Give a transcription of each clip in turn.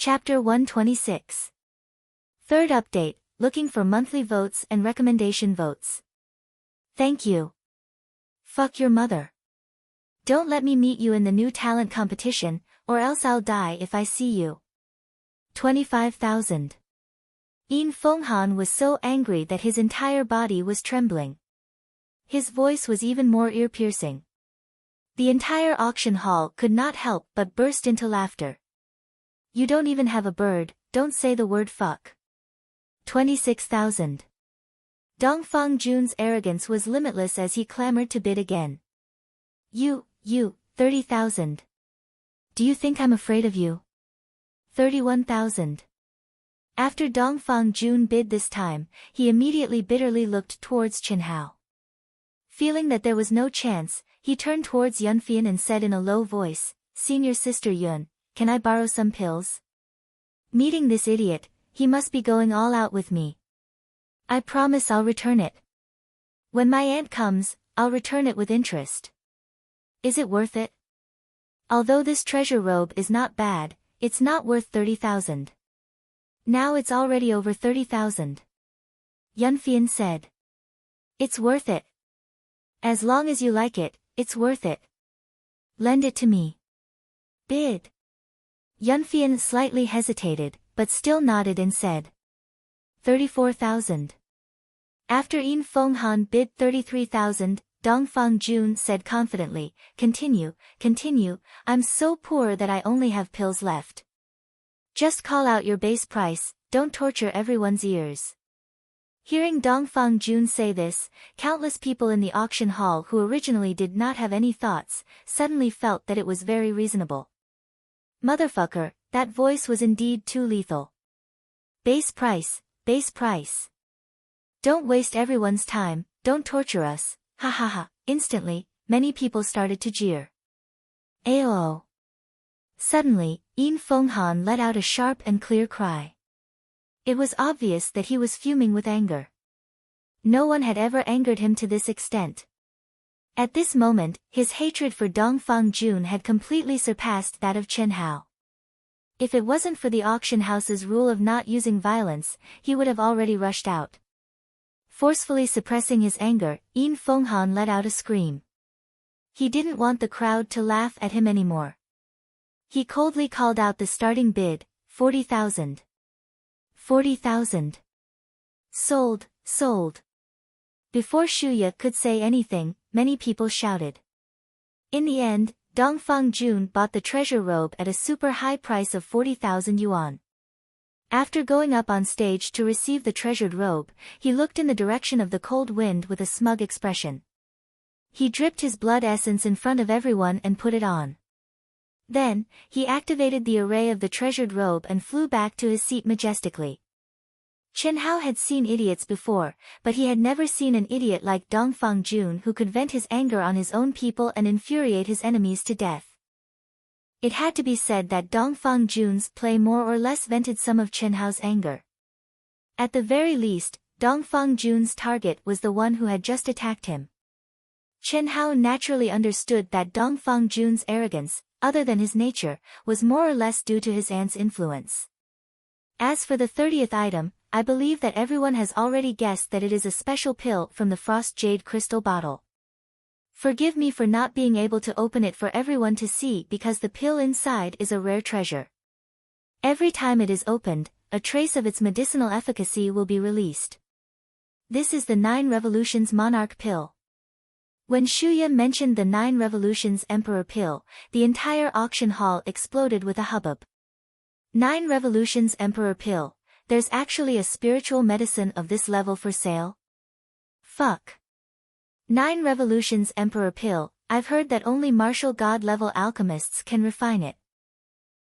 Chapter 126. Third update, looking for monthly votes and recommendation votes. Thank you. Fuck your mother. Don't let me meet you in the new talent competition, or else I'll die if I see you. 25,000. Yin Fenghan was so angry that his entire body was trembling. His voice was even more ear-piercing. The entire auction hall could not help but burst into laughter. You don't even have a bird, don't say the word fuck. 26,000. Dongfang Jun's arrogance was limitless as he clamored to bid again. You, 30,000. Do you think I'm afraid of you? 31,000. After Dongfang Jun bid this time, he immediately bitterly looked towards Chen Hao. Feeling that there was no chance, he turned towards Yunfian and said in a low voice, "Senior Sister Yun, can I borrow some pills? Meeting this idiot, he must be going all out with me. I promise I'll return it. When my aunt comes, I'll return it with interest. Is it worth it? Although this treasure robe is not bad, it's not worth 30,000. Now it's already over 30,000. Yunfian said. It's worth it. As long as you like it, it's worth it. Lend it to me. Bid. Yunfian slightly hesitated, but still nodded and said. 34,000. After Yin Fenghan bid 33,000, Dongfang Jun said confidently, Continue, I'm so poor that I only have pills left. Just call out your base price, don't torture everyone's ears. Hearing Dongfang Jun say this, countless people in the auction hall who originally did not have any thoughts, suddenly felt that it was very reasonable. Motherfucker, that voice was indeed too lethal. Base price. Don't waste everyone's time, don't torture us, ha ha ha. Instantly, many people started to jeer. Aoo. Suddenly, Yin Fenghan let out a sharp and clear cry. It was obvious that he was fuming with anger. No one had ever angered him to this extent. At this moment, his hatred for Dongfang Jun had completely surpassed that of Chen Hao. If it wasn't for the auction house's rule of not using violence, he would have already rushed out. Forcefully suppressing his anger, Yin Fenghan let out a scream. He didn't want the crowd to laugh at him anymore. He coldly called out the starting bid, 40,000. 40,000. Sold. Before Shuya could say anything, many people shouted. In the end, Dongfang Jun bought the treasure robe at a super high price of 40,000 yuan. After going up on stage to receive the treasured robe, he looked in the direction of the cold wind with a smug expression. He dripped his blood essence in front of everyone and put it on. Then, he activated the array of the treasured robe and flew back to his seat majestically. Chen Hao had seen idiots before, but he had never seen an idiot like Dongfang Jun who could vent his anger on his own people and infuriate his enemies to death. It had to be said that Dongfang Jun's play more or less vented some of Chen Hao's anger. At the very least, Dongfang Jun's target was the one who had just attacked him. Chen Hao naturally understood that Dongfang Jun's arrogance, other than his nature, was more or less due to his aunt's influence. As for the 30th item, I believe that everyone has already guessed that it is a special pill from the Frost Jade crystal bottle. Forgive me for not being able to open it for everyone to see because the pill inside is a rare treasure. Every time it is opened, a trace of its medicinal efficacy will be released. This is the 9 Revolutions Monarch pill. When Shuya mentioned the 9 Revolutions Emperor pill, the entire auction hall exploded with a hubbub. 9 Revolutions Emperor pill. There's actually a spiritual medicine of this level for sale? Fuck. 9 Revolutions Emperor pill, I've heard that only martial god level alchemists can refine it.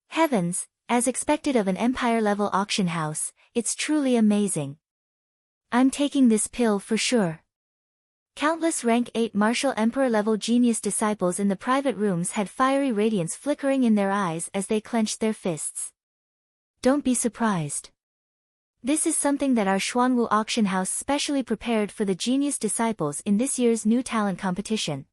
Heavens, as expected of an empire level auction house, it's truly amazing. I'm taking this pill for sure. Countless rank 8 martial emperor level genius disciples in the private rooms had fiery radiance flickering in their eyes as they clenched their fists. Don't be surprised. This is something that our Xuanwu auction house specially prepared for the genius disciples in this year's new talent competition.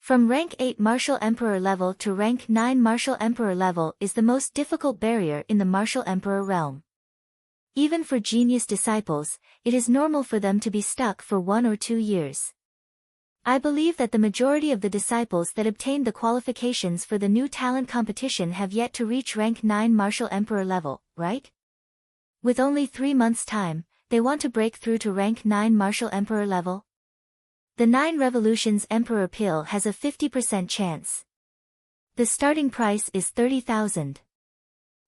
From rank 8 Martial Emperor level to rank 9 Martial Emperor level is the most difficult barrier in the Martial Emperor realm. Even for genius disciples, it is normal for them to be stuck for 1 or 2 years. I believe that the majority of the disciples that obtained the qualifications for the new talent competition have yet to reach rank 9 Martial Emperor level, right? With only 3 months' time, they want to break through to rank 9 Martial Emperor level? The 9 Revolutions Emperor Pill has a 50% chance. The starting price is 30,000.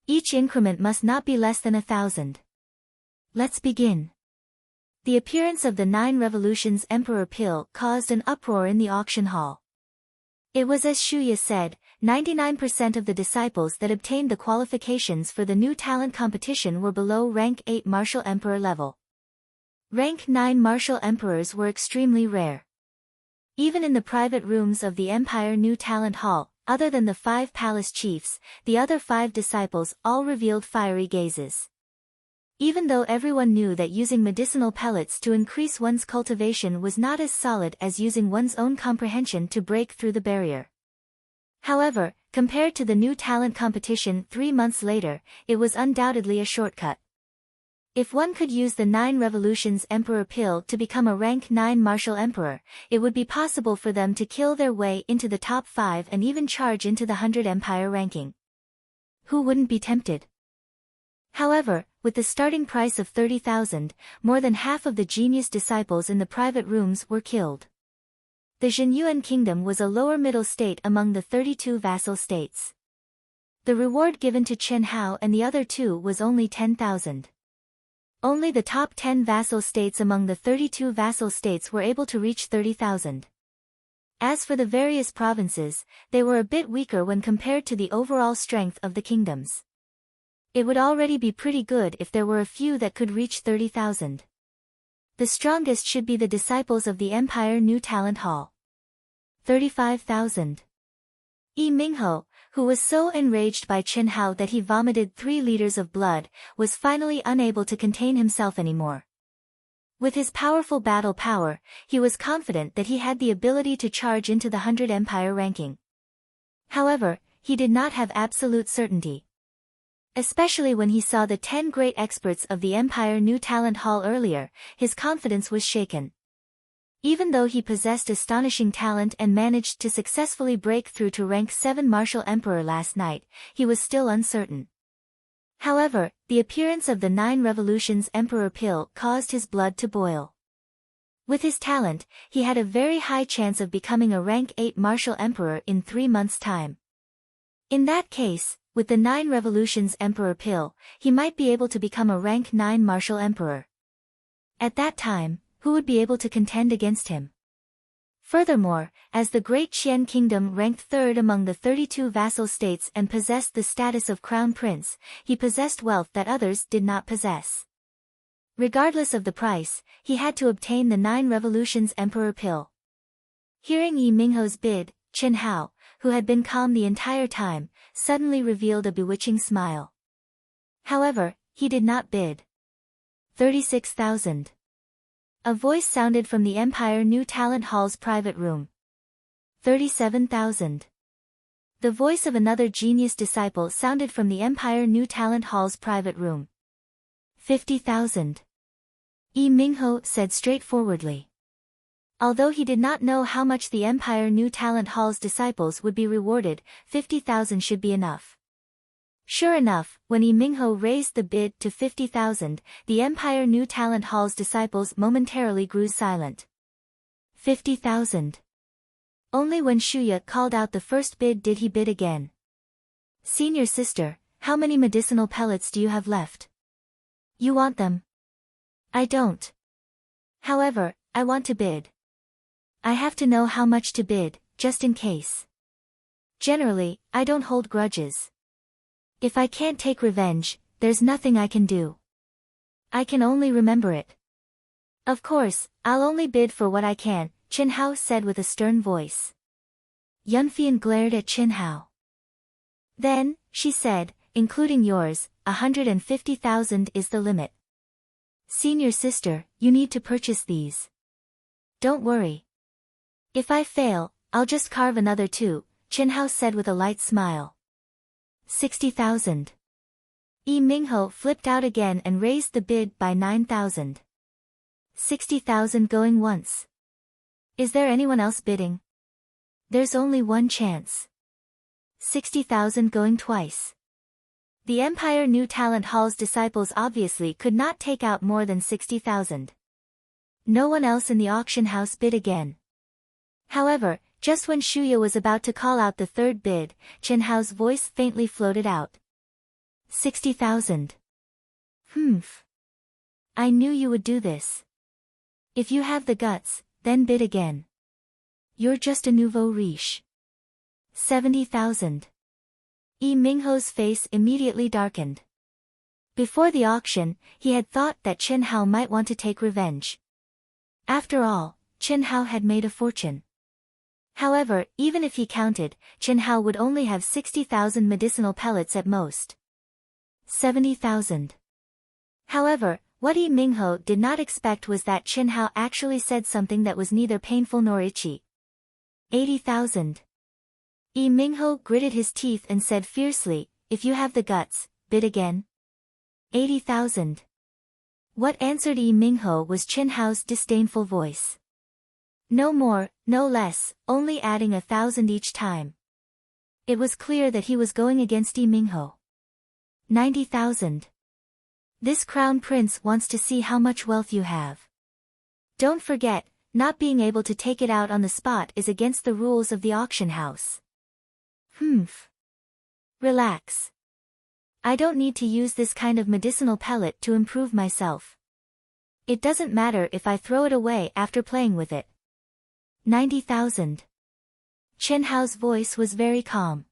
Each increment must not be less than 1,000. Let's begin. The appearance of the 9 Revolutions Emperor Pill caused an uproar in the auction hall. It was as Shuya said, 99% of the disciples that obtained the qualifications for the new talent competition were below rank 8 Martial Emperor level. Rank 9 Martial Emperors were extremely rare. Even in the private rooms of the Empire New Talent Hall, other than the 5 palace chiefs, the other 5 disciples all revealed fiery gazes. Even though everyone knew that using medicinal pellets to increase one's cultivation was not as solid as using one's own comprehension to break through the barrier. However, compared to the new talent competition 3 months later, it was undoubtedly a shortcut. If one could use the 9 Revolutions Emperor Pill to become a rank 9 Martial Emperor, it would be possible for them to kill their way into the top 5 and even charge into the 100 Empire ranking. Who wouldn't be tempted? However, with the starting price of 30,000, more than half of the genius disciples in the private rooms were killed. The Zhenyuan kingdom was a lower middle state among the 32 vassal states. The reward given to Chen Hao and the other 2 was only 10,000. Only the top 10 vassal states among the 32 vassal states were able to reach 30,000. As for the various provinces, they were a bit weaker when compared to the overall strength of the kingdoms. It would already be pretty good if there were a few that could reach 30,000. The strongest should be the disciples of the Empire New Talent Hall. 35,000. Yi Mingho, who was so enraged by Chen Hao that he vomited 3 liters of blood, was finally unable to contain himself anymore. With his powerful battle power, he was confident that he had the ability to charge into the 100 Empire ranking. However, he did not have absolute certainty. Especially when he saw the 10 great experts of the Empire New Talent Hall earlier, his confidence was shaken. Even though he possessed astonishing talent and managed to successfully break through to rank 7 Martial Emperor last night, he was still uncertain. However, the appearance of the 9 Revolutions Emperor Pill caused his blood to boil. With his talent, he had a very high chance of becoming a rank 8 Martial Emperor in 3 months' time. In that case, with the 9 Revolutions Emperor Pill, he might be able to become a rank 9 Martial Emperor. At that time, who would be able to contend against him? Furthermore, as the Great Qian Kingdom ranked 3rd among the 32 vassal states and possessed the status of Crown Prince, he possessed wealth that others did not possess. Regardless of the price, he had to obtain the 9 Revolutions Emperor Pill. Hearing Yi Mingho's bid, Chen Hao, who had been calm the entire time, suddenly revealed a bewitching smile. However, he did not bid. 36,000. A voice sounded from the Empire New Talent Hall's private room. 37,000. The voice of another genius disciple sounded from the Empire New Talent Hall's private room. 50,000. Yi Mingho said straightforwardly. Although he did not know how much the Empire New Talent Hall's disciples would be rewarded, 50,000 should be enough. Sure enough, when Yi Mingho raised the bid to 50,000, the Empire New Talent Hall's disciples momentarily grew silent. 50,000. Only when Shuya called out the first bid did he bid again. Senior sister, how many medicinal pellets do you have left? You want them? I don't. However, I want to bid. I have to know how much to bid, just in case. Generally, I don't hold grudges. If I can't take revenge, there's nothing I can do. I can only remember it. Of course, I'll only bid for what I can, Chen Hao said with a stern voice. Yunfian glared at Chen Hao. Then, she said, including yours, 150,000 is the limit. Senior sister, you need to purchase these. Don't worry. If I fail, I'll just carve another too, Chinhao said with a light smile. 60,000. Yi Mingho flipped out again and raised the bid by 9,000. 60,000 going once. Is there anyone else bidding? There's only one chance. 60,000 going twice. The Empire New Talent Hall's disciples obviously could not take out more than 60,000. No one else in the auction house bid again. However, just when Shuya was about to call out the third bid, Chenhao's voice faintly floated out. 60,000. Humph. I knew you would do this. If you have the guts, then bid again. You're just a nouveau riche. 70,000. Yi Mingho's face immediately darkened. Before the auction, he had thought that Chenhao might want to take revenge. After all, Chenhao had made a fortune. However, even if he counted, Chenhao would only have 60,000 medicinal pellets at most. 70,000. However, what Yi Mingho did not expect was that Chenhao actually said something that was neither painful nor itchy. 80,000. Yi Mingho gritted his teeth and said fiercely, if you have the guts, bid again. 80,000. What answered Yi Mingho was Chenhao's disdainful voice. No more, no less, only adding 1,000 each time. It was clear that he was going against Yi Mingho. 90,000. This crown prince wants to see how much wealth you have. Don't forget, not being able to take it out on the spot is against the rules of the auction house. Humph. Relax. I don't need to use this kind of medicinal pellet to improve myself. It doesn't matter if I throw it away after playing with it. 90,000. Chenhao's voice was very calm.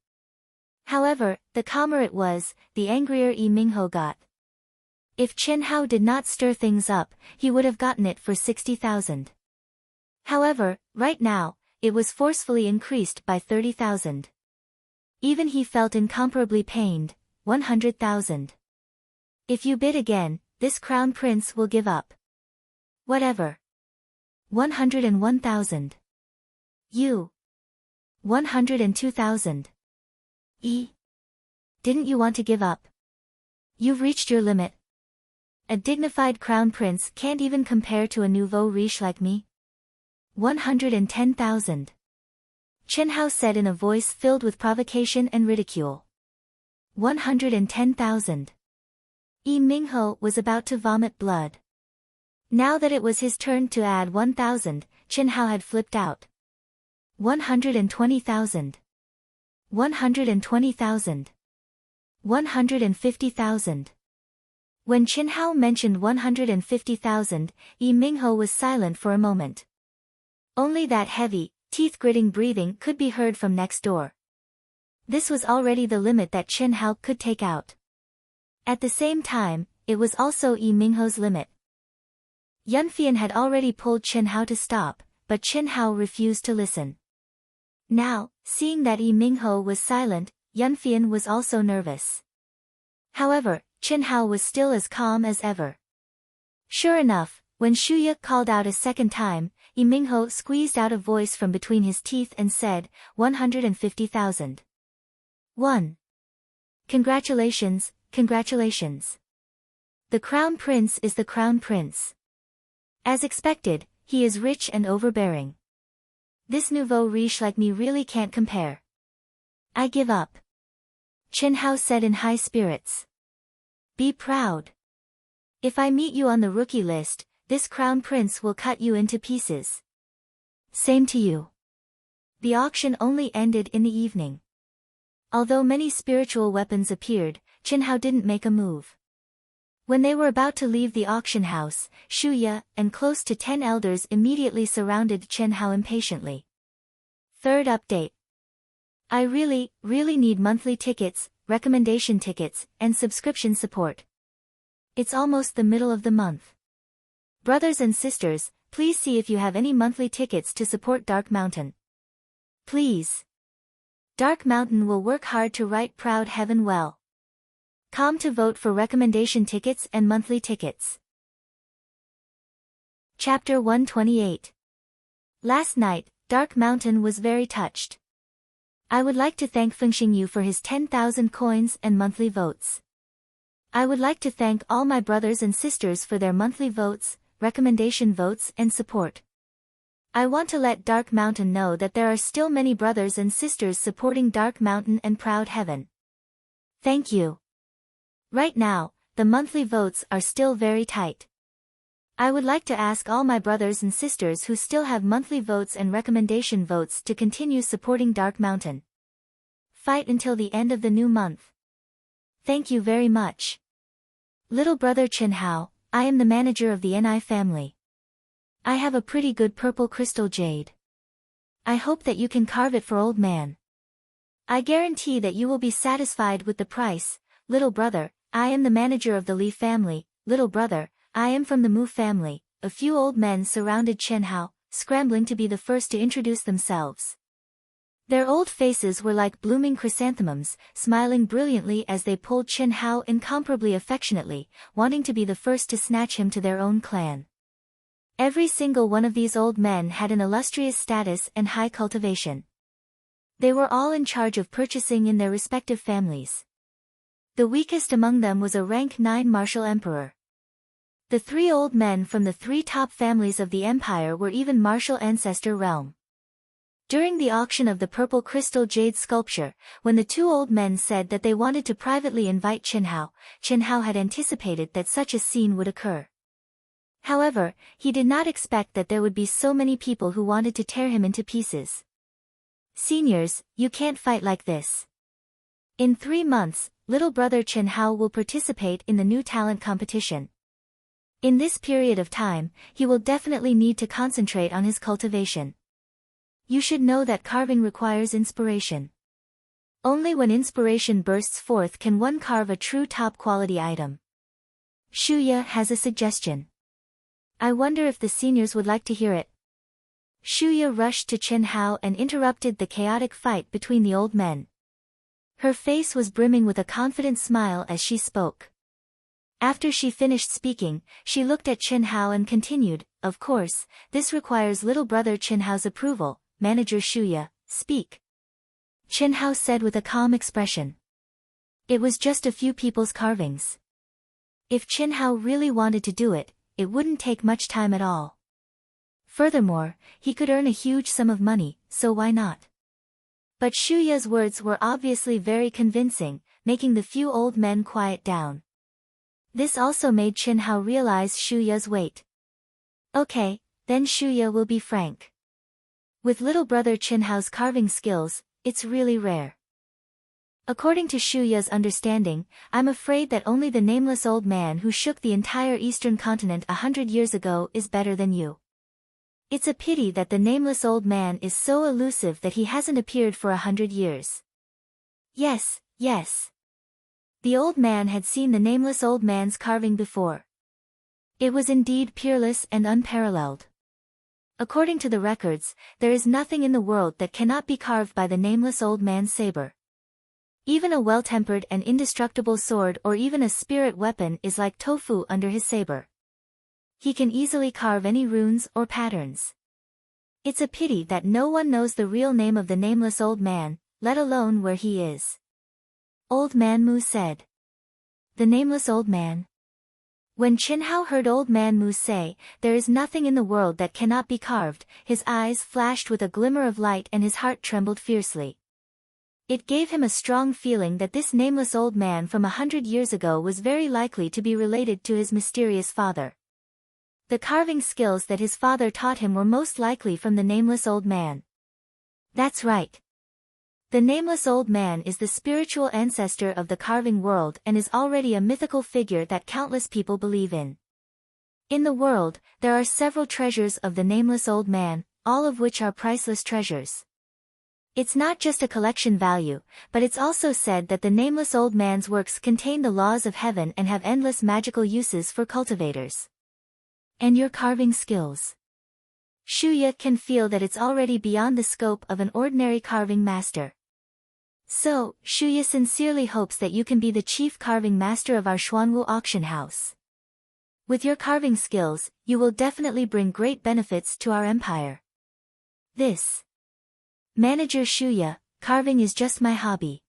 However, the calmer it was, the angrier Yi Mingho got. If Chenhao did not stir things up, he would have gotten it for 60,000. However, right now, it was forcefully increased by 30,000. Even he felt incomparably pained. 100,000. If you bid again, this crown prince will give up. Whatever. 101,000. You. 102,000. Didn't you want to give up? You've reached your limit. A dignified crown prince can't even compare to a nouveau riche like me. 110,000. Chenhao said in a voice filled with provocation and ridicule. 110,000. Yi Mingho was about to vomit blood. Now that it was his turn to add 1,000, Chenhao had flipped out. 120,000. 120,000. 150,000. When Chenhao mentioned 150,000, Yi Mingho was silent for a moment. Only that heavy, teeth-gritting breathing could be heard from next door. This was already the limit that Chenhao could take out. At the same time, it was also Yi Mingho's limit. Yunfian had already pulled Chenhao to stop, but Chenhao refused to listen. Now, seeing that Yi Mingho was silent, Yunfian was also nervous. However, Chenhao was still as calm as ever. Sure enough, when Shuya called out a second time, Yi Mingho squeezed out a voice from between his teeth and said, 150,000. 1. Congratulations, congratulations. The crown prince is the crown prince. As expected, he is rich and overbearing. This nouveau riche like me really can't compare. I give up. Chenhao said in high spirits. Be proud. If I meet you on the rookie list, this crown prince will cut you into pieces. Same to you. The auction only ended in the evening. Although many spiritual weapons appeared, Chenhao didn't make a move. When they were about to leave the auction house, Shuya and close to 10 elders immediately surrounded Chenhao impatiently. Third update. I really need monthly tickets, recommendation tickets, and subscription support. It's almost the middle of the month. Brothers and sisters, please see if you have any monthly tickets to support Dark Mountain. Please. Dark Mountain will work hard to write Proud Heaven well. Come to vote for recommendation tickets and monthly tickets. Chapter 128. Last night, Dark Mountain was very touched. I would like to thank Fengxing Yu for his 10,000 coins and monthly votes. I would like to thank all my brothers and sisters for their monthly votes, recommendation votes and support. I want to let Dark Mountain know that there are still many brothers and sisters supporting Dark Mountain and Proud Heaven. Thank you. Right now, the monthly votes are still very tight. I would like to ask all my brothers and sisters who still have monthly votes and recommendation votes to continue supporting Dark Mountain. Fight until the end of the new month. Thank you very much. Little brother Chen Hao, I am the manager of the Ni family. I have a pretty good purple crystal jade. I hope that you can carve it for old man. I guarantee that you will be satisfied with the price. Little brother, I am the manager of the Li family. Little brother, I am from the Mu family. A few old men surrounded Chen Hao, scrambling to be the first to introduce themselves. Their old faces were like blooming chrysanthemums, smiling brilliantly as they pulled Chen Hao incomparably affectionately, wanting to be the first to snatch him to their own clan. Every single one of these old men had an illustrious status and high cultivation. They were all in charge of purchasing in their respective families. The weakest among them was a rank 9 martial emperor. The 3 old men from the 3 top families of the empire were even martial ancestor realm. During the auction of the purple crystal jade sculpture, when the 2 old men said that they wanted to privately invite Chen Hao had anticipated that such a scene would occur. However, he did not expect that there would be so many people who wanted to tear him into pieces. Seniors, you can't fight like this. In 3 months, little brother Chen Hao will participate in the new talent competition. In this period of time, he will definitely need to concentrate on his cultivation. You should know that carving requires inspiration. Only when inspiration bursts forth can one carve a true top-quality item. Shuya has a suggestion. I wonder if the seniors would like to hear it. Shuya rushed to Chen Hao and interrupted the chaotic fight between the old men. Her face was brimming with a confident smile as she spoke. After she finished speaking, she looked at Chen Hao and continued, "Of course, this requires little brother Chen Hao's approval. Manager Shuya, speak." Chen Hao said with a calm expression. It was just a few people's carvings. If Chen Hao really wanted to do it, it wouldn't take much time at all. Furthermore, he could earn a huge sum of money, so why not? But Shuya's words were obviously very convincing, making the few old men quiet down. This also made Chen Hao realize Shuya's weight. Okay, then Shuya will be frank. With little brother Chen Hao's carving skills, it's really rare. According to Shuya's understanding, I'm afraid that only the nameless old man who shook the entire eastern continent 100 years ago is better than you. It's a pity that the nameless old man is so elusive that he hasn't appeared for 100 years. Yes, yes. The old man had seen the nameless old man's carving before. It was indeed peerless and unparalleled. According to the records, there is nothing in the world that cannot be carved by the nameless old man's saber. Even a well-tempered and indestructible sword or even a spirit weapon is like tofu under his saber. He can easily carve any runes or patterns. It's a pity that no one knows the real name of the nameless old man, let alone where he is. Old Man Mu said. The nameless old man. When Chen Hao heard Old Man Mu say, "There is nothing in the world that cannot be carved," his eyes flashed with a glimmer of light and his heart trembled fiercely. It gave him a strong feeling that this nameless old man from 100 years ago was very likely to be related to his mysterious father. The carving skills that his father taught him were most likely from the nameless old man. That's right. The nameless old man is the spiritual ancestor of the carving world and is already a mythical figure that countless people believe in. In the world, there are several treasures of the nameless old man, all of which are priceless treasures. It's not just a collection value, but it's also said that the nameless old man's works contain the laws of heaven and have endless magical uses for cultivators. And your carving skills. Shuya can feel that it's already beyond the scope of an ordinary carving master. So, Shuya sincerely hopes that you can be the chief carving master of our Xuanwu auction house. With your carving skills, you will definitely bring great benefits to our empire. This. Manager Shuya, carving is just my hobby.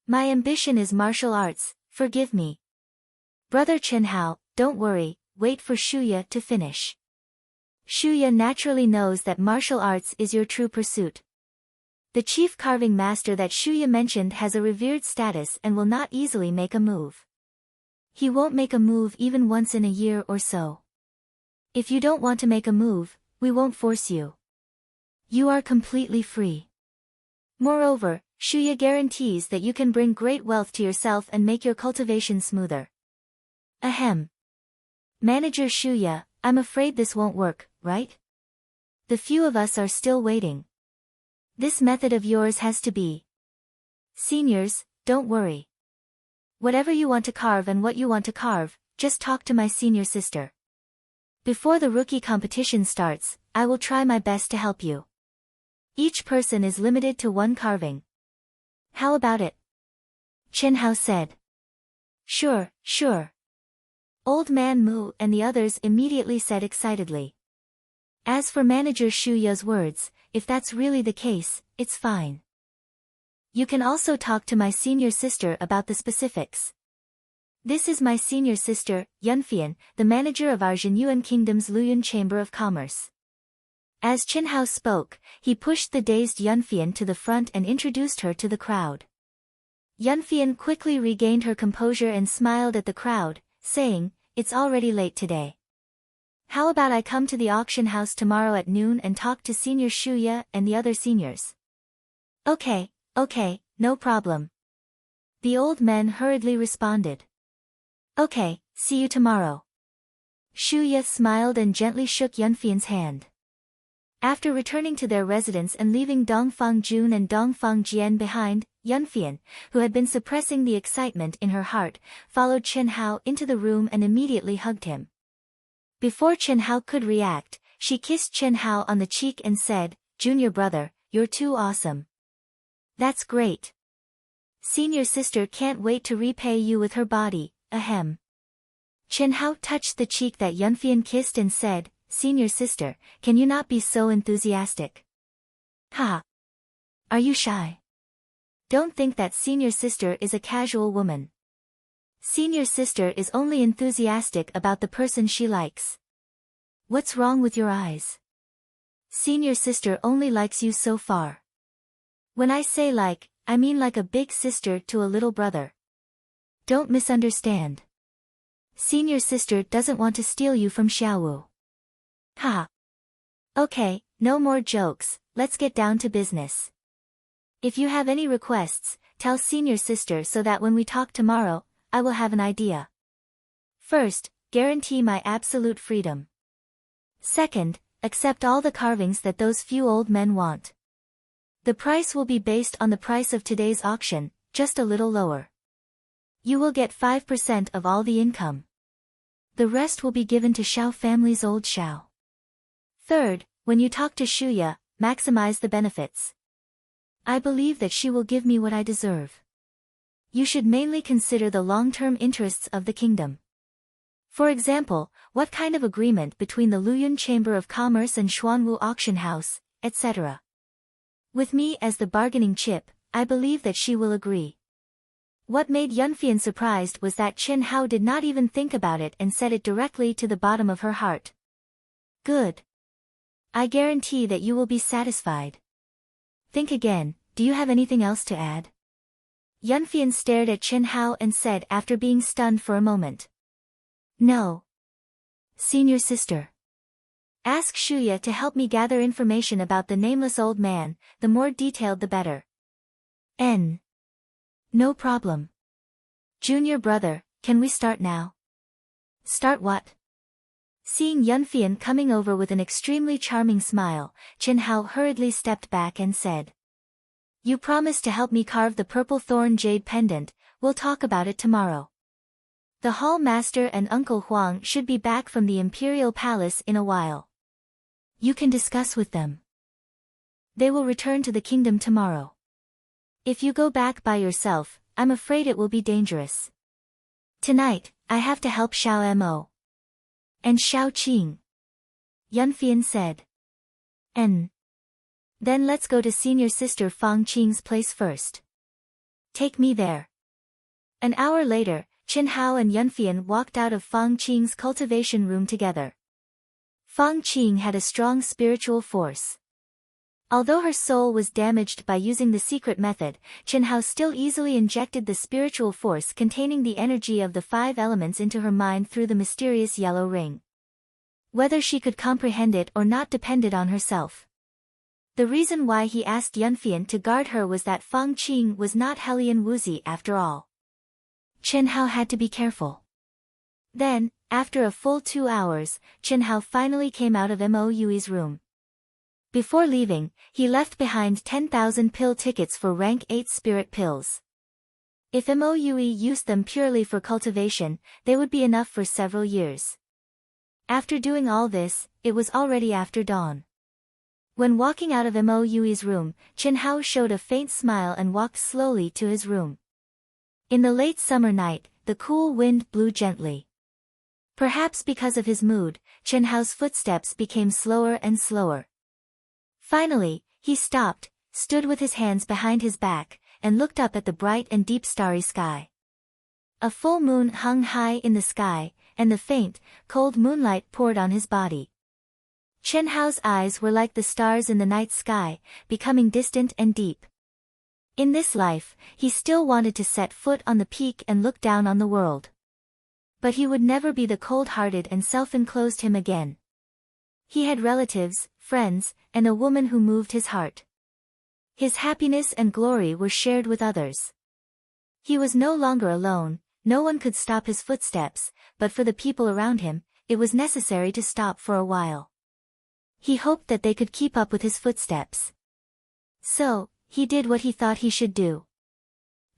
My ambition is martial arts, forgive me. Brother Chenhao, don't worry, wait for Shuya to finish. Shuya naturally knows that martial arts is your true pursuit. The chief carving master that Shuya mentioned has a revered status and will not easily make a move. He won't make a move even once in a year or so. If you don't want to make a move, we won't force you. You are completely free. Moreover, Shuya guarantees that you can bring great wealth to yourself and make your cultivation smoother. Ahem. Manager Shuya, I'm afraid this won't work, right? The few of us are still waiting. This method of yours has to be. Seniors, don't worry. Whatever you want to carve and what you want to carve, just talk to my senior sister. Before the rookie competition starts, I will try my best to help you. Each person is limited to one carving. How about it? Chenhao said. Sure, sure. Old Man Mu and the others immediately said excitedly. As for Manager Shuya's words, if that's really the case, it's fine. You can also talk to my senior sister about the specifics. This is my senior sister, Yunfian, the manager of our Jinyuan Kingdom's Luyun Chamber of Commerce. As Chenhao spoke, he pushed the dazed Yunfian to the front and introduced her to the crowd. Yunfian quickly regained her composure and smiled at the crowd, saying, "It's already late today. How about I come to the auction house tomorrow at noon and talk to Senior Shuya and the other seniors?" Okay, no problem. The old men hurriedly responded. Okay, see you tomorrow. Shuya smiled and gently shook Yunfian's hand. After returning to their residence and leaving Dongfang Jun and Dongfang Jian behind, Yunfian, who had been suppressing the excitement in her heart, followed Chenhao into the room and immediately hugged him. Before Chenhao could react, she kissed Chenhao on the cheek and said, "Junior brother, you're too awesome." That's great. Senior sister can't wait to repay you with her body, ahem. Chenhao touched the cheek that Yunfian kissed and said, "Senior sister, can you not be so enthusiastic?" Ha! Are you shy? Don't think that senior sister is a casual woman. Senior sister is only enthusiastic about the person she likes. What's wrong with your eyes? Senior sister only likes you so far. When I say like, I mean like a big sister to a little brother. Don't misunderstand. Senior sister doesn't want to steal you from Xiaowu. Ha! Okay, no more jokes, let's get down to business. If you have any requests, tell senior sister so that when we talk tomorrow, I will have an idea. First, guarantee my absolute freedom. Second, accept all the carvings that those few old men want. The price will be based on the price of today's auction, just a little lower. You will get 5% of all the income. The rest will be given to Xiao family's old Xiao. Third, when you talk to Shuya, maximize the benefits. I believe that she will give me what I deserve. You should mainly consider the long-term interests of the kingdom. For example, what kind of agreement between the Luyun Chamber of Commerce and Xuanwu Auction House, etc. With me as the bargaining chip, I believe that she will agree. What made Yunfian surprised was that Chenhao did not even think about it and said it directly to the bottom of her heart. Good. I guarantee that you will be satisfied. Think again, do you have anything else to add? Yunfian stared at Chenhao and said after being stunned for a moment. No. Senior sister. Ask Shuya to help me gather information about the nameless old man, the more detailed the better. N. No problem. Junior brother, can we start now? Start what? Seeing Yunfian coming over with an extremely charming smile, Chenhao hurriedly stepped back and said. You promised to help me carve the purple thorn jade pendant, we'll talk about it tomorrow. The hall master and Uncle Huang should be back from the imperial palace in a while. You can discuss with them. They will return to the kingdom tomorrow. If you go back by yourself, I'm afraid it will be dangerous. Tonight, I have to help Xiao Mo. And Xiao Qing. Yunfian said. N. Then let's go to senior sister Fang Qing's place first. Take me there. An hour later, Qin Hao and Yunfian walked out of Fang Qing's cultivation room together. Fang Qing had a strong spiritual force. Although her soul was damaged by using the secret method, Qin Hao still easily injected the spiritual force containing the energy of the 5 elements into her mind through the mysterious yellow ring. Whether she could comprehend it or not depended on herself. The reason why he asked Yunfian to guard her was that Fang Qing was not Helian Wuzi after all. Qin Hao had to be careful. Then, after a full 2 hours, Qin Hao finally came out of Mo Yui's room. Before leaving, he left behind 10,000 pill tickets for rank 8 spirit pills. If Mo Yui used them purely for cultivation, they would be enough for several years. After doing all this, it was already after dawn. When walking out of Mo Yui's room, Qin Hao showed a faint smile and walked slowly to his room. In the late summer night, the cool wind blew gently. Perhaps because of his mood, Qin Hao's footsteps became slower and slower. Finally, he stopped, stood with his hands behind his back, and looked up at the bright and deep starry sky. A full moon hung high in the sky, and the faint, cold moonlight poured on his body. Qin Hao's eyes were like the stars in the night sky, becoming distant and deep. In this life, he still wanted to set foot on the peak and look down on the world. But he would never be the cold-hearted and self-enclosed him again. He had relatives, friends, and a woman who moved his heart. His happiness and glory were shared with others. He was no longer alone, no one could stop his footsteps, but for the people around him, it was necessary to stop for a while. He hoped that they could keep up with his footsteps. So, he did what he thought he should do.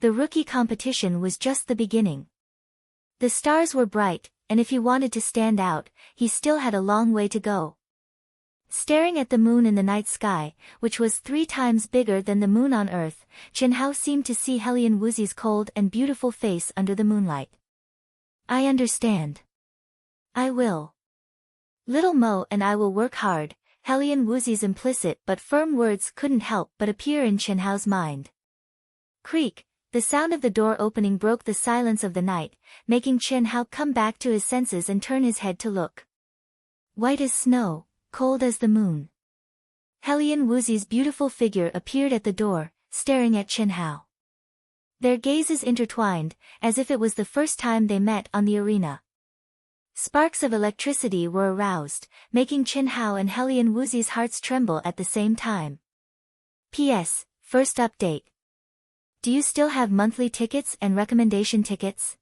The rookie competition was just the beginning. The stars were bright, and if he wanted to stand out, he still had a long way to go. Staring at the moon in the night sky, which was 3 times bigger than the moon on Earth, Qin Hao seemed to see Helian Wuzi's cold and beautiful face under the moonlight. I understand. I will. Little Mo and I will work hard. Helian Wuzi's implicit but firm words couldn't help but appear in Qin Hao's mind. Creak, the sound of the door opening broke the silence of the night, making Qin Hao come back to his senses and turn his head to look. White as snow, cold as the moon. Helian Wuzi's beautiful figure appeared at the door, staring at Qin Hao. Their gazes intertwined, as if it was the first time they met on the arena. Sparks of electricity were aroused, making Qin Hao and Helian Wuzi's hearts tremble at the same time. P.S. First update. Do you still have monthly tickets and recommendation tickets?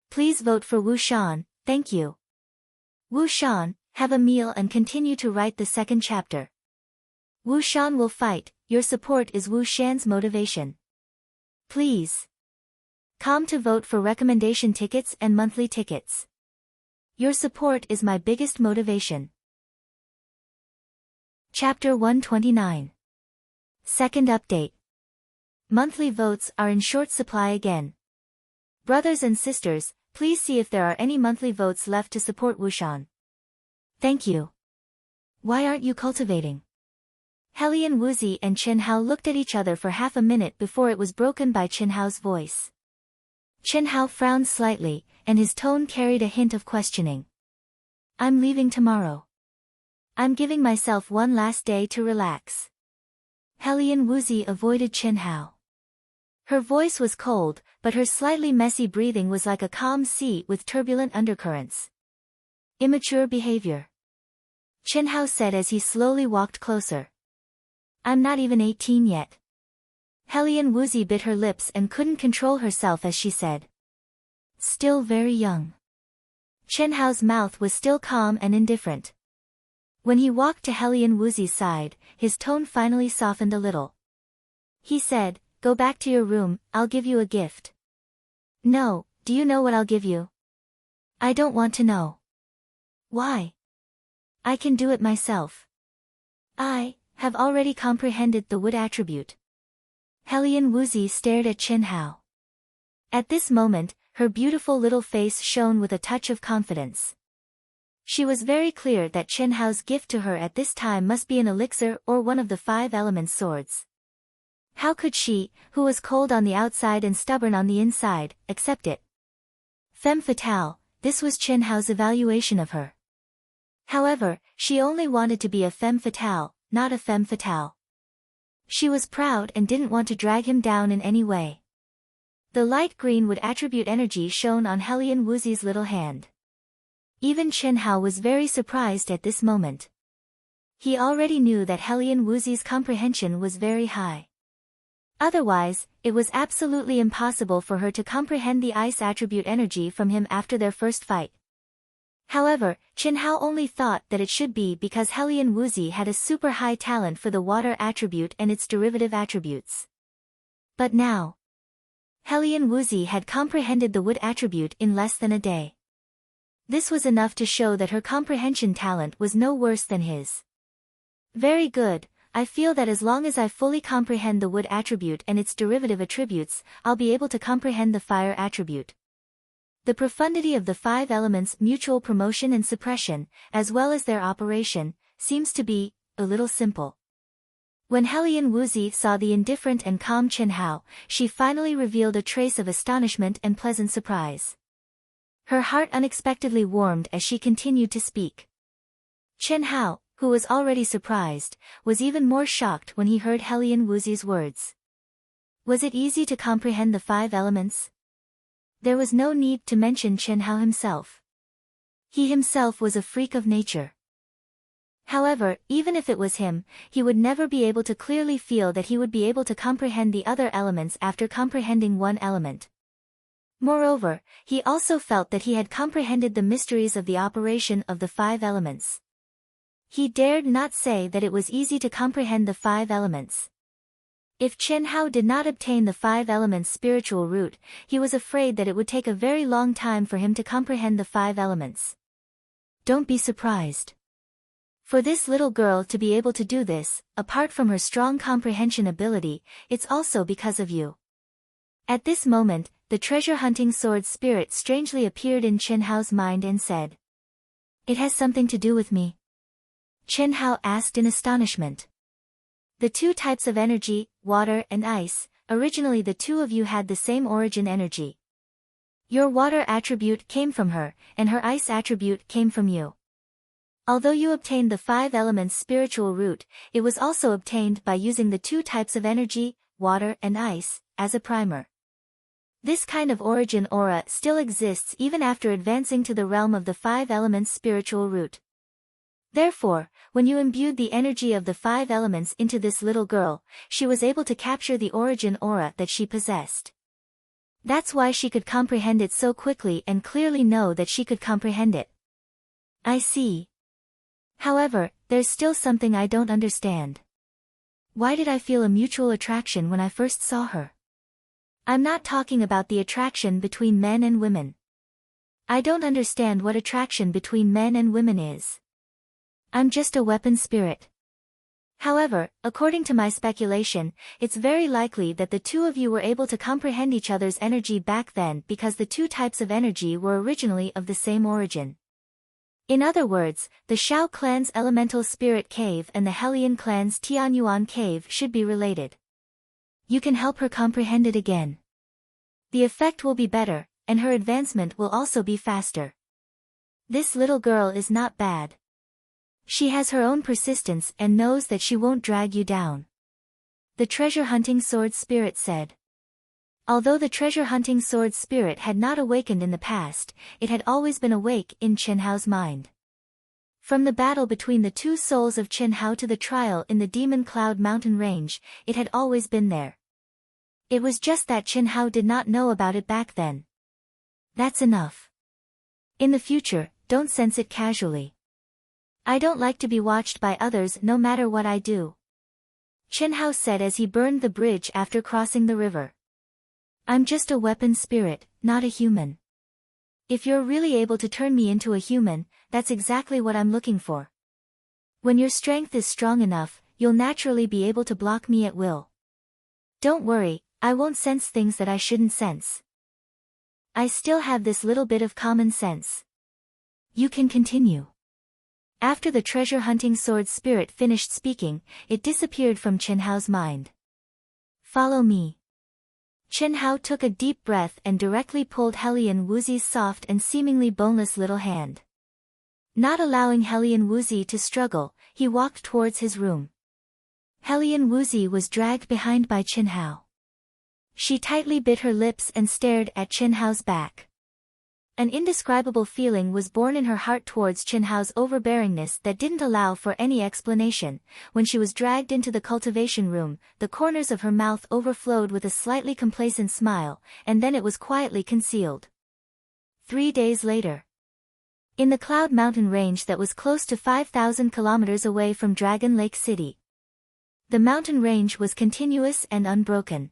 Please vote for Wu Shan, thank you. Wu Shan, have a meal and continue to write the 2nd chapter. Wu Shan will fight, your support is Wu Shan's motivation. Please. Come to vote for recommendation tickets and monthly tickets. Your support is my biggest motivation. Chapter 129. Second update. Monthly votes are in short supply again. Brothers and sisters, please see if there are any monthly votes left to support Wushan. Thank you. Why aren't you cultivating? Helian Wuzi and Qin Hao looked at each other for half a minute before it was broken by Qin Hao's voice. Qin Hao frowned slightly, and his tone carried a hint of questioning. I'm leaving tomorrow. I'm giving myself one last day to relax. Helian Wuzi avoided Qin Hao. Her voice was cold, but her slightly messy breathing was like a calm sea with turbulent undercurrents. Immature behavior. Qin Hao said as he slowly walked closer. I'm not even 18 yet. Helian Wuzi bit her lips and couldn't control herself as she said. Still very young. Qin Hao's mouth was still calm and indifferent. When he walked to Helian Wuzi's side, his tone finally softened a little. He said, go back to your room, I'll give you a gift. No, do you know what I'll give you? I don't want to know. Why? I can do it myself. I have already comprehended the wood attribute. Helian Wuzi stared at Qin Hao. At this moment, her beautiful little face shone with a touch of confidence. She was very clear that Chen Hao's gift to her at this time must be an elixir or one of the 5 elements swords. How could she, who was cold on the outside and stubborn on the inside, accept it? Femme fatale, this was Chen Hao's evaluation of her. However, she only wanted to be a femme fatale, not a femme fatale. She was proud and didn't want to drag him down in any way. The light green wood attribute energy shone on Helian Wuzi's little hand. Even Chen Hao was very surprised at this moment. He already knew that Helian Wuzi's comprehension was very high. Otherwise, it was absolutely impossible for her to comprehend the ice attribute energy from him after their first fight. However, Chen Hao only thought that it should be because Helian Wuzi had a super high talent for the water attribute and its derivative attributes. But now, Helian Wuzi had comprehended the wood attribute in less than a day. This was enough to show that her comprehension talent was no worse than his. Very good, I feel that as long as I fully comprehend the wood attribute and its derivative attributes, I'll be able to comprehend the fire attribute. The profundity of the 5 elements' mutual promotion and suppression, as well as their operation, seems to be a little simple. When Helian Wuzi saw the indifferent and calm Chen Hao, she finally revealed a trace of astonishment and pleasant surprise. Her heart unexpectedly warmed as she continued to speak. Chen Hao, who was already surprised, was even more shocked when he heard Helian Wuzi's words. Was it easy to comprehend the 5 elements? There was no need to mention Chen Hao himself. He himself was a freak of nature. However, even if it was him, he would never be able to clearly feel that he would be able to comprehend the other elements after comprehending one element. Moreover, he also felt that he had comprehended the mysteries of the operation of the 5 elements. He dared not say that it was easy to comprehend the 5 elements. If Chen Hao did not obtain the 5 elements spiritual root, he was afraid that it would take a very long time for him to comprehend the 5 elements. Don't be surprised. For this little girl to be able to do this, apart from her strong comprehension ability, it's also because of you. At this moment, the treasure-hunting sword spirit strangely appeared in Chen Hao's mind and said, "It has something to do with me?" Chen Hao asked in astonishment. The 2 types of energy, water and ice, originally the 2 of you had the same origin energy. Your water attribute came from her, and her ice attribute came from you. Although you obtained the 5 elements spiritual root, it was also obtained by using the 2 types of energy, water and ice, as a primer. This kind of origin aura still exists even after advancing to the realm of the 5 elements spiritual root. Therefore, when you imbued the energy of the 5 elements into this little girl, she was able to capture the origin aura that she possessed. That's why she could comprehend it so quickly and clearly know that she could comprehend it. I see. However, there's still something I don't understand. Why did I feel a mutual attraction when I first saw her? I'm not talking about the attraction between men and women. I don't understand what attraction between men and women is. I'm just a weapon spirit. However, according to my speculation, it's very likely that the 2 of you were able to comprehend each other's energy back then because the 2 types of energy were originally of the same origin. In other words, the Shao clan's elemental spirit cave and the Helian clan's Tianyuan cave should be related. You can help her comprehend it again. The effect will be better, and her advancement will also be faster. This little girl is not bad. She has her own persistence and knows that she won't drag you down. The treasure-hunting sword spirit said. Although the treasure-hunting sword spirit had not awakened in the past, it had always been awake in Chen Hao's mind. From the battle between the 2 souls of Chen Hao to the trial in the Demon Cloud Mountain Range, it had always been there. It was just that Chen Hao did not know about it back then. That's enough. In the future, don't sense it casually. I don't like to be watched by others no matter what I do. Chen Hao said as he burned the bridge after crossing the river. I'm just a weapon spirit, not a human. If you're really able to turn me into a human, that's exactly what I'm looking for. When your strength is strong enough, you'll naturally be able to block me at will. Don't worry, I won't sense things that I shouldn't sense. I still have this little bit of common sense. You can continue. After the treasure-hunting sword spirit finished speaking, it disappeared from Chen Hao's mind. Follow me. Chen Hao took a deep breath and directly pulled Helian Wuzi's soft and seemingly boneless little hand. Not allowing Helian Wuzi to struggle, he walked towards his room. Helian Wuzi was dragged behind by Chen Hao. She tightly bit her lips and stared at Chen Hao's back. An indescribable feeling was born in her heart towards Chen Hao's overbearingness that didn't allow for any explanation. When she was dragged into the cultivation room, the corners of her mouth overflowed with a slightly complacent smile, and then it was quietly concealed. 3 days later. In the Cloud Mountain range that was close to 5,000 kilometers away from Dragon Lake City. The mountain range was continuous and unbroken.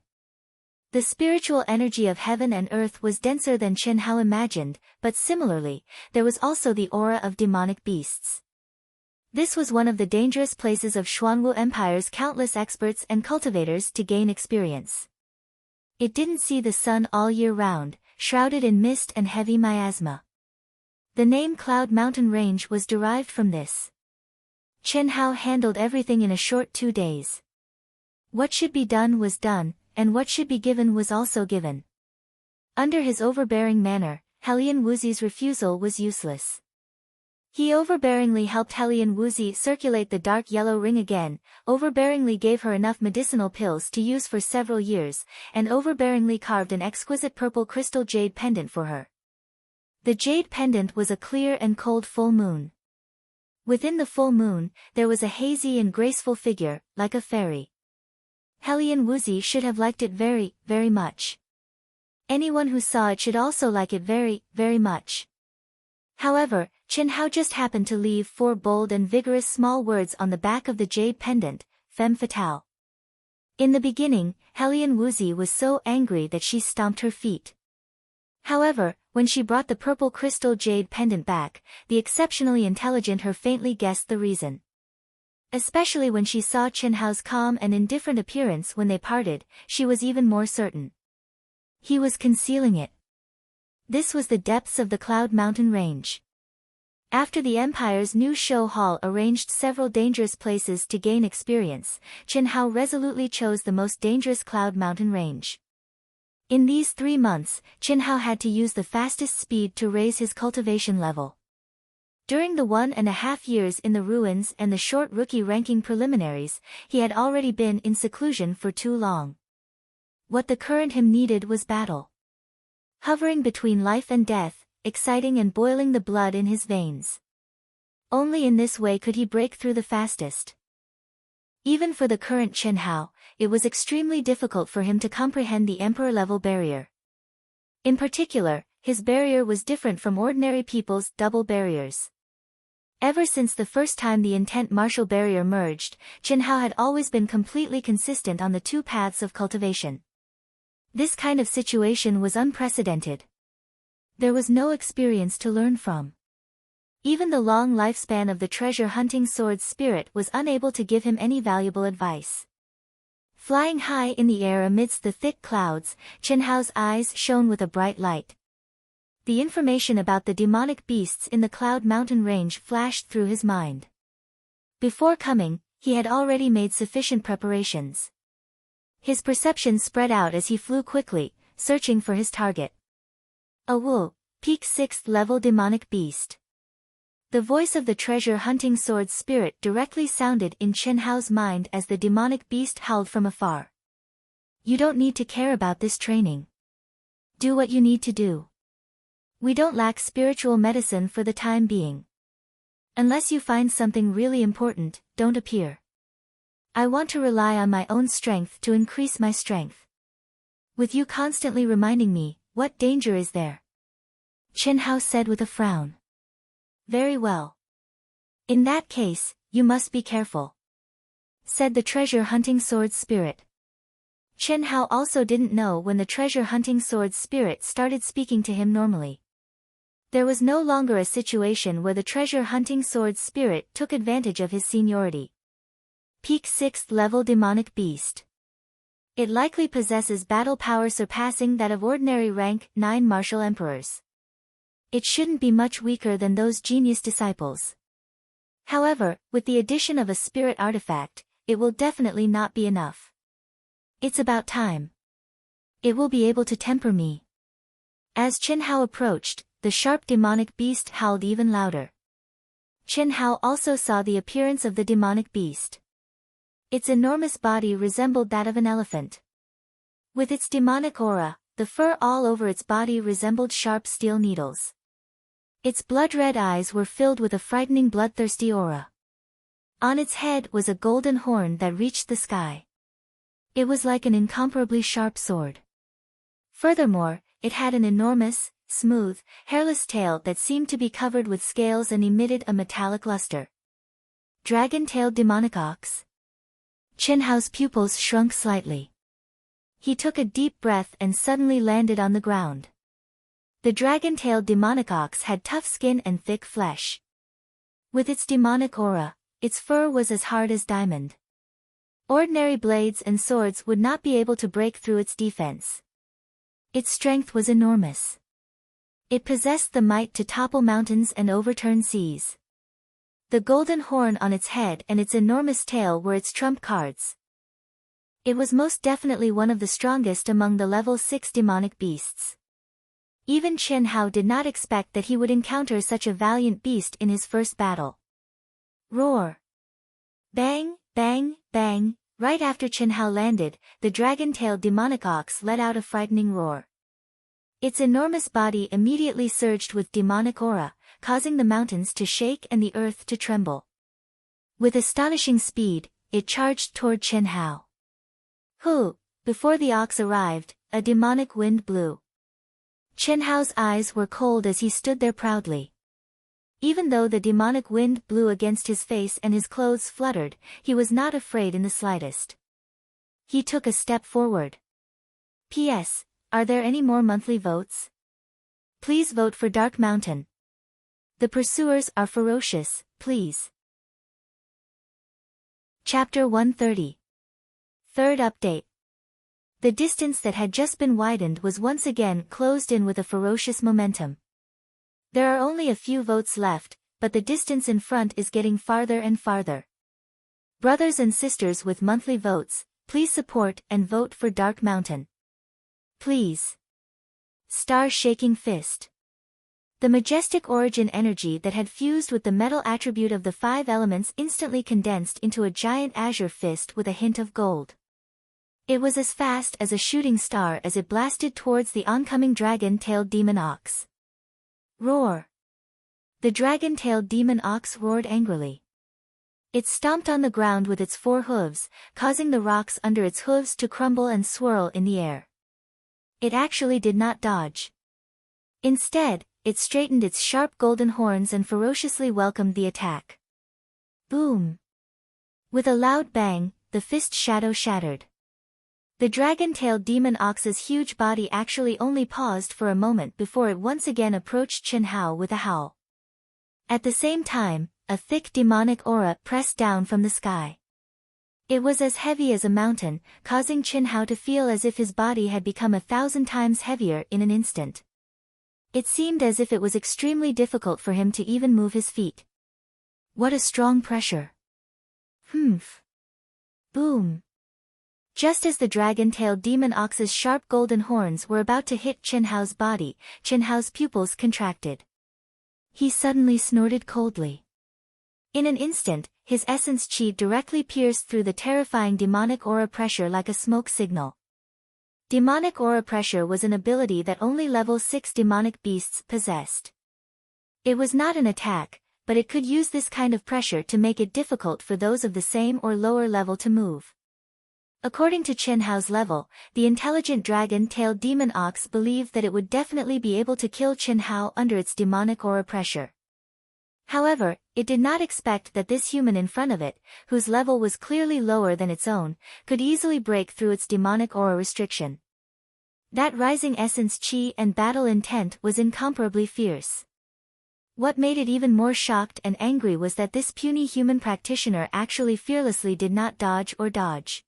The spiritual energy of heaven and earth was denser than Chen Hao imagined, but similarly, there was also the aura of demonic beasts. This was one of the dangerous places of Xuanwu Empire's countless experts and cultivators to gain experience. It didn't see the sun all year round, shrouded in mist and heavy miasma. The name Cloud Mountain Range was derived from this. Chen Hao handled everything in a short 2 days. What should be done was done, and what should be given was also given. Under his overbearing manner, Helian Wuzi's refusal was useless. He overbearingly helped Helian Wuzi circulate the dark yellow ring again, overbearingly gave her enough medicinal pills to use for several years, and overbearingly carved an exquisite purple crystal jade pendant for her. The jade pendant was a clear and cold full moon. Within the full moon, there was a hazy and graceful figure, like a fairy. Helian Wuzi should have liked it very, very much. Anyone who saw it should also like it very, very much. However, Chen Hao just happened to leave 4 bold and vigorous small words on the back of the jade pendant, femme fatale. In the beginning, Helian Wuzi was so angry that she stomped her feet. However, when she brought the purple crystal jade pendant back, the exceptionally intelligent her faintly guessed the reason. Especially when she saw Chen Hao's calm and indifferent appearance when they parted, she was even more certain. He was concealing it. This was the depths of the Cloud Mountain range. After the Empire's new show hall arranged several dangerous places to gain experience, Chen Hao resolutely chose the most dangerous Cloud Mountain range. In these 3 months, Chen Hao had to use the fastest speed to raise his cultivation level. During the 1.5 years in the ruins and the short rookie ranking preliminaries, he had already been in seclusion for too long. What the current him needed was battle. Hovering between life and death, exciting and boiling the blood in his veins. Only in this way could he break through the fastest. Even for the current Chen Hao, it was extremely difficult for him to comprehend the emperor-level barrier. In particular, his barrier was different from ordinary people's double barriers. Ever since the first time the intent martial barrier merged, Chen Hao had always been completely consistent on the 2 paths of cultivation. This kind of situation was unprecedented. There was no experience to learn from. Even the long lifespan of the treasure-hunting sword spirit was unable to give him any valuable advice. Flying high in the air amidst the thick clouds, Chen Hao's eyes shone with a bright light. The information about the demonic beasts in the Cloud Mountain range flashed through his mind. Before coming, he had already made sufficient preparations. His perception spread out as he flew quickly, searching for his target. A Wu, peak 6th level demonic beast. The voice of the treasure-hunting sword spirit directly sounded in Chen Hao's mind as the demonic beast howled from afar. You don't need to care about this training. Do what you need to do. We don't lack spiritual medicine for the time being. Unless you find something really important, don't appear. I want to rely on my own strength to increase my strength. With you constantly reminding me, what danger is there? Chen Hao said with a frown. Very well. In that case, you must be careful, said the treasure-hunting sword spirit. Chen Hao also didn't know when the treasure-hunting sword spirit started speaking to him normally. There was no longer a situation where the treasure-hunting sword spirit took advantage of his seniority. Peak 6th level demonic beast. It likely possesses battle power surpassing that of ordinary rank 9 martial emperors. It shouldn't be much weaker than those genius disciples. However, with the addition of a spirit artifact, it will definitely not be enough. It's about time. It will be able to temper me. As Chen Hao approached, the sharp demonic beast howled even louder. Chen Hao also saw the appearance of the demonic beast. Its enormous body resembled that of an elephant. With its demonic aura, the fur all over its body resembled sharp steel needles. Its blood-red eyes were filled with a frightening bloodthirsty aura. On its head was a golden horn that reached the sky. It was like an incomparably sharp sword. Furthermore, it had an enormous, smooth, hairless tail that seemed to be covered with scales and emitted a metallic luster. Dragon-tailed demonic ox. Chen Hao's pupils shrunk slightly. He took a deep breath and suddenly landed on the ground. The dragon-tailed demonic ox had tough skin and thick flesh. With its demonic aura, its fur was as hard as diamond. Ordinary blades and swords would not be able to break through its defense. Its strength was enormous. It possessed the might to topple mountains and overturn seas. The golden horn on its head and its enormous tail were its trump cards. It was most definitely one of the strongest among the level 6 demonic beasts. Even Chen Hao did not expect that he would encounter such a valiant beast in his first battle. Roar! Bang, bang, bang! Right after Chen Hao landed, the dragon-tailed demonic ox let out a frightening roar. Its enormous body immediately surged with demonic aura, causing the mountains to shake and the earth to tremble. With astonishing speed, it charged toward Chen Hao. Before the ox arrived, a demonic wind blew. Chen Hao's eyes were cold as he stood there proudly. Even though the demonic wind blew against his face and his clothes fluttered, he was not afraid in the slightest. He took a step forward. P.S. Are there any more monthly votes? Please vote for Dark Mountain. The pursuers are ferocious, please. Chapter 130. Third update. The distance that had just been widened was once again closed in with a ferocious momentum. There are only a few votes left, but the distance in front is getting farther and farther. Brothers and sisters with monthly votes, please support and vote for Dark Mountain. Please. Star shaking fist. The majestic origin energy that had fused with the metal attribute of the 5 elements instantly condensed into a giant azure fist with a hint of gold. It was as fast as a shooting star as it blasted towards the oncoming dragon-tailed demon ox. Roar! The dragon-tailed demon ox roared angrily. It stomped on the ground with its 4 hooves, causing the rocks under its hooves to crumble and swirl in the air. It actually did not dodge. Instead, it straightened its sharp golden horns and ferociously welcomed the attack. Boom! With a loud bang, the fist shadow shattered. The dragon-tailed demon ox's huge body actually only paused for a moment before it once again approached Chen Hao with a howl. At the same time, a thick demonic aura pressed down from the sky. It was as heavy as a mountain, causing Chen Hao to feel as if his body had become 1,000 times heavier in an instant. It seemed as if it was extremely difficult for him to even move his feet. What a strong pressure! Humph! Boom! Just as the dragon-tailed demon ox's sharp golden horns were about to hit Chen Hao's body, Chen Hao's pupils contracted. He suddenly snorted coldly. In an instant, his essence chi directly pierced through the terrifying demonic aura pressure like a smoke signal. Demonic aura pressure was an ability that only level 6 demonic beasts possessed. It was not an attack, but it could use this kind of pressure to make it difficult for those of the same or lower level to move. According to Chen Hao's level, the intelligent dragon-tailed demon ox believed that it would definitely be able to kill Chen Hao under its demonic aura pressure. However, it did not expect that this human in front of it, whose level was clearly lower than its own, could easily break through its demonic aura restriction. That rising essence chi and battle intent was incomparably fierce. What made it even more shocked and angry was that this puny human practitioner actually fearlessly did not dodge or dodge.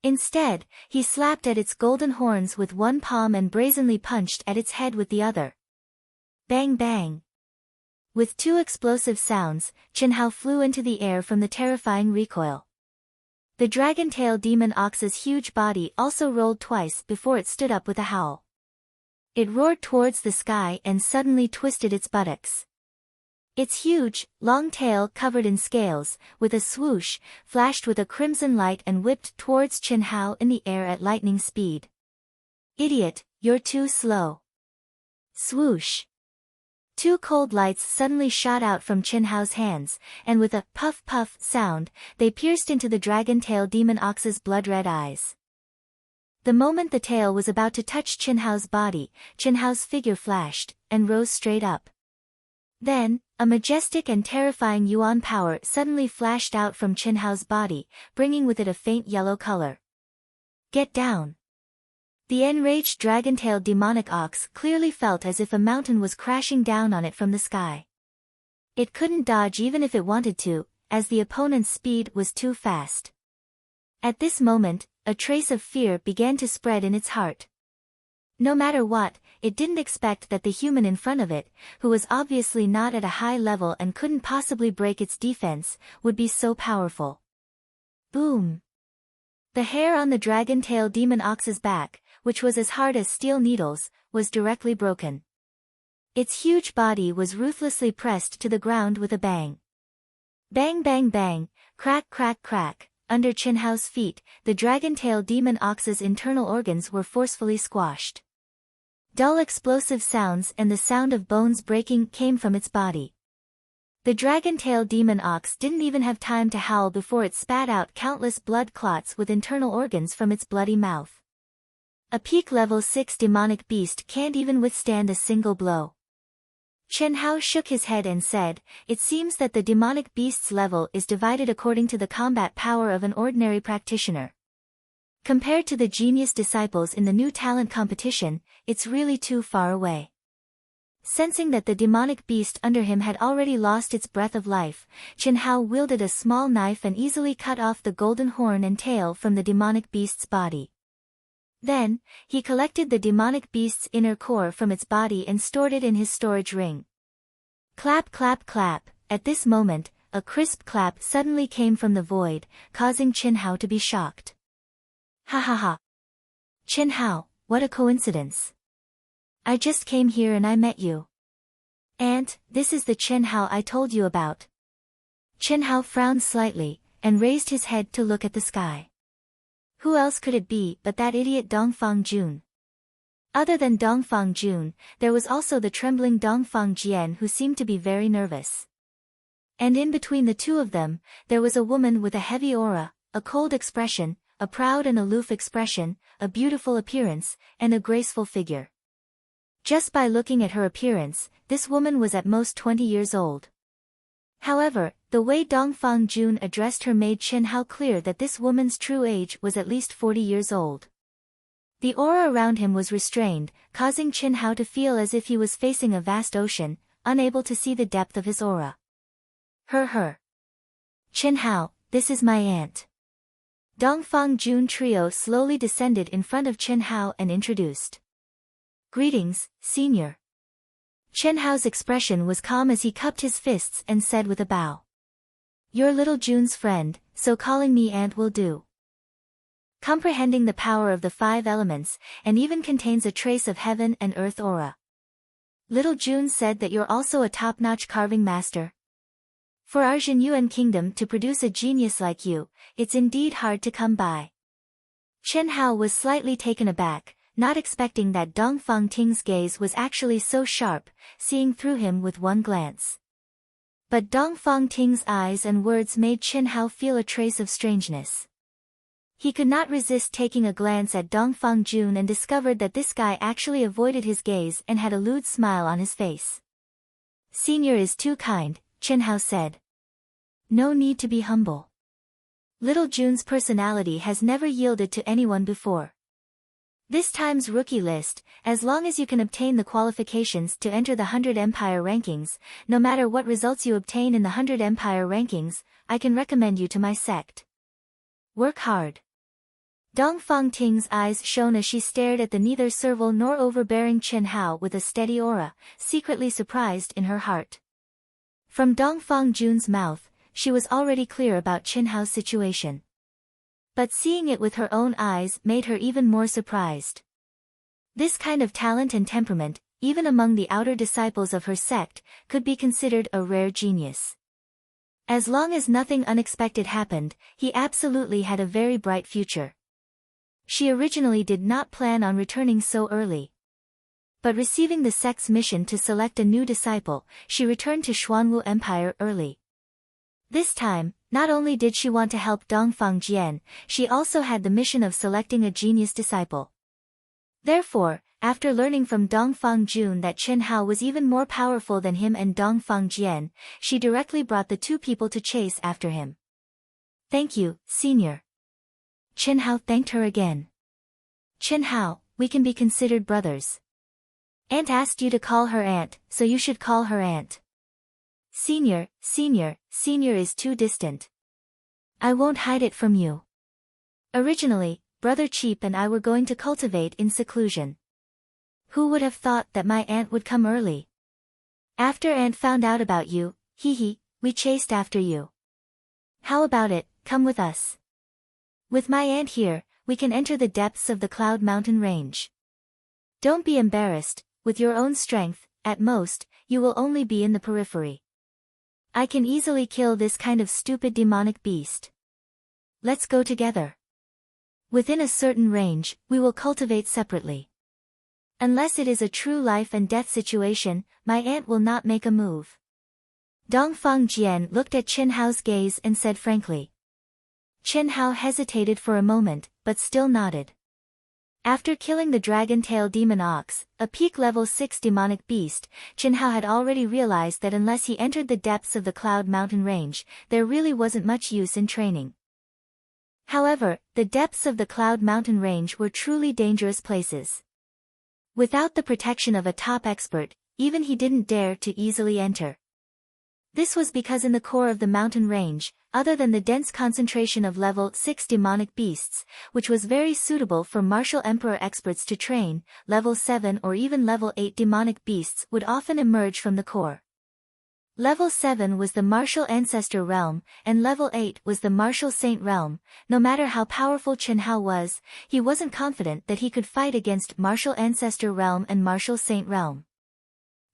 Instead, he slapped at its golden horns with one palm and brazenly punched at its head with the other. Bang bang! With two explosive sounds, Chenhao flew into the air from the terrifying recoil. The dragon-tail demon ox's huge body also rolled twice before it stood up with a howl. It roared towards the sky and suddenly twisted its buttocks. Its huge, long tail covered in scales, with a swoosh, flashed with a crimson light and whipped towards Chenhao in the air at lightning speed. "Idiot, you're too slow." Swoosh. Two cold lights suddenly shot out from Chenhao's hands, and with a puff-puff sound, they pierced into the dragon-tail demon ox's blood-red eyes. The moment the tail was about to touch Chenhao's body, Chenhao's figure flashed, and rose straight up. Then, a majestic and terrifying yuan power suddenly flashed out from Chenhao's body, bringing with it a faint yellow color. "Get down." The enraged dragon-tailed demonic ox clearly felt as if a mountain was crashing down on it from the sky. It couldn't dodge even if it wanted to, as the opponent's speed was too fast. At this moment, a trace of fear began to spread in its heart. No matter what, it didn't expect that the human in front of it, who was obviously not at a high level and couldn't possibly break its defense, would be so powerful. Boom! The hair on the dragon-tail demon ox's back, which was as hard as steel needles, was directly broken. Its huge body was ruthlessly pressed to the ground with a bang. Bang bang bang, crack crack crack, under Chenhao's feet, the dragon-tail demon ox's internal organs were forcefully squashed. Dull explosive sounds and the sound of bones breaking came from its body. The dragon-tail demon ox didn't even have time to howl before it spat out countless blood clots with internal organs from its bloody mouth. A peak level 6 demonic beast can't even withstand a single blow. Chenhao shook his head and said, "It seems that the demonic beast's level is divided according to the combat power of an ordinary practitioner. Compared to the genius disciples in the new talent competition, it's really too far away." Sensing that the demonic beast under him had already lost its breath of life, Chenhao wielded a small knife and easily cut off the golden horn and tail from the demonic beast's body. Then, he collected the demonic beast's inner core from its body and stored it in his storage ring. Clap clap clap, at this moment, a crisp clap suddenly came from the void, causing Chenhao to be shocked. "Ha ha ha! Chenhao, what a coincidence! I just came here and I met you. And, this is the Chenhao I told you about." Chenhao frowned slightly, and raised his head to look at the sky. Who else could it be but that idiot Dongfang Jun? Other than Dongfang Jun, there was also the trembling Dongfang Jian who seemed to be very nervous. And in between the two of them, there was a woman with a heavy aura, a cold expression, a proud and aloof expression, a beautiful appearance, and a graceful figure. Just by looking at her appearance, this woman was at most 20 years old. However, the way Dongfang Jun addressed her made Chenhao clear that this woman's true age was at least 40 years old. The aura around him was restrained, causing Chenhao to feel as if he was facing a vast ocean, unable to see the depth of his aura. Her. "Chenhao, this is my aunt." Dongfang Jun trio slowly descended in front of Chenhao and introduced. "Greetings, senior." Chenhao's expression was calm as he cupped his fists and said with a bow. "You're little Jun's friend, so calling me aunt will do." Comprehending the power of the 5 elements, and even contains a trace of heaven and earth aura. Little Jun said that you're also a top-notch carving master. For our Jinyuan kingdom to produce a genius like you, it's indeed hard to come by. Chenhao was slightly taken aback, not expecting that Dongfang Ting's gaze was actually so sharp, seeing through him with one glance. But Dongfang Ting's eyes and words made Chenhao feel a trace of strangeness. He could not resist taking a glance at Dongfang Jun and discovered that this guy actually avoided his gaze and had a lewd smile on his face. "Senior is too kind," Chenhao said. "No need to be humble. Little Jun's personality has never yielded to anyone before. This time's rookie list, as long as you can obtain the qualifications to enter the 100 Empire rankings, no matter what results you obtain in the 100 Empire rankings, I can recommend you to my sect. Work hard." Dongfang Ting's eyes shone as she stared at the neither servile nor overbearing Chenhao with a steady aura, secretly surprised in her heart. From Dongfang Jun's mouth, she was already clear about Qin Hao's situation. But seeing it with her own eyes made her even more surprised. This kind of talent and temperament, even among the outer disciples of her sect, could be considered a rare genius. As long as nothing unexpected happened, he absolutely had a very bright future. She originally did not plan on returning so early. But receiving the sect's mission to select a new disciple, she returned to Xuanwu Empire early. This time, not only did she want to help Dongfang Jian, she also had the mission of selecting a genius disciple. Therefore, after learning from Dongfang Jun that Qin Hao was even more powerful than him and Dongfang Jian, she directly brought the two people to chase after him. "Thank you, Senior." Qin Hao thanked her again. "Qin Hao, we can be considered brothers. Aunt asked you to call her aunt, so you should call her aunt." "Senior, senior is too distant. I won't hide it from you. Originally, Brother Cheap and I were going to cultivate in seclusion. Who would have thought that my aunt would come early? After aunt found out about you, we chased after you. How about it, come with us? With my aunt here, we can enter the depths of the Cloud Mountain Range. Don't be embarrassed, with your own strength, at most, you will only be in the periphery. I can easily kill this kind of stupid demonic beast. Let's go together. Within a certain range, we will cultivate separately. Unless it is a true life and death situation, my aunt will not make a move." Dongfang Jian looked at Qin Hao's gaze and said frankly. Qin Hao hesitated for a moment, but still nodded. After killing the dragon-tail demon ox, a peak level 6 demonic beast, Qin Hao had already realized that unless he entered the depths of the Cloud Mountain Range, there really wasn't much use in training. However, the depths of the Cloud Mountain Range were truly dangerous places. Without the protection of a top expert, even he didn't dare to easily enter. This was because in the core of the mountain range, other than the dense concentration of level 6 demonic beasts, which was very suitable for martial emperor experts to train, level 7 or even level 8 demonic beasts would often emerge from the core. Level 7 was the martial ancestor realm, and level 8 was the martial saint realm. No matter how powerful Qin Hao was, he wasn't confident that he could fight against martial ancestor realm and martial saint realm.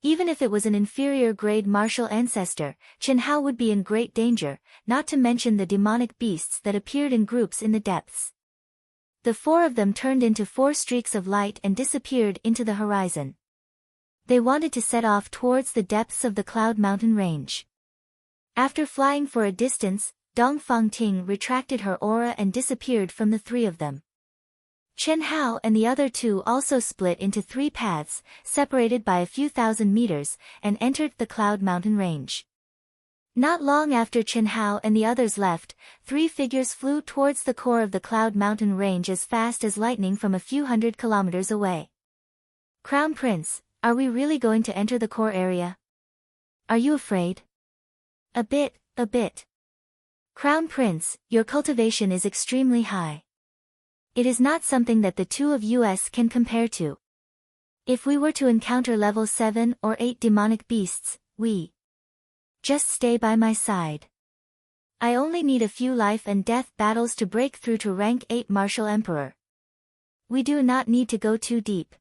Even if it was an inferior grade martial ancestor, Qin Hao would be in great danger, not to mention the demonic beasts that appeared in groups in the depths. The four of them turned into 4 streaks of light and disappeared into the horizon. They wanted to set off towards the depths of the Cloud Mountain Range. After flying for a distance, Dongfang Ting retracted her aura and disappeared from the 3 of them. Qin Hao and the other 2 also split into 3 paths, separated by a few thousand meters, and entered the Cloud Mountain Range. Not long after Qin Hao and the others left, 3 figures flew towards the core of the Cloud Mountain Range as fast as lightning from a few hundred kilometers away. "Crown Prince, are we really going to enter the core area? Are you afraid?" A bit. "Crown Prince, your cultivation is extremely high. It is not something that the 2 of us can compare to. If we were to encounter level 7 or 8 demonic beasts, we just stay by my side. I only need a few life and death battles to break through to rank 8 martial emperor. We do not need to go too deep.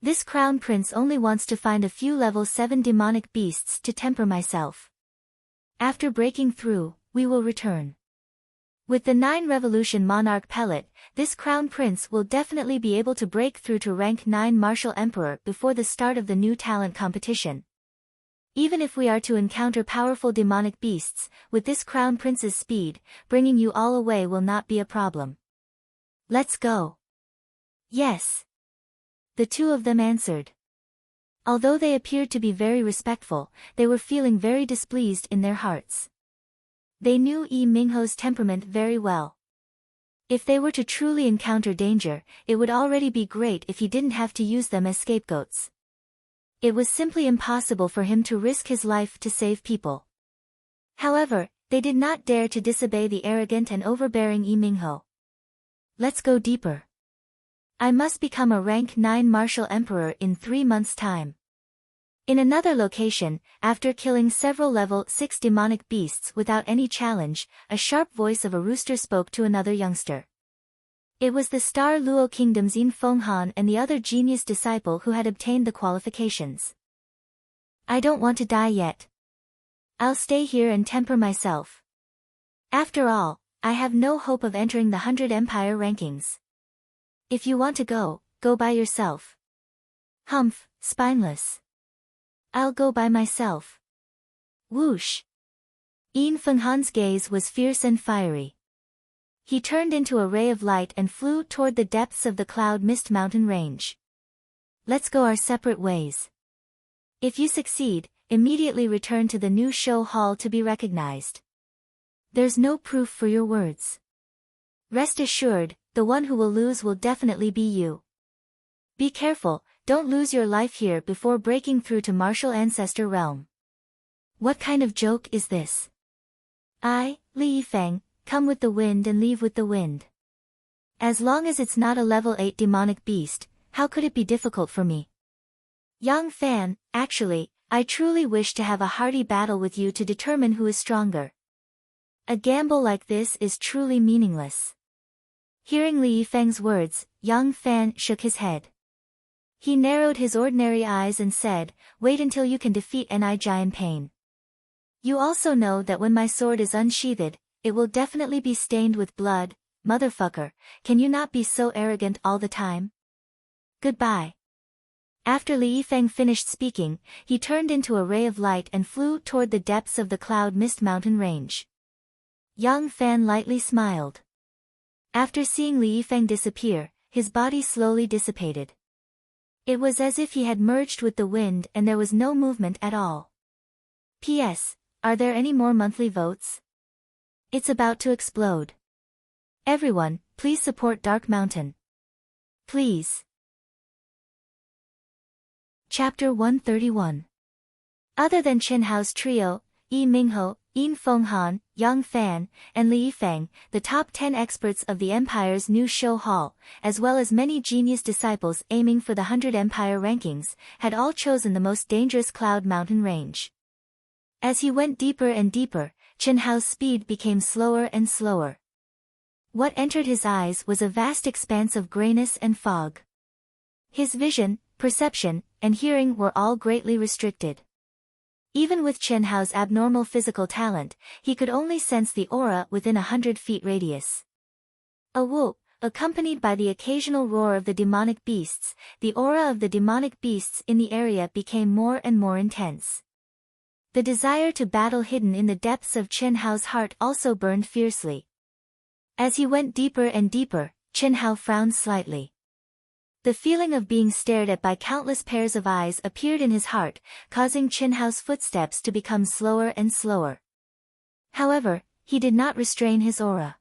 This Crown Prince only wants to find a few level 7 demonic beasts to temper myself. After breaking through, we will return. With the 9 Revolution Monarch pellet, this Crown Prince will definitely be able to break through to rank 9 Martial Emperor before the start of the new talent competition. Even if we are to encounter powerful demonic beasts, with this Crown Prince's speed, bringing you all away will not be a problem. Let's go." "Yes." The 2 of them answered. Although they appeared to be very respectful, they were feeling very displeased in their hearts. They knew Yi Mingho's temperament very well. If they were to truly encounter danger, it would already be great if he didn't have to use them as scapegoats. It was simply impossible for him to risk his life to save people. However, they did not dare to disobey the arrogant and overbearing Yi Mingho. "Let's go deeper. I must become a rank 9 martial emperor in 3 months' time. In another location, after killing several level 6 demonic beasts without any challenge, a sharp voice of a rooster spoke to another youngster. It was the Star Luo Kingdom's Yin Fenghan and the other genius disciple who had obtained the qualifications. I don't want to die yet. I'll stay here and temper myself. After all, I have no hope of entering the 100 Empire rankings. If you want to go, go by yourself. Humph, spineless. I'll go by myself. Whoosh. Yin Fenghan's gaze was fierce and fiery. He turned into a ray of light and flew toward the depths of the Cloud Mist Mountain range. Let's go our separate ways. If you succeed, immediately return to the new show hall to be recognized. There's no proof for your words. Rest assured, the one who will lose will definitely be you. Be careful, don't lose your life here before breaking through to Martial Ancestor Realm. What kind of joke is this? I, Li Yifeng, come with the wind and leave with the wind. As long as it's not a level 8 demonic beast, how could it be difficult for me? Yang Fan, actually, I truly wish to have a hearty battle with you to determine who is stronger. A gamble like this is truly meaningless. Hearing Li Yifeng's words, Yang Fan shook his head. He narrowed his ordinary eyes and said, wait until you can defeat Ni Jian Pain. You also know that when my sword is unsheathed, it will definitely be stained with blood. Motherfucker, can you not be so arrogant all the time? Goodbye. After Li Yifeng finished speaking, he turned into a ray of light and flew toward the depths of the Cloud Mist Mountain range. Yang Fan lightly smiled. After seeing Li Yifeng disappear, his body slowly dissipated. It was as if he had merged with the wind and there was no movement at all. P.S. Are there any more monthly votes? It's about to explode. Everyone, please support Dark Mountain. Please. Chapter 131. Other than Chen Hao's trio, Yi Mingho, Yin Fenghan, Yang Fan, and Li Yifeng, the top 10 experts of the Empire's new show hall, as well as many genius disciples aiming for the 100 Empire rankings, had all chosen the most dangerous Cloud Mountain range. As he went deeper and deeper, Chen Hao's speed became slower and slower. What entered his eyes was a vast expanse of grayness and fog. His vision, perception, and hearing were all greatly restricted. Even with Chen Hao's abnormal physical talent, he could only sense the aura within 100 feet radius. A whoop, accompanied by the occasional roar of the demonic beasts, the aura of the demonic beasts in the area became more and more intense. The desire to battle hidden in the depths of Chen Hao's heart also burned fiercely. As he went deeper and deeper, Chen Hao frowned slightly. The feeling of being stared at by countless pairs of eyes appeared in his heart, causing Chen Hao's footsteps to become slower and slower. However, he did not restrain his aura.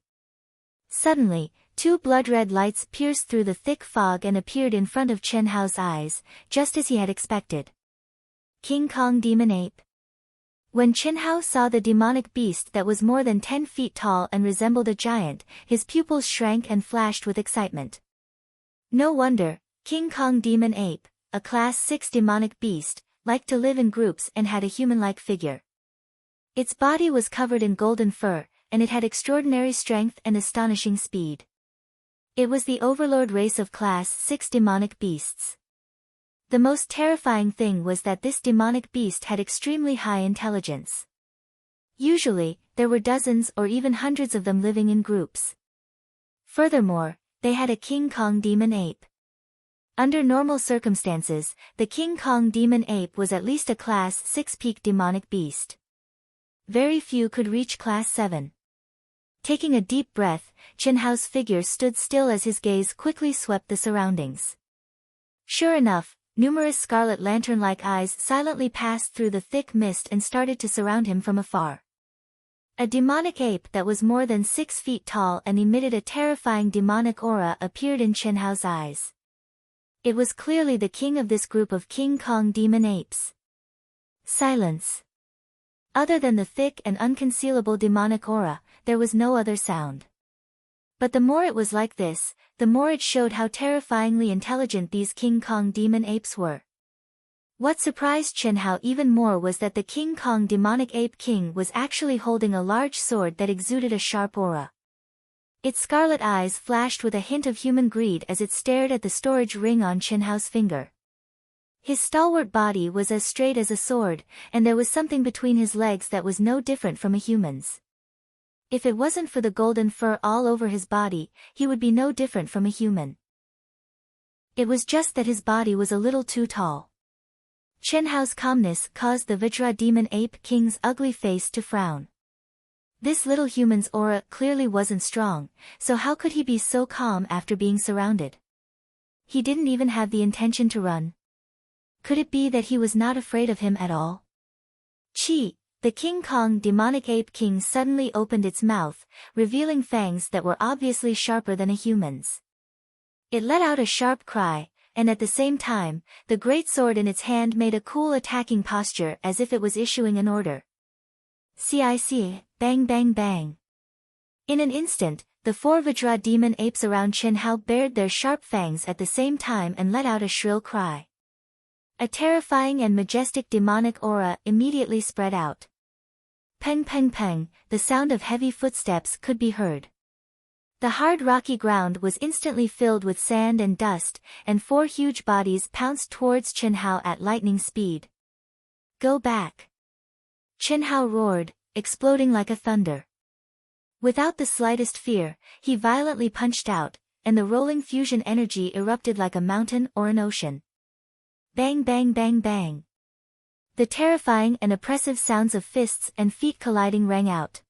Suddenly, two blood-red lights pierced through the thick fog and appeared in front of Chen Hao's eyes, just as he had expected. King Kong Demon Ape. When Chen Hao saw the demonic beast that was more than 10 feet tall and resembled a giant, his pupils shrank and flashed with excitement. No wonder, King Kong Demon Ape, a Class 6 demonic beast, liked to live in groups and had a human-like figure. Its body was covered in golden fur, and it had extraordinary strength and astonishing speed. It was the overlord race of Class 6 demonic beasts. The most terrifying thing was that this demonic beast had extremely high intelligence. Usually, there were dozens or even hundreds of them living in groups. Furthermore, they had a King Kong Demon Ape. Under normal circumstances, the King Kong Demon Ape was at least a Class 6 peak demonic beast. Very few could reach Class 7. Taking a deep breath, Chen Hao's figure stood still as his gaze quickly swept the surroundings. Sure enough, numerous scarlet lantern-like eyes silently passed through the thick mist and started to surround him from afar. A demonic ape that was more than 6 feet tall and emitted a terrifying demonic aura appeared in Chen Hao's eyes. It was clearly the king of this group of King Kong demon apes. Silence. Other than the thick and unconcealable demonic aura, there was no other sound. But the more it was like this, the more it showed how terrifyingly intelligent these King Kong demon apes were. What surprised Chen Hao even more was that the King Kong demonic ape king was actually holding a large sword that exuded a sharp aura. Its scarlet eyes flashed with a hint of human greed as it stared at the storage ring on Chen Hao's finger. His stalwart body was as straight as a sword, and there was something between his legs that was no different from a human's. If it wasn't for the golden fur all over his body, he would be no different from a human. It was just that his body was a little too tall. Chen Hao's calmness caused the Vajra demon ape king's ugly face to frown. This little human's aura clearly wasn't strong, so how could he be so calm after being surrounded? He didn't even have the intention to run. Could it be that he was not afraid of him at all? Chi, the King Kong demonic ape king suddenly opened its mouth, revealing fangs that were obviously sharper than a human's. It let out a sharp cry, and at the same time, the great sword in its hand made a cool attacking posture as if it was issuing an order. CIC, bang bang bang. In an instant, the 4 Vajra demon apes around Chen Hao bared their sharp fangs at the same time and let out a shrill cry. A terrifying and majestic demonic aura immediately spread out. Peng peng peng, the sound of heavy footsteps could be heard. The hard rocky ground was instantly filled with sand and dust, and 4 huge bodies pounced towards Chen Hao at lightning speed. Go back! Chen Hao roared, exploding like a thunder. Without the slightest fear, he violently punched out, and the rolling fusion energy erupted like a mountain or an ocean. Bang bang bang bang. The terrifying and oppressive sounds of fists and feet colliding rang out.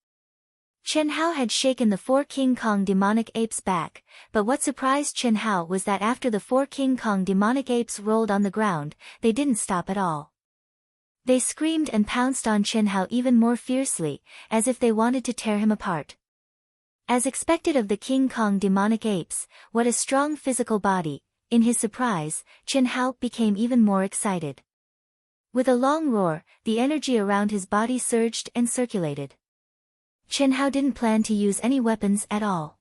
Chen Hao had shaken the 4 King Kong demonic apes back, but what surprised Chen Hao was that after the 4 King Kong demonic apes rolled on the ground, they didn't stop at all. They screamed and pounced on Chen Hao even more fiercely, as if they wanted to tear him apart. As expected of the King Kong demonic apes, what a strong physical body. In his surprise, Chen Hao became even more excited. With a long roar, the energy around his body surged and circulated. Chen Hao didn't plan to use any weapons at all.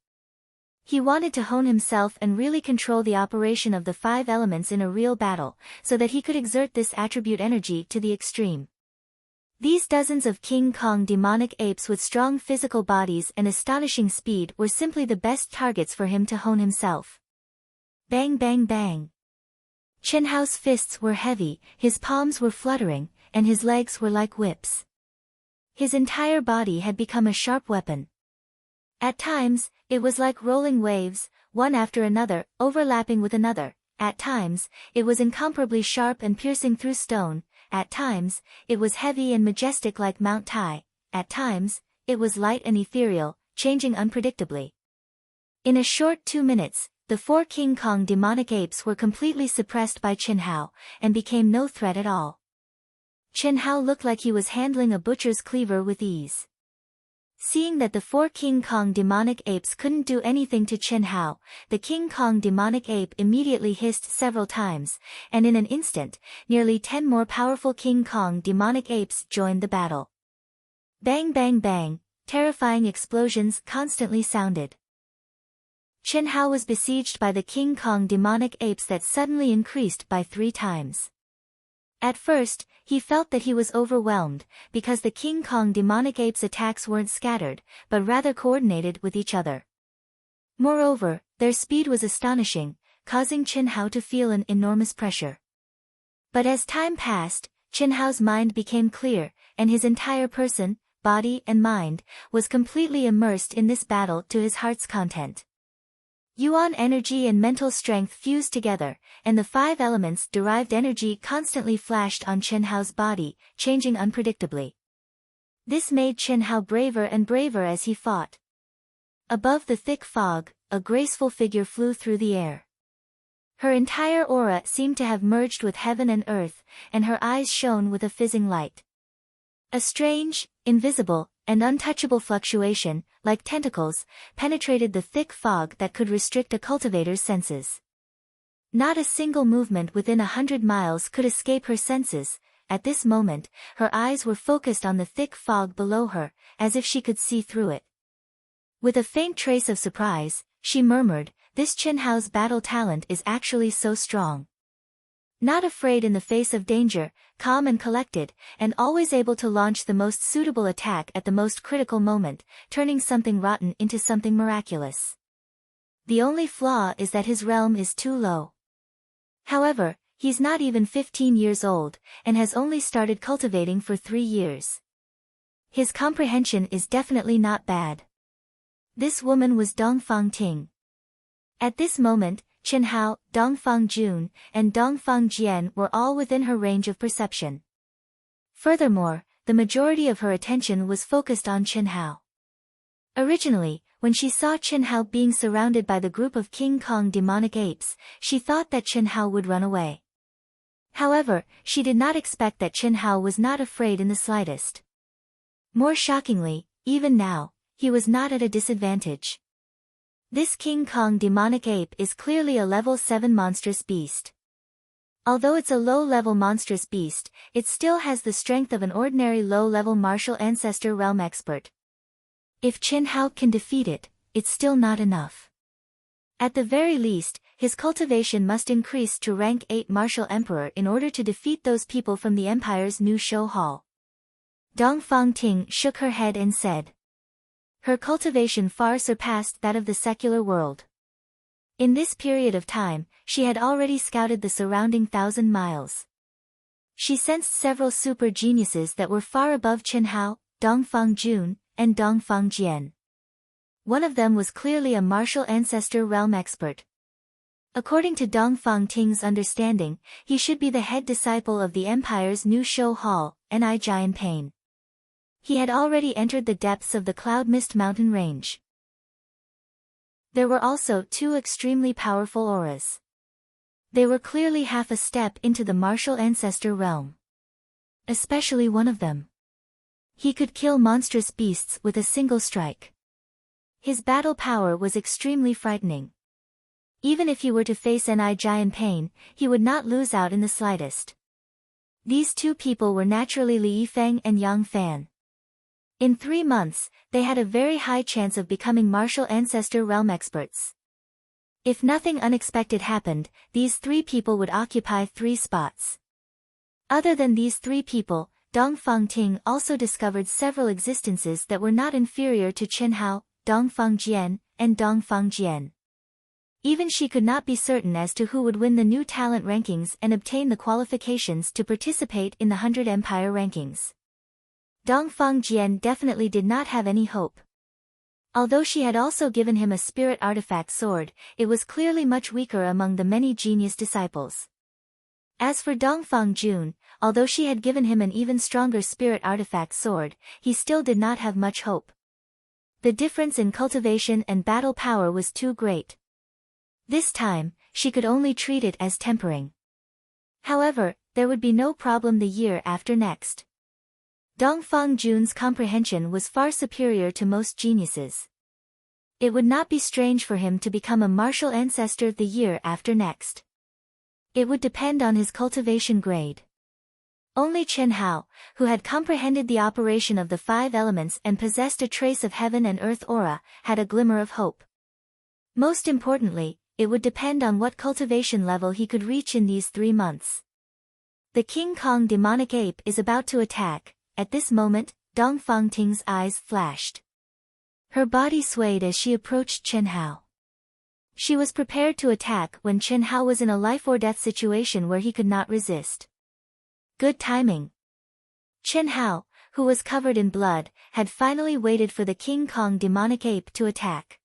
He wanted to hone himself and really control the operation of the 5 elements in a real battle, so that he could exert this attribute energy to the extreme. These dozens of King Kong demonic apes with strong physical bodies and astonishing speed were simply the best targets for him to hone himself. Bang bang bang. Chen Hao's fists were heavy, his palms were fluttering, and his legs were like whips. His entire body had become a sharp weapon. At times, it was like rolling waves, one after another, overlapping with another. At times, it was incomparably sharp and piercing through stone. At times, it was heavy and majestic like Mount Tai. At times, it was light and ethereal, changing unpredictably. In a short 2 minutes, the 4 King Kong demonic apes were completely suppressed by Chen Hao, and became no threat at all. Chen Hao looked like he was handling a butcher's cleaver with ease. Seeing that the 4 King Kong demonic apes couldn't do anything to Chen Hao, the King Kong demonic ape immediately hissed several times, and in an instant, nearly 10 more powerful King Kong demonic apes joined the battle. Bang bang bang, terrifying explosions constantly sounded. Chen Hao was besieged by the King Kong demonic apes that suddenly increased by 3 times. At first, he felt that he was overwhelmed, because the King Kong demonic apes' attacks weren't scattered, but rather coordinated with each other. Moreover, their speed was astonishing, causing Chen Hao to feel an enormous pressure. But as time passed, Chen Hao's mind became clear, and his entire person, body and mind, was completely immersed in this battle to his heart's content. Yuan energy and mental strength fused together, and the 5 elements derived energy constantly flashed on Chen Hao's body, changing unpredictably. This made Chen Hao braver and braver as he fought. Above the thick fog, a graceful figure flew through the air. Her entire aura seemed to have merged with heaven and earth, and her eyes shone with a fizzing light. A strange, invisible, and untouchable fluctuation, like tentacles, penetrated the thick fog that could restrict a cultivator's senses. Not a single movement within 100 miles could escape her senses. At this moment, her eyes were focused on the thick fog below her, as if she could see through it. With a faint trace of surprise, she murmured, "This Chen Hao's battle talent is actually so strong." Not afraid in the face of danger, calm and collected, and always able to launch the most suitable attack at the most critical moment, turning something rotten into something miraculous. The only flaw is that his realm is too low. However, he's not even 15 years old, and has only started cultivating for 3 years. His comprehension is definitely not bad. This woman was Dongfang Ting. At this moment, Chen Hao, Dongfang Jun, and Dongfang Jian were all within her range of perception. Furthermore, the majority of her attention was focused on Chen Hao. Originally, when she saw Chen Hao being surrounded by the group of King Kong demonic apes, she thought that Chen Hao would run away. However, she did not expect that Chen Hao was not afraid in the slightest. More shockingly, even now, he was not at a disadvantage. This King Kong demonic ape is clearly a level 7 monstrous beast. Although it's a low-level monstrous beast, it still has the strength of an ordinary low-level martial ancestor realm expert. If Chen Hao can defeat it, it's still not enough. At the very least, his cultivation must increase to rank 8 martial emperor in order to defeat those people from the empire's new show hall. Dongfang Ting shook her head and said. Her cultivation far surpassed that of the secular world. In this period of time, she had already scouted the surrounding 1,000 miles. She sensed several super geniuses that were far above Chen Hao, Dongfang Jun, and Dongfang Jian. One of them was clearly a martial ancestor realm expert. According to Dongfang Ting's understanding, he should be the head disciple of the empire's new show hall, Ni Jian Pain. He had already entered the depths of the Cloud Mist mountain range. There were also 2 extremely powerful auras. They were clearly half a step into the martial ancestor realm. Especially one of them. He could kill monstrous beasts with a single strike. His battle power was extremely frightening. Even if he were to face Ni Jian Pain, he would not lose out in the slightest. These 2 people were naturally Li Yifeng and Yang Fan. In 3 months, they had a very high chance of becoming martial ancestor realm experts. If nothing unexpected happened, these 3 people would occupy 3 spots. Other than these 3 people, Dongfang Ting also discovered several existences that were not inferior to Chen Hao, Dongfang Jian, and Dongfang Jian. Even she could not be certain as to who would win the new talent rankings and obtain the qualifications to participate in the 100 Empire rankings. Dongfang Jian definitely did not have any hope. Although she had also given him a spirit artifact sword, it was clearly much weaker among the many genius disciples. As for Dongfang Jun, although she had given him an even stronger spirit artifact sword, he still did not have much hope. The difference in cultivation and battle power was too great. This time, she could only treat it as tempering. However, there would be no problem the year after next. Dongfang Jun's comprehension was far superior to most geniuses. It would not be strange for him to become a martial ancestor the year after next. It would depend on his cultivation grade. Only Chen Hao, who had comprehended the operation of the 5 elements and possessed a trace of heaven and earth aura, had a glimmer of hope. Most importantly, it would depend on what cultivation level he could reach in these 3 months. The King Kong demonic ape is about to attack. At this moment, Dongfang Ting's eyes flashed. Her body swayed as she approached Chen Hao. She was prepared to attack when Chen Hao was in a life-or-death situation where he could not resist. Good timing. Chen Hao, who was covered in blood, had finally waited for the King Kong demonic ape to attack.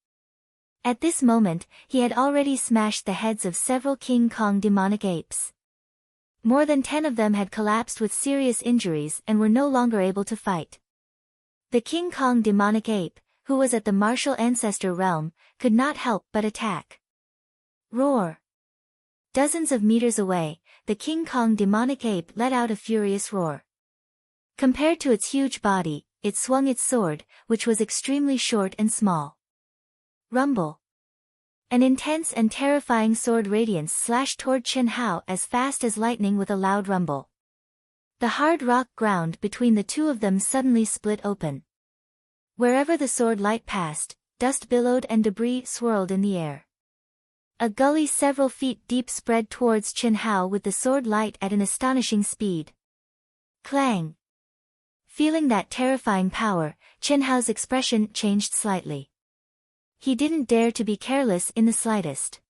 At this moment, he had already smashed the heads of several King Kong demonic apes. More than 10 of them had collapsed with serious injuries and were no longer able to fight. The King Kong demonic ape, who was at the martial ancestor realm, could not help but attack. Roar! Dozens of meters away, the King Kong demonic ape let out a furious roar. Compared to its huge body, it swung its sword, which was extremely short and small. Rumble! An intense and terrifying sword radiance slashed toward Chen Hao as fast as lightning with a loud rumble. The hard rock ground between the 2 of them suddenly split open. Wherever the sword light passed, dust billowed and debris swirled in the air. A gully several feet deep spread towards Chen Hao with the sword light at an astonishing speed. Clang! Feeling that terrifying power, Chen Hao's expression changed slightly. He didn't dare to be careless in the slightest.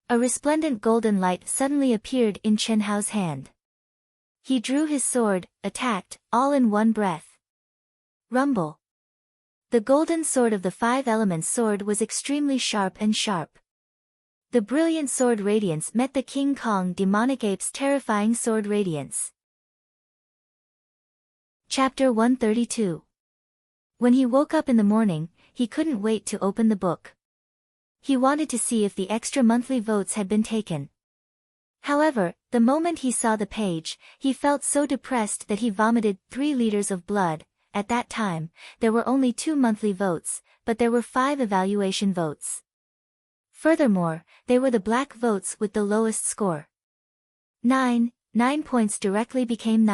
A resplendent golden light suddenly appeared in Chen Hao's hand. He drew his sword, attacked, all in one breath. Rumble! The golden sword of the five elements sword was extremely sharp and sharp. The brilliant sword radiance met the King Kong demonic ape's terrifying sword radiance. Chapter 132. When he woke up in the morning, he couldn't wait to open the book. He wanted to see if the extra monthly votes had been taken. However, the moment he saw the page, he felt so depressed that he vomited 3 liters of blood. At that time, there were only 2 monthly votes, but there were 5 evaluation votes. Furthermore, they were the black votes with the lowest score. 9 points directly became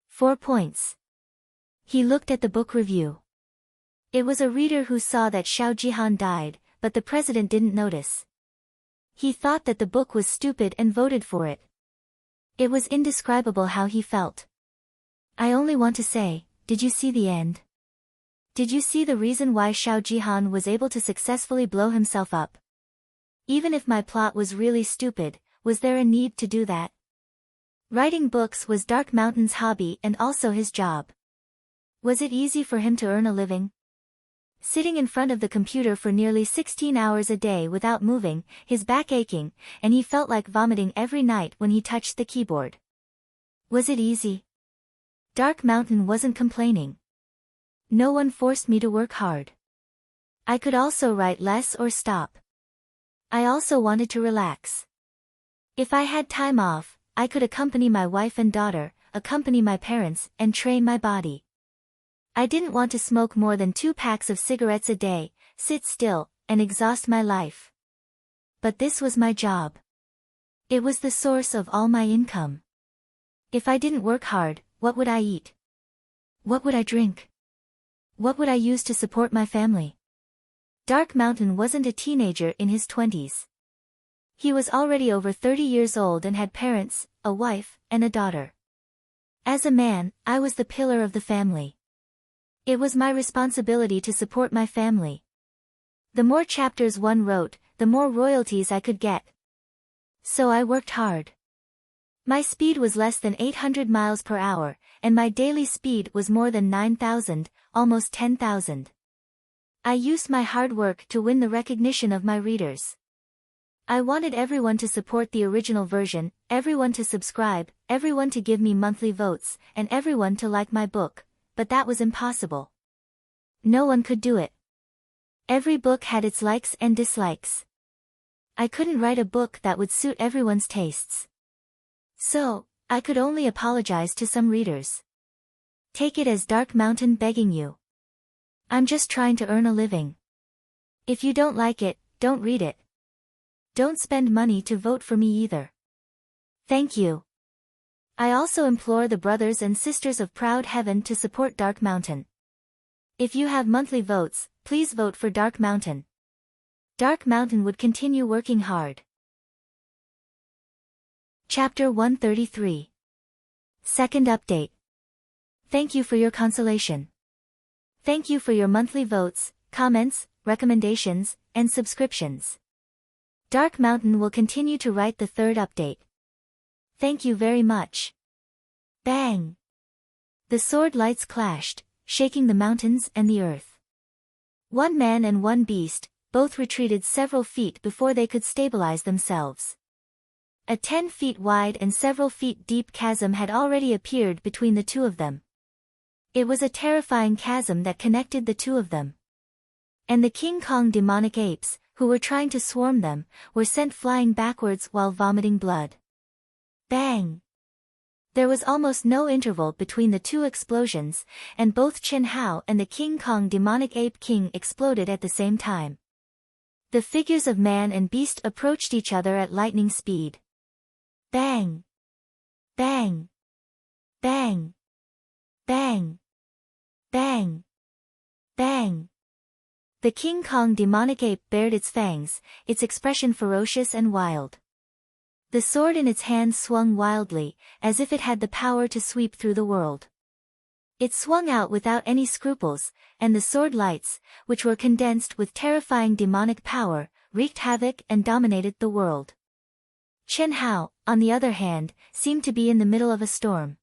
4 points. He looked at the book review. It was a reader who saw that Xiao Jihan died, but the president didn't notice. He thought that the book was stupid and voted for it. It was indescribable how he felt. I only want to say, did you see the end? Did you see the reason why Xiao Jihan was able to successfully blow himself up? Even if my plot was really stupid, was there a need to do that? Writing books was Dark Mountain's hobby and also his job. Was it easy for him to earn a living? Sitting in front of the computer for nearly 16 hours a day without moving, his back aching, and he felt like vomiting every night when he touched the keyboard. Was it easy? Dark Mountain wasn't complaining. No one forced me to work hard. I could also write less or stop. I also wanted to relax. If I had time off, I could accompany my wife and daughter, accompany my parents, and train my body. I didn't want to smoke more than 2 packs of cigarettes a day, sit still, and exhaust my life. But this was my job. It was the source of all my income. If I didn't work hard, what would I eat? What would I drink? What would I use to support my family? Dark Mountain wasn't a teenager in his 20s. He was already over 30 years old and had parents, a wife, and a daughter. As a man, I was the pillar of the family. It was my responsibility to support my family. The more chapters one wrote, the more royalties I could get. So I worked hard. My speed was less than 800 miles per hour, and my daily speed was more than 9,000, almost 10,000. I used my hard work to win the recognition of my readers. I wanted everyone to support the original version, everyone to subscribe, everyone to give me monthly votes, and everyone to like my book, but that was impossible. No one could do it. Every book had its likes and dislikes. I couldn't write a book that would suit everyone's tastes. So, I could only apologize to some readers. Take it as Dark Mountain begging you. I'm just trying to earn a living. If you don't like it, don't read it. Don't spend money to vote for me either. Thank you. I also implore the brothers and sisters of Proud Heaven to support Dark Mountain. If you have monthly votes, please vote for Dark Mountain. Dark Mountain would continue working hard. Chapter 133. Second update. Thank you for your consolation. Thank you for your monthly votes, comments, recommendations, and subscriptions. Dark Mountain will continue to write the third update. Thank you very much. Bang! The sword lights clashed, shaking the mountains and the earth. One man and one beast, both retreated several feet before they could stabilize themselves. A 10 feet wide and several feet deep chasm had already appeared between the two of them. It was a terrifying chasm that connected the two of them. And the King Kong demonic apes, who were trying to swarm them, were sent flying backwards while vomiting blood. Bang! There was almost no interval between the two explosions, and both Chen Hao and the King Kong demonic ape king exploded at the same time. The figures of man and beast approached each other at lightning speed. Bang! Bang! Bang! Bang! Bang! Bang! The King Kong demonic ape bared its fangs, its expression ferocious and wild. The sword in its hand swung wildly, as if it had the power to sweep through the world. It swung out without any scruples, and the sword lights, which were condensed with terrifying demonic power, wreaked havoc and dominated the world. Chen Hao, on the other hand, seemed to be in the middle of a storm.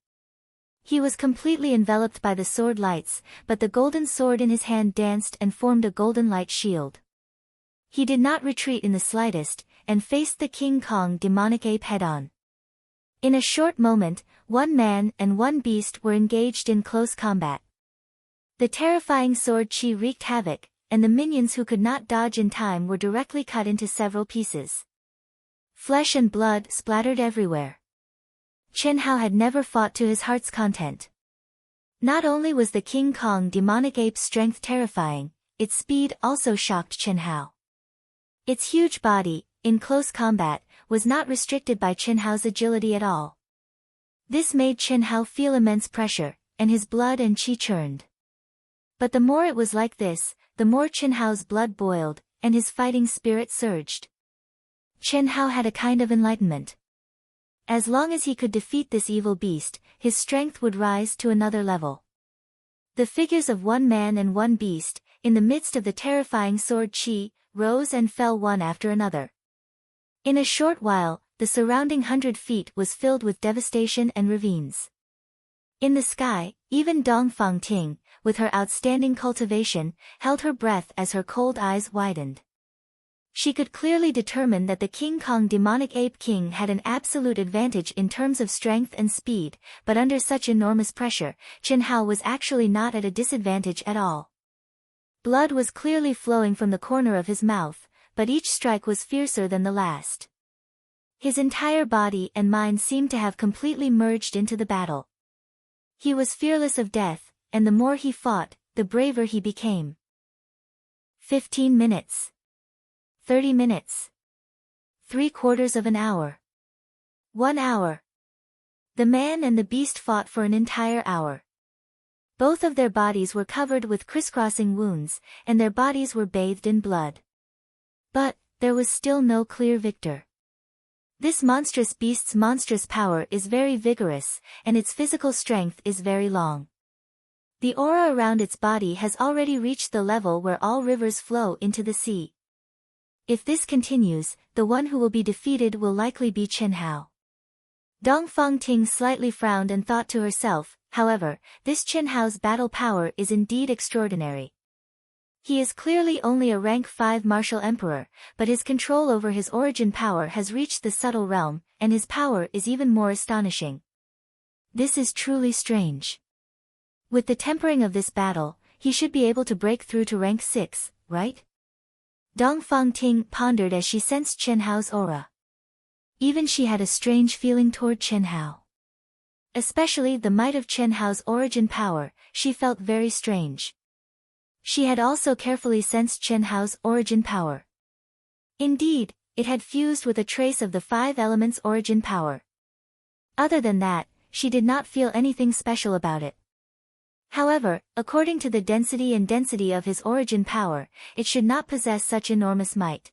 He was completely enveloped by the sword lights, but the golden sword in his hand danced and formed a golden light shield. He did not retreat in the slightest, and faced the King Kong demonic ape head-on. In a short moment, one man and one beast were engaged in close combat. The terrifying sword chi wreaked havoc, and the minions who could not dodge in time were directly cut into several pieces. Flesh and blood splattered everywhere. Chen Hao had never fought to his heart's content. Not only was the King Kong demonic ape's strength terrifying, its speed also shocked Chen Hao. Its huge body, in close combat, was not restricted by Chen Hao's agility at all. This made Chen Hao feel immense pressure, and his blood and qi churned. But the more it was like this, the more Chen Hao's blood boiled, and his fighting spirit surged. Chen Hao had a kind of enlightenment. As long as he could defeat this evil beast, his strength would rise to another level. The figures of one man and one beast, in the midst of the terrifying sword chi, rose and fell one after another. In a short while, the surrounding 100 feet was filled with devastation and ravines. In the sky, even Dongfang Ting, with her outstanding cultivation, held her breath as her cold eyes widened. She could clearly determine that the King Kong demonic ape king had an absolute advantage in terms of strength and speed, but under such enormous pressure, Chen Hao was actually not at a disadvantage at all. Blood was clearly flowing from the corner of his mouth, but each strike was fiercer than the last. His entire body and mind seemed to have completely merged into the battle. He was fearless of death, and the more he fought, the braver he became. 15 minutes. 30 minutes. 3/4 of an hour. 1 hour. The man and the beast fought for an entire hour. Both of their bodies were covered with crisscrossing wounds, and their bodies were bathed in blood. But there was still no clear victor. This monstrous beast's monstrous power is very vigorous, and its physical strength is very long. The aura around its body has already reached the level where all rivers flow into the sea. If this continues, the one who will be defeated will likely be Chen Hao. Dongfang Ting slightly frowned and thought to herself, however, this Chen Hao's battle power is indeed extraordinary. He is clearly only a rank 5 martial emperor, but his control over his origin power has reached the subtle realm, and his power is even more astonishing. This is truly strange. With the tempering of this battle, he should be able to break through to rank 6, right? Dongfang Ting pondered as she sensed Chen Hao's aura. Even she had a strange feeling toward Chen Hao. Especially the might of Chen Hao's origin power, she felt very strange. She had also carefully sensed Chen Hao's origin power. Indeed, it had fused with a trace of the 5 elements' origin power. Other than that, she did not feel anything special about it. However, according to the density of his origin power, it should not possess such enormous might.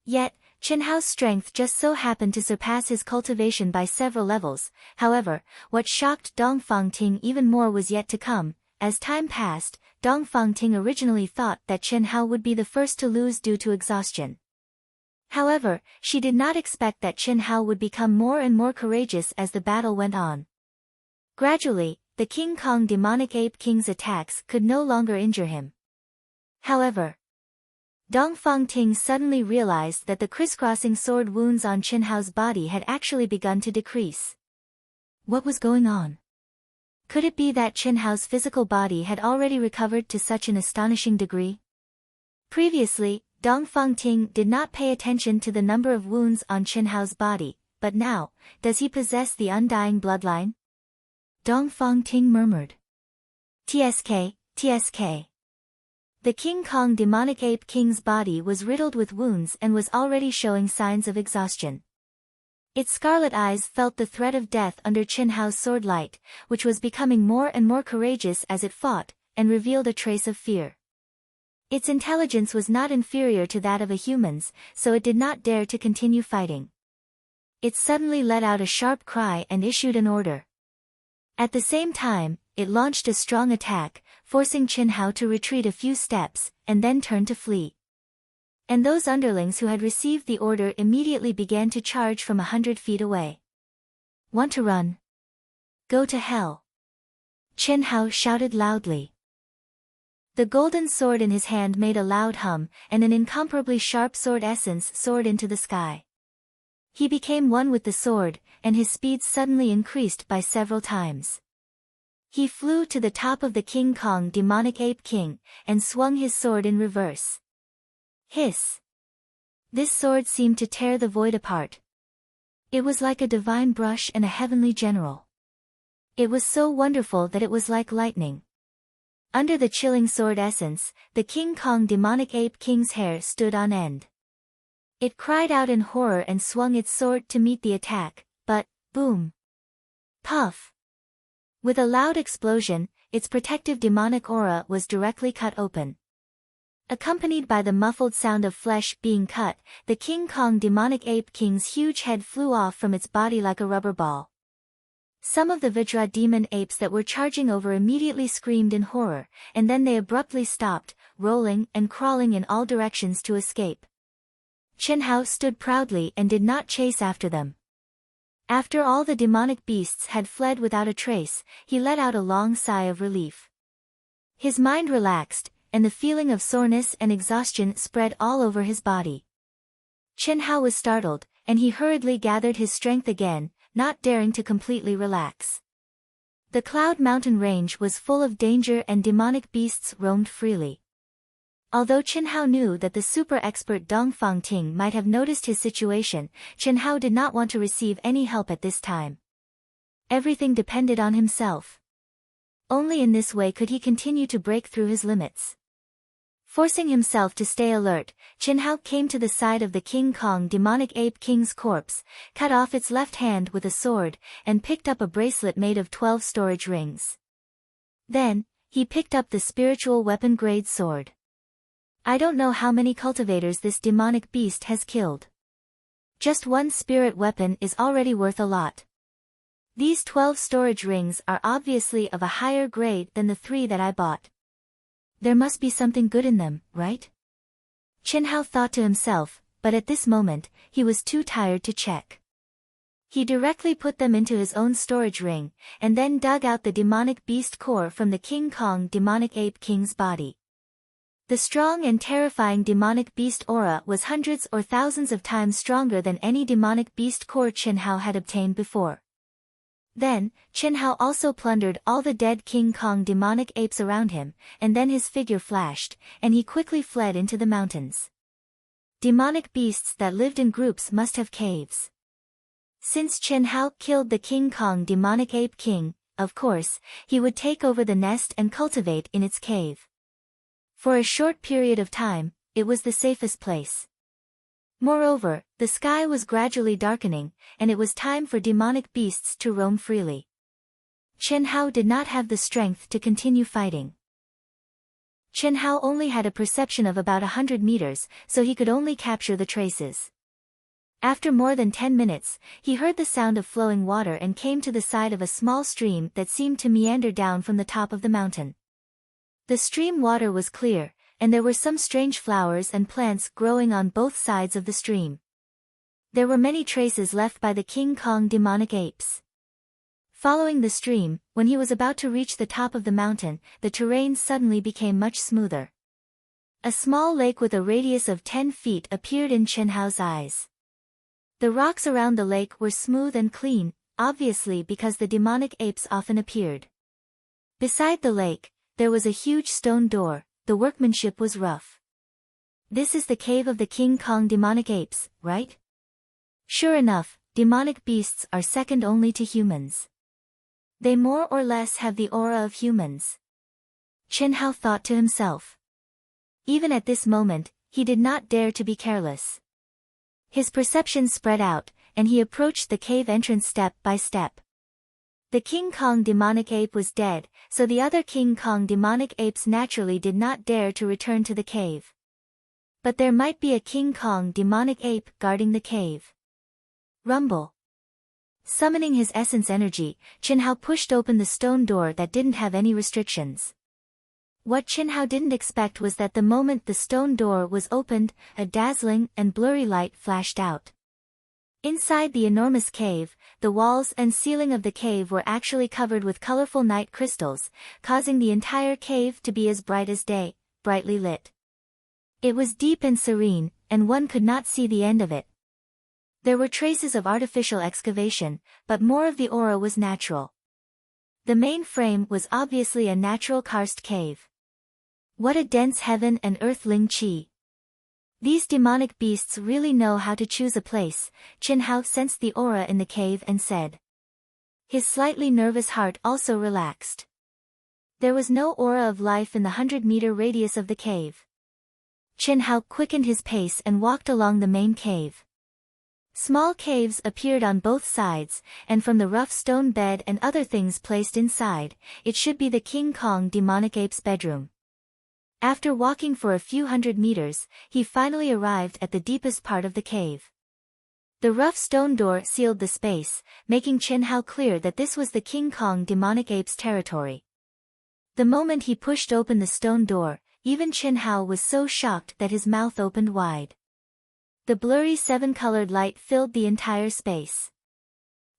Yet, Chen Hao's strength just so happened to surpass his cultivation by several levels. However, what shocked Dongfang Ting even more was yet to come. As time passed, Dongfang Ting originally thought that Chen Hao would be the first to lose due to exhaustion. However, she did not expect that Chen Hao would become more and more courageous as the battle went on. Gradually, the King Kong demonic ape king's attacks could no longer injure him. However, Dongfang Ting suddenly realized that the crisscrossing sword wounds on Chen Hao's body had actually begun to decrease. What was going on? Could it be that Chen Hao's physical body had already recovered to such an astonishing degree? Previously, Dongfang Ting did not pay attention to the number of wounds on Chen Hao's body, but now, does he possess the undying bloodline? Dongfang Ting murmured. TSK, TSK. The King Kong demonic ape king's body was riddled with wounds and was already showing signs of exhaustion. Its scarlet eyes felt the threat of death under Chen Hao's sword light, which was becoming more and more courageous as it fought, and revealed a trace of fear. Its intelligence was not inferior to that of a human's, so it did not dare to continue fighting. It suddenly let out a sharp cry and issued an order. At the same time, it launched a strong attack, forcing Qin Hao to retreat a few steps, and then turn to flee. And those underlings who had received the order immediately began to charge from 100 feet away. Want to run? Go to hell! Qin Hao shouted loudly. The golden sword in his hand made a loud hum, and an incomparably sharp sword essence soared into the sky. He became one with the sword, and his speed suddenly increased by several times. He flew to the top of the King Kong demonic ape king, and swung his sword in reverse. Hiss! This sword seemed to tear the void apart. It was like a divine brush and a heavenly general. It was so wonderful that it was like lightning. Under the chilling sword essence, the King Kong demonic ape king's hair stood on end. It cried out in horror and swung its sword to meet the attack, but, boom! Puff! With a loud explosion, its protective demonic aura was directly cut open. Accompanied by the muffled sound of flesh being cut, the King Kong demonic ape king's huge head flew off from its body like a rubber ball. Some of the Vajra demon apes that were charging over immediately screamed in horror, and then they abruptly stopped, rolling and crawling in all directions to escape. Qin Hao stood proudly and did not chase after them. After all the demonic beasts had fled without a trace, he let out a long sigh of relief. His mind relaxed, and the feeling of soreness and exhaustion spread all over his body. Qin Hao was startled, and he hurriedly gathered his strength again, not daring to completely relax. The Cloud Mountain range was full of danger and demonic beasts roamed freely. Although Qin Hao knew that the super-expert Dongfang Ting might have noticed his situation, Qin Hao did not want to receive any help at this time. Everything depended on himself. Only in this way could he continue to break through his limits. Forcing himself to stay alert, Qin Hao came to the side of the King Kong demonic ape king's corpse, cut off its left hand with a sword, and picked up a bracelet made of 12 storage rings. Then, he picked up the spiritual weapon-grade sword. I don't know how many cultivators this demonic beast has killed. Just one spirit weapon is already worth a lot. These 12 storage rings are obviously of a higher grade than the 3 that I bought. There must be something good in them, right? Qin Hao thought to himself, but at this moment, he was too tired to check. He directly put them into his own storage ring, and then dug out the demonic beast core from the King Kong demonic ape king's body. The strong and terrifying demonic beast aura was hundreds or thousands of times stronger than any demonic beast core Qin Hao had obtained before. Then, Qin Hao also plundered all the dead King Kong demonic apes around him, and then his figure flashed, and he quickly fled into the mountains. Demonic beasts that lived in groups must have caves. Since Qin Hao killed the King Kong demonic ape king, of course, he would take over the nest and cultivate in its cave. For a short period of time, it was the safest place. Moreover, the sky was gradually darkening, and it was time for demonic beasts to roam freely. Qin Hao did not have the strength to continue fighting. Qin Hao only had a perception of about 100 meters, so he could only capture the traces. After more than 10 minutes, he heard the sound of flowing water and came to the side of a small stream that seemed to meander down from the top of the mountain. The stream water was clear, and there were some strange flowers and plants growing on both sides of the stream. There were many traces left by the King Kong demonic apes. Following the stream, when he was about to reach the top of the mountain, the terrain suddenly became much smoother. A small lake with a radius of 10 feet appeared in Qin Hao's eyes. The rocks around the lake were smooth and clean, obviously because the demonic apes often appeared. Beside the lake, there was a huge stone door. The workmanship was rough. This is the cave of the King Kong demonic apes, right? Sure enough, demonic beasts are second only to humans. They more or less have the aura of humans. Qin Hao thought to himself. Even at this moment, he did not dare to be careless. His perception spread out, and he approached the cave entrance step by step. The King Kong demonic ape was dead, so the other King Kong demonic apes naturally did not dare to return to the cave. But there might be a King Kong demonic ape guarding the cave. Rumble. Summoning his essence energy, Qinhao pushed open the stone door that didn't have any restrictions. What Qinhao didn't expect was that the moment the stone door was opened, a dazzling and blurry light flashed out. Inside the enormous cave, the walls and ceiling of the cave were actually covered with colorful night crystals, causing the entire cave to be as bright as day, brightly lit. It was deep and serene, and one could not see the end of it. There were traces of artificial excavation, but more of the aura was natural. The main frame was obviously a natural karst cave. What a dense heaven and earth ling qi. These demonic beasts really know how to choose a place, Qinhao sensed the aura in the cave and said. His slightly nervous heart also relaxed. There was no aura of life in the 100-meter radius of the cave. Qinhao quickened his pace and walked along the main cave. Small caves appeared on both sides, and from the rough stone bed and other things placed inside, it should be the King Kong demonic ape's bedroom. After walking for a few hundred meters, he finally arrived at the deepest part of the cave. The rough stone door sealed the space, making Qinhao clear that this was the King Kong demonic ape's territory. The moment he pushed open the stone door, even Qinhao was so shocked that his mouth opened wide. The blurry seven-colored light filled the entire space.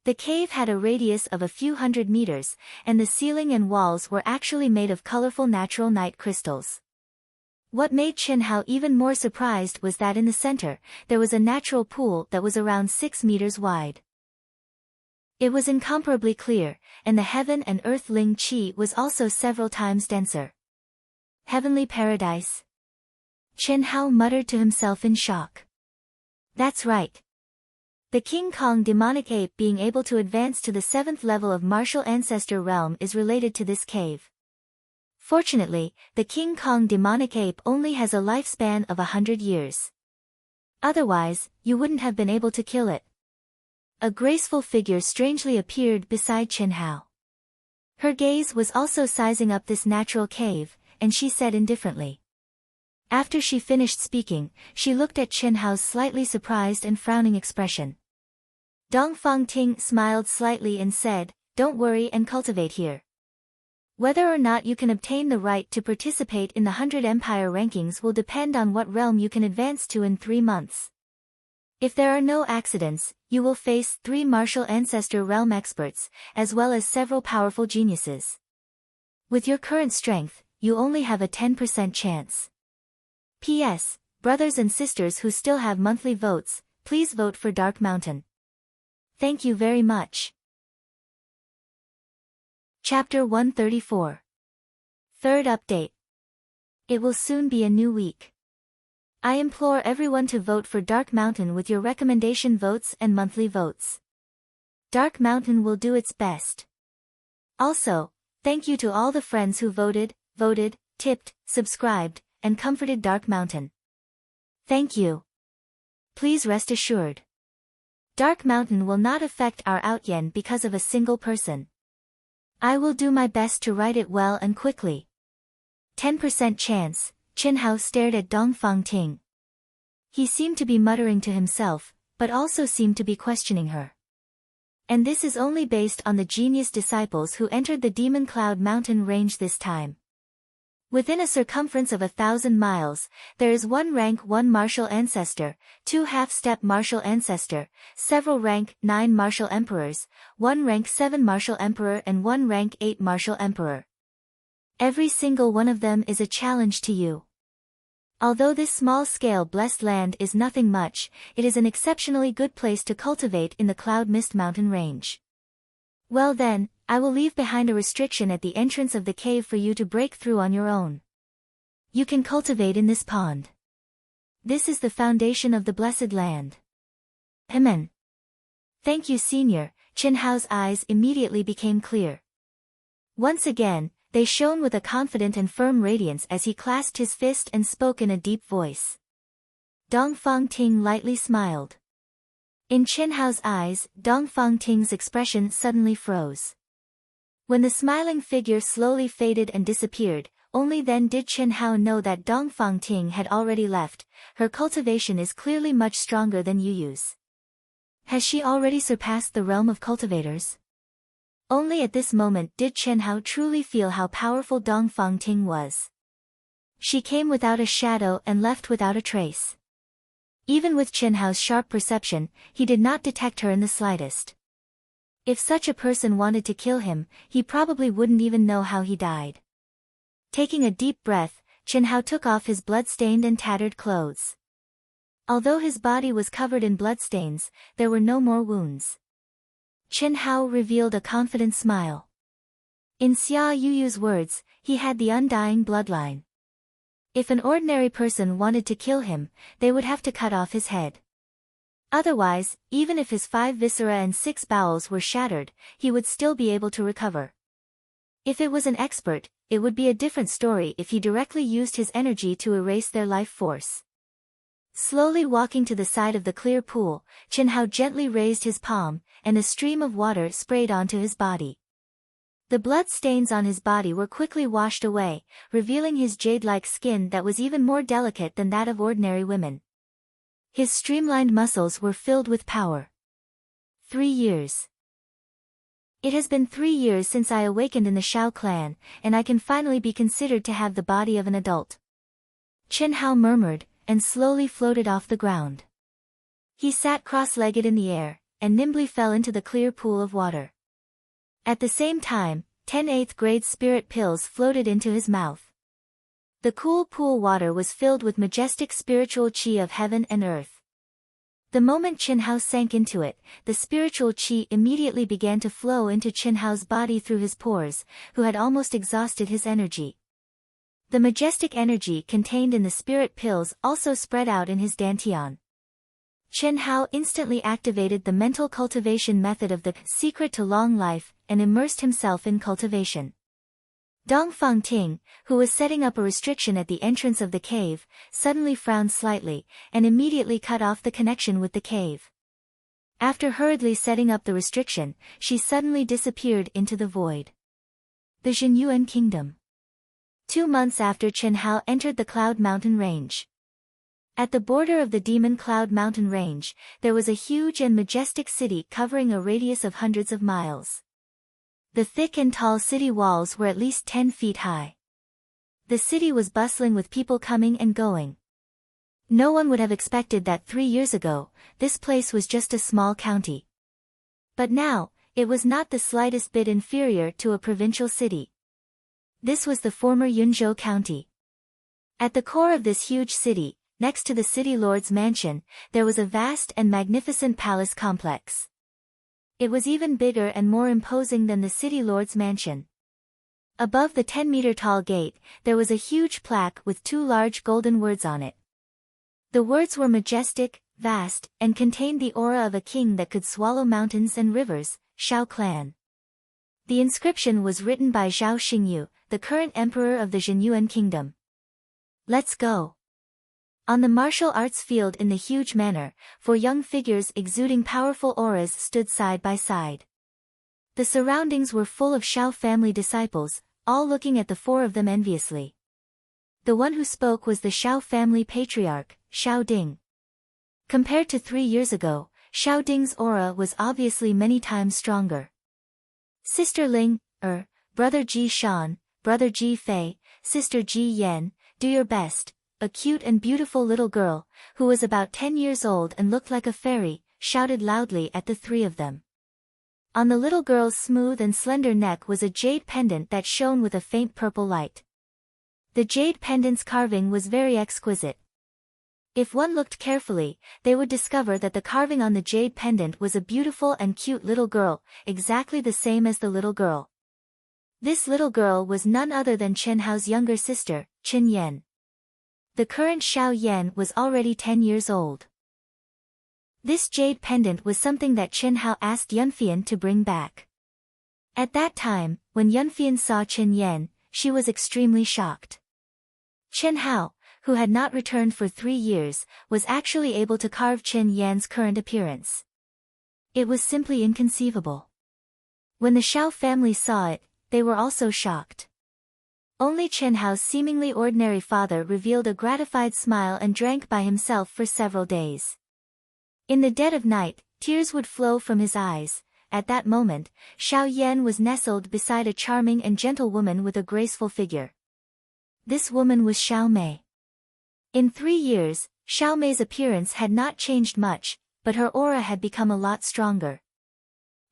The cave had a radius of a few hundred meters, and the ceiling and walls were actually made of colorful natural night crystals. What made Qinhao even more surprised was that in the center, there was a natural pool that was around 6 meters wide. It was incomparably clear, and the heaven and earth ling qi was also several times denser. Heavenly paradise. Qinhao muttered to himself in shock. That's right. The King Kong demonic ape being able to advance to the 7th level of martial ancestor realm is related to this cave. Fortunately, the King Kong demonic ape only has a lifespan of 100 years. Otherwise, you wouldn't have been able to kill it. A graceful figure strangely appeared beside Qinhao. Her gaze was also sizing up this natural cave, and she said indifferently. After she finished speaking, she looked at Qinhao's slightly surprised and frowning expression. Dongfang Ting smiled slightly and said, "Don't worry and cultivate here. Whether or not you can obtain the right to participate in the 100 Empire rankings will depend on what realm you can advance to in 3 months. If there are no accidents, you will face 3 martial ancestor realm experts, as well as several powerful geniuses. With your current strength, you only have a 10% chance. P.S. Brothers and sisters who still have monthly votes, please vote for Dark Mountain. Thank you very much." Chapter 134. Third update. It will soon be a new week. I implore everyone to vote for Dark Mountain with your recommendation votes and monthly votes. Dark Mountain will do its best. Also, thank you to all the friends who voted, tipped, subscribed, and comforted Dark Mountain. Thank you. Please rest assured. Dark Mountain will not affect our outyen because of a single person. I will do my best to write it well and quickly. 10% chance. Qinhao stared at Dongfang Ting. He seemed to be muttering to himself, but also seemed to be questioning her. And this is only based on the genius disciples who entered the Demon Cloud Mountain range this time. Within a circumference of 1,000 miles, there is 1 rank 1 martial ancestor, 2 half-step martial ancestor, several rank 9 martial emperors, 1 rank 7 martial emperor and 1 rank 8 martial emperor. Every single one of them is a challenge to you. Although this small-scale blessed land is nothing much, it is an exceptionally good place to cultivate in the Cloud Mist Mountain range. Well then, I will leave behind a restriction at the entrance of the cave for you to break through on your own. You can cultivate in this pond. This is the foundation of the blessed land. Amen. Thank you, Senior. Qinhao's eyes immediately became clear. Once again, they shone with a confident and firm radiance as he clasped his fist and spoke in a deep voice. Dongfang Ting lightly smiled. In Qinhao's eyes, Dongfang Ting's expression suddenly froze. When the smiling figure slowly faded and disappeared, only then did Chen Hao know that Dongfang Ting had already left. Her cultivation is clearly much stronger than Yu Yu's. Has she already surpassed the realm of cultivators? Only at this moment did Chen Hao truly feel how powerful Dongfang Ting was. She came without a shadow and left without a trace. Even with Chen Hao's sharp perception, he did not detect her in the slightest. If such a person wanted to kill him, he probably wouldn't even know how he died. Taking a deep breath, Chen Hao took off his blood-stained and tattered clothes. Although his body was covered in bloodstains, there were no more wounds. Chen Hao revealed a confident smile. In Xia Yuyu's words, he had the undying bloodline. If an ordinary person wanted to kill him, they would have to cut off his head. Otherwise, even if his 5 viscera and 6 bowels were shattered, he would still be able to recover. If it was an expert, it would be a different story if he directly used his energy to erase their life force. Slowly walking to the side of the clear pool, Chen Hao gently raised his palm, and a stream of water sprayed onto his body. The blood stains on his body were quickly washed away, revealing his jade-like skin that was even more delicate than that of ordinary women. His streamlined muscles were filled with power. 3 years. It has been 3 years since I awakened in the Shao clan, and I can finally be considered to have the body of an adult. Chen Hao murmured, and slowly floated off the ground. He sat cross-legged in the air, and nimbly fell into the clear pool of water. At the same time, 10 8th-grade spirit pills floated into his mouth. The cool pool water was filled with majestic spiritual qi of heaven and earth. The moment Chen Hao sank into it, the spiritual qi immediately began to flow into Chen Hao's body through his pores, who had almost exhausted his energy. The majestic energy contained in the spirit pills also spread out in his dantian. Chen Hao instantly activated the mental cultivation method of the secret to long life, and immersed himself in cultivation. Dongfang Ting, who was setting up a restriction at the entrance of the cave, suddenly frowned slightly, and immediately cut off the connection with the cave. After hurriedly setting up the restriction, she suddenly disappeared into the void. The Zhenyuan Kingdom. 2 months after Chen Hao entered the Cloud Mountain Range. At the border of the Demon Cloud Mountain Range, there was a huge and majestic city covering a radius of hundreds of miles. The thick and tall city walls were at least 10 feet high. The city was bustling with people coming and going. No one would have expected that 3 years ago, this place was just a small county. But now, it was not the slightest bit inferior to a provincial city. This was the former Yunzhou County. At the core of this huge city, next to the city lord's mansion, there was a vast and magnificent palace complex. It was even bigger and more imposing than the city lord's mansion. Above the 10-meter-tall gate, there was a huge plaque with 2 large golden words on it. The words were majestic, vast, and contained the aura of a king that could swallow mountains and rivers, Shao Clan. The inscription was written by Zhao Xingyu, the current emperor of the Zhenyuan Kingdom. Let's go. On the martial arts field in the huge manor, 4 young figures exuding powerful auras stood side by side. The surroundings were full of Shao family disciples, all looking at the 4 of them enviously. The one who spoke was the Shao family patriarch, Shao Ding. Compared to 3 years ago, Shao Ding's aura was obviously many times stronger. Sister Ling, Brother Ji Shan, Brother Ji Fei, Sister Ji Yan, do your best. A cute and beautiful little girl, who was about 10 years old and looked like a fairy, shouted loudly at the 3 of them. On the little girl's smooth and slender neck was a jade pendant that shone with a faint purple light. The jade pendant's carving was very exquisite. If one looked carefully, they would discover that the carving on the jade pendant was a beautiful and cute little girl, exactly the same as the little girl. This little girl was none other than Chen Hao's younger sister, Chen Yan. The current Shao Yan was already 10 years old. This jade pendant was something that Chen Hao asked Yunfian to bring back. At that time, when Yunfian saw Chen Yan, she was extremely shocked. Chen Hao, who had not returned for 3 years, was actually able to carve Chen Yan's current appearance. It was simply inconceivable. When the Shao family saw it, they were also shocked. Only Chen Hao's seemingly ordinary father revealed a gratified smile and drank by himself for several days. In the dead of night, tears would flow from his eyes. At that moment, Xiao Yan was nestled beside a charming and gentle woman with a graceful figure. This woman was Xiao Mei. In 3 years, Xiao Mei's appearance had not changed much, but her aura had become a lot stronger.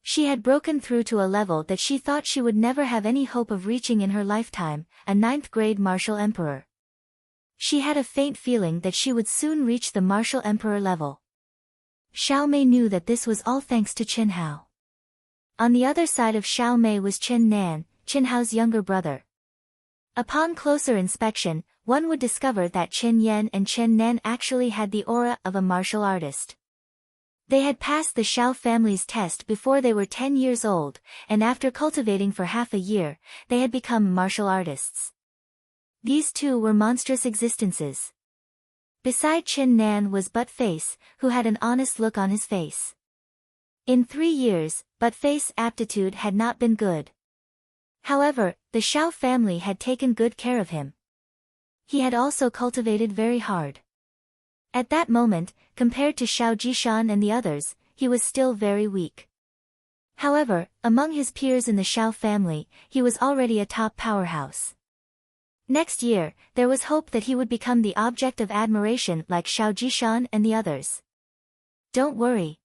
She had broken through to a level that she thought she would never have any hope of reaching in her lifetime, a 9th-grade martial emperor. She had a faint feeling that she would soon reach the martial emperor level. Xiao Mei knew that this was all thanks to Chen Hao. On the other side of Xiao Mei was Chen Nan, Chen Hao's younger brother. Upon closer inspection, one would discover that Chen Yan and Chen Nan actually had the aura of a martial artist. They had passed the Xiao family's test before they were 10 years old, and after cultivating for half a year, they had become martial artists. These two were monstrous existences. Beside Chen Nan was Butt Face, who had an honest look on his face. In 3 years, Butt Face's aptitude had not been good. However, the Xiao family had taken good care of him. He had also cultivated very hard. At that moment, compared to Xiao Jishan and the others, he was still very weak. However, among his peers in the Xiao family, he was already a top powerhouse. Next year, there was hope that he would become the object of admiration like Xiao Jishan and the others. Don't worry.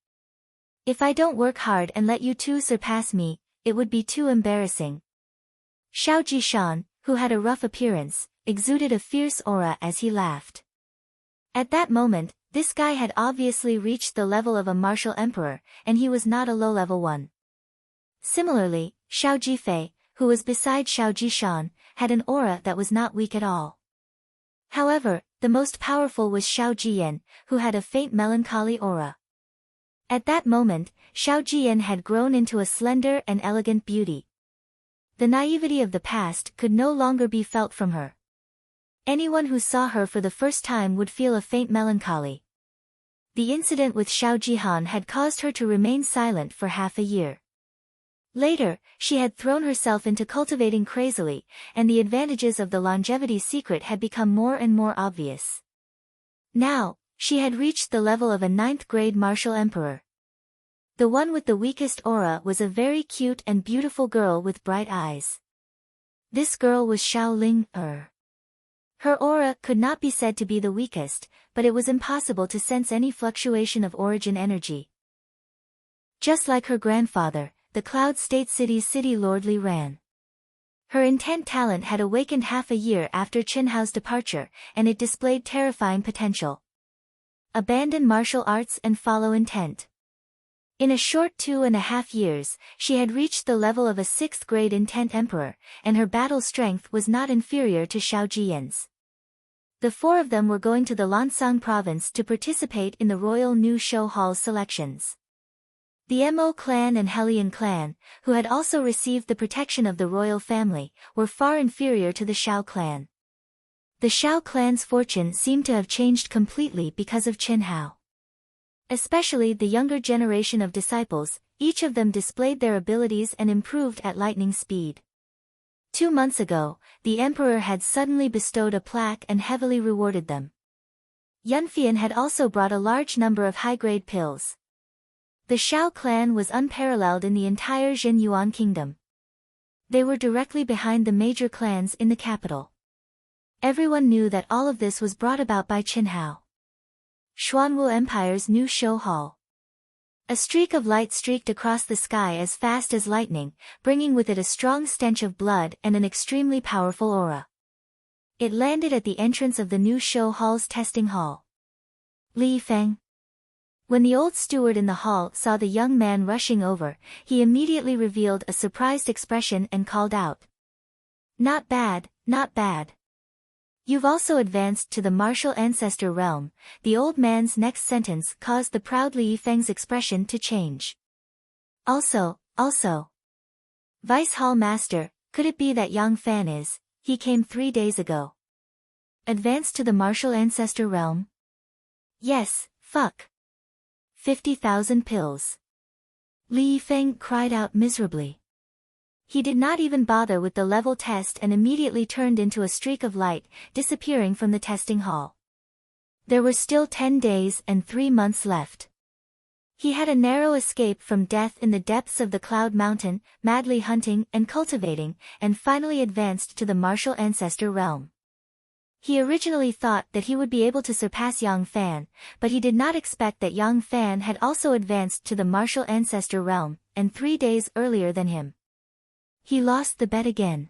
If I don't work hard and let you two surpass me, it would be too embarrassing. Xiao Jishan, who had a rough appearance, exuded a fierce aura as he laughed. At that moment, this guy had obviously reached the level of a martial emperor, and he was not a low-level one. Similarly, Xiao Jifei, who was beside Xiao Jishan, had an aura that was not weak at all. However, the most powerful was Xiao Jiyan, who had a faint melancholy aura. At that moment, Xiao Jiyan had grown into a slender and elegant beauty. The naivety of the past could no longer be felt from her. Anyone who saw her for the first time would feel a faint melancholy. The incident with Xiao Jihan had caused her to remain silent for half a year. Later, she had thrown herself into cultivating crazily, and the advantages of the longevity secret had become more and more obvious. Now, she had reached the level of a 9th-grade martial emperor. The one with the weakest aura was a very cute and beautiful girl with bright eyes. This girl was Xiao Ling. Her aura could not be said to be the weakest, but it was impossible to sense any fluctuation of origin energy. Just like her grandfather, the Cloud State City's city lord Li Ran. Her intent talent had awakened half a year after Chen Hao's departure, and it displayed terrifying potential. Abandon martial arts and follow intent. In a short 2.5 years, she had reached the level of a 6th-grade intent emperor, and her battle strength was not inferior to Xiao Jiyan's. The 4 of them were going to the Lansang province to participate in the royal new show hall selections. The Mo clan and Helian clan, who had also received the protection of the royal family, were far inferior to the Xiao clan. The Xiao clan's fortune seemed to have changed completely because of Chen Hao. Especially the younger generation of disciples, each of them displayed their abilities and improved at lightning speed. 2 months ago, the emperor had suddenly bestowed a plaque and heavily rewarded them. Yunfian had also brought a large number of high-grade pills. The Xiao clan was unparalleled in the entire Jin Yuan kingdom. They were directly behind the major clans in the capital. Everyone knew that all of this was brought about by Chen Hao. Xuanwu Empire's new show hall. A streak of light streaked across the sky as fast as lightning, bringing with it a strong stench of blood and an extremely powerful aura. It landed at the entrance of the new show hall's testing hall. Li Feng. When the old steward in the hall saw the young man rushing over, he immediately revealed a surprised expression and called out. Not bad, not bad. You've also advanced to the martial ancestor realm. The old man's next sentence caused the proud Li Feng's expression to change. Also. Vice Hall Master, could it be that Yang Fan is, he came 3 days ago. Advanced to the martial ancestor realm? Yes, fuck. 50,000 pills. Li Feng cried out miserably. He did not even bother with the level test and immediately turned into a streak of light, disappearing from the testing hall. There were still 10 days and 3 months left. He had a narrow escape from death in the depths of the Cloud Mountain, madly hunting and cultivating, and finally advanced to the martial ancestor realm. He originally thought that he would be able to surpass Yang Fan, but he did not expect that Yang Fan had also advanced to the martial ancestor realm, and 3 days earlier than him. He lost the bet again.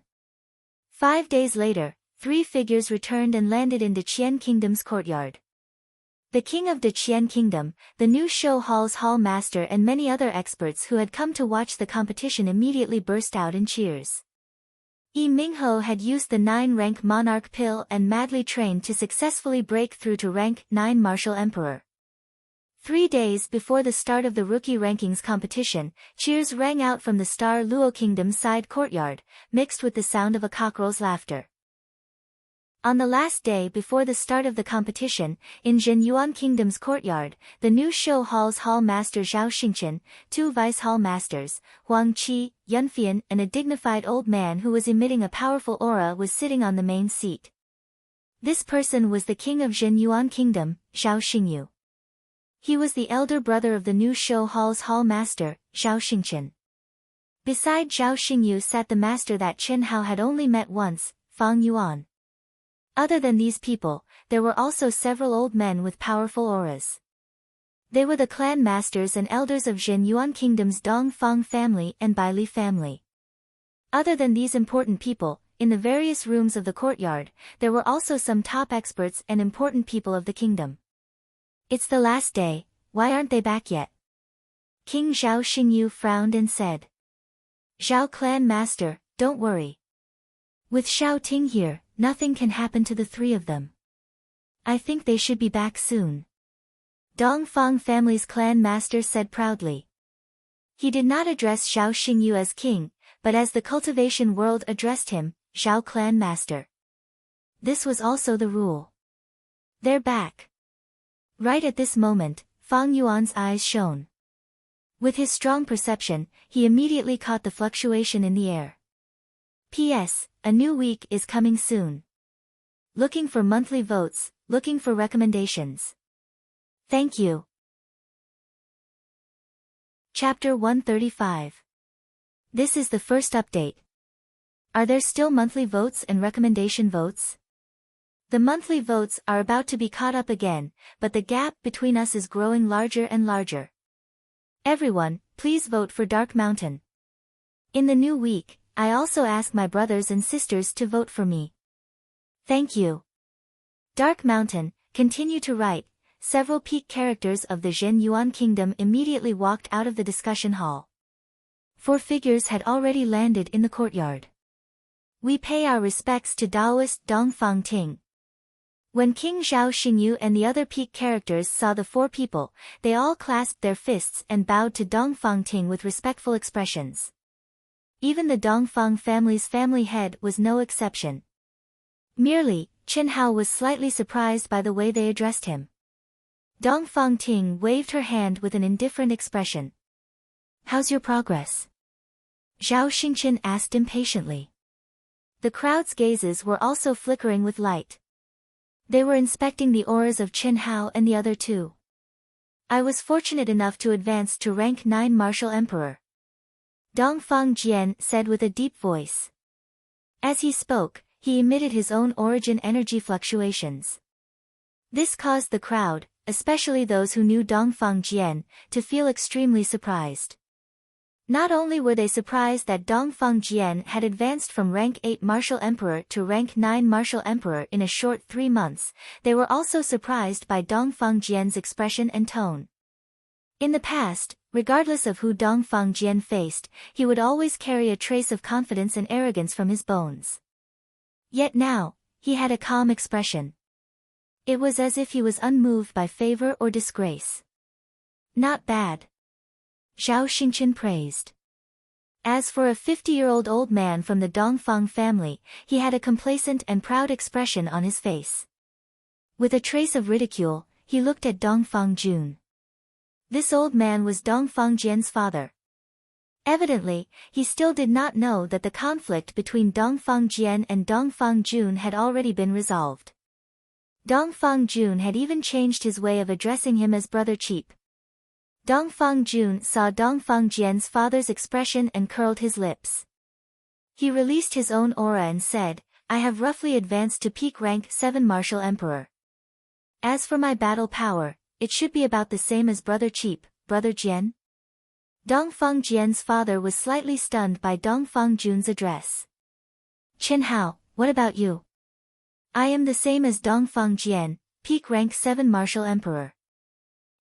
5 days later, 3 figures returned and landed in Deqian Kingdom's courtyard. The king of Deqian Kingdom, the new show hall's hall master and many other experts who had come to watch the competition immediately burst out in cheers. Yi Mingho had used the 9-rank monarch pill and madly trained to successfully break through to rank 9 martial emperor. 3 days before the start of the rookie rankings competition, cheers rang out from the Star Luo Kingdom's side courtyard, mixed with the sound of a cockerel's laughter. On the last day before the start of the competition, in Zhenyuan Kingdom's courtyard, the new show hall's hall master Zhao Xingqian, 2 vice hall masters, Huang Qi, Yunfian and a dignified old man who was emitting a powerful aura was sitting on the main seat. This person was the king of Zhenyuan Kingdom, Zhao Xingyu. He was the elder brother of the new show hall's hall master, Zhao Xingqian. Beside Zhao Xingyu sat the master that Chen Hao had only met once, Fang Yuan. Other than these people, there were also several old men with powerful auras. They were the clan masters and elders of Zhenyuan Kingdom's Dongfang family and Baili family. Other than these important people, in the various rooms of the courtyard, there were also some top experts and important people of the kingdom. It's the last day, why aren't they back yet? King Zhao Xingyu frowned and said. Zhao clan master, don't worry. With Xiao Ting here, nothing can happen to the 3 of them. I think they should be back soon. Dongfang family's clan master said proudly. He did not address Zhao Xingyu as king, but as the cultivation world addressed him, Zhao clan master. This was also the rule. They're back. Right at this moment, Fang Yuan's eyes shone. With his strong perception, he immediately caught the fluctuation in the air. P.S. A new week is coming soon. Looking for monthly votes, looking for recommendations. Thank you. Chapter 135. This is the first update. Are there still monthly votes and recommendation votes? The monthly votes are about to be caught up again, but the gap between us is growing larger and larger. Everyone, please vote for Dark Mountain. In the new week, I also ask my brothers and sisters to vote for me. Thank you. Dark Mountain, continue to write. Several peak characters of the Zhenyuan Kingdom immediately walked out of the discussion hall. 4 figures had already landed in the courtyard. We pay our respects to Taoist Dongfang Ting. When King Zhao Xingyu and the other peak characters saw the 4 people, they all clasped their fists and bowed to Dongfang Ting with respectful expressions. Even the Dongfang family's family head was no exception. Merely, Chen Hao was slightly surprised by the way they addressed him. Dongfang Ting waved her hand with an indifferent expression. How's your progress? Zhao Xingqian asked impatiently. The crowd's gazes were also flickering with light. They were inspecting the auras of Chen Hao and the other 2. I was fortunate enough to advance to rank 9 martial emperor. Dongfang Jian said with a deep voice. As he spoke, he emitted his own origin energy fluctuations. This caused the crowd, especially those who knew Dongfang Jian, to feel extremely surprised. Not only were they surprised that Dongfang Jian had advanced from rank 8 martial emperor to rank 9 martial emperor in a short 3 months, they were also surprised by Dongfang Jian's expression and tone. In the past, regardless of who Dongfang Jian faced, he would always carry a trace of confidence and arrogance from his bones. Yet now, he had a calm expression. It was as if he was unmoved by favor or disgrace. Not bad. Zhao Xingqian praised. As for a 50-year-old old man from the Dongfang family, he had a complacent and proud expression on his face. With a trace of ridicule, he looked at Dongfang Jun. This old man was Dongfang Jian's father. Evidently, he still did not know that the conflict between Dongfang Jian and Dongfang Jun had already been resolved. Dongfang Jun had even changed his way of addressing him as Brother Cheap. Dongfang Jun saw Dongfang Jian's father's expression and curled his lips. He released his own aura and said, I have roughly advanced to peak rank 7 Martial Emperor. As for my battle power, it should be about the same as Brother Cheap, Brother Jian. Dongfang Jian's father was slightly stunned by Dongfang Jun's address. Chen Hao, what about you? I am the same as Dongfang Jian, peak rank 7 Martial Emperor.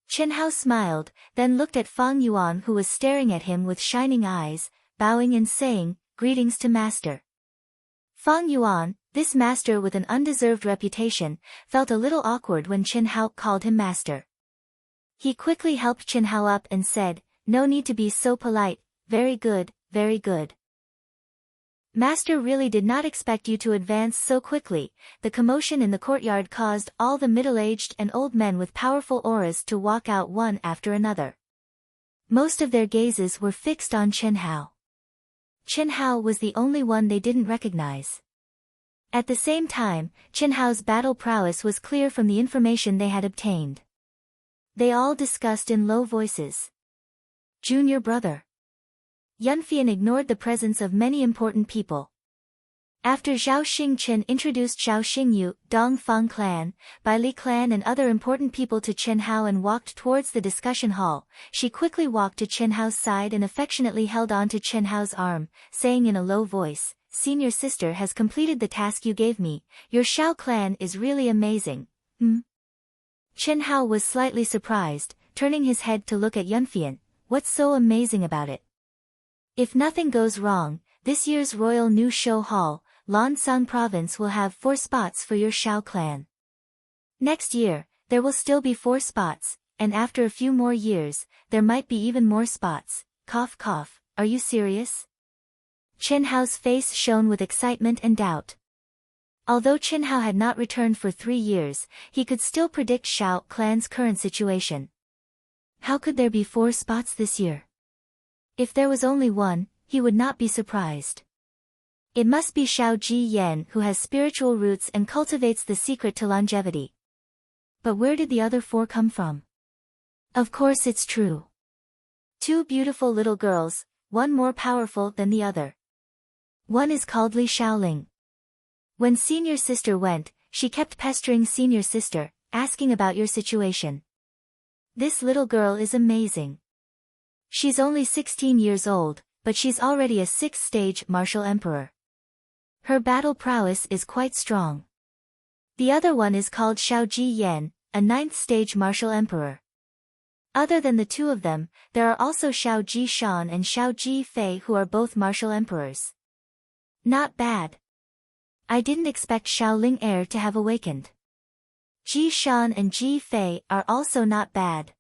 Chen Hao smiled, then looked at Fang Yuan who was staring at him with shining eyes, bowing and saying, Greetings to Master. Fang Yuan, this master with an undeserved reputation, felt a little awkward when Chen Hao called him master. He quickly helped Chen Hao up and said, No need to be so polite, very good, very good. Master really did not expect you to advance so quickly. The commotion in the courtyard caused all the middle-aged and old men with powerful auras to walk out one after another. Most of their gazes were fixed on Chen Hao. Chen Hao was the only one they didn't recognize. At the same time, Chen Hao's battle prowess was clear from the information they had obtained. They all discussed in low voices. Junior brother. Yunfian ignored the presence of many important people. After Zhao Xingchen introduced Zhao Xingyu, Dongfang clan, Bai Li clan and other important people to Chen Hao and walked towards the discussion hall, she quickly walked to Chen Hao's side and affectionately held on to Chen Hao's arm, saying in a low voice, Senior sister has completed the task you gave me, your Shao clan is really amazing. Chen Hao was slightly surprised, turning his head to look at Yunfian. What's so amazing about it? If nothing goes wrong, this year's Royal New Show Hall, Lansang Province will have 4 spots for your Shao clan. Next year, there will still be 4 spots, and after a few more years, there might be even more spots. Cough cough, are you serious? Chen Hao's face shone with excitement and doubt. Although Chen Hao had not returned for 3 years, he could still predict Shao clan's current situation. How could there be 4 spots this year? If there was only one, he would not be surprised. It must be Shao Ji Yen who has spiritual roots and cultivates the secret to longevity. But where did the other 4 come from? Of course it's true. 2 beautiful little girls, one more powerful than the other. One is called Li Shaoling. When senior sister went, she kept pestering senior sister, asking about your situation. This little girl is amazing. She's only 16 years old, but she's already a 6th-stage martial emperor. Her battle prowess is quite strong. The other one is called Shao Ji Yan, a 9th-stage martial emperor. Other than the 2 of them, there are also Shao Ji Shan and Shao Ji Fei who are both martial emperors. Not bad. I didn't expect Shao Ling Heir to have awakened. Ji Shan and Ji Fei are also not bad.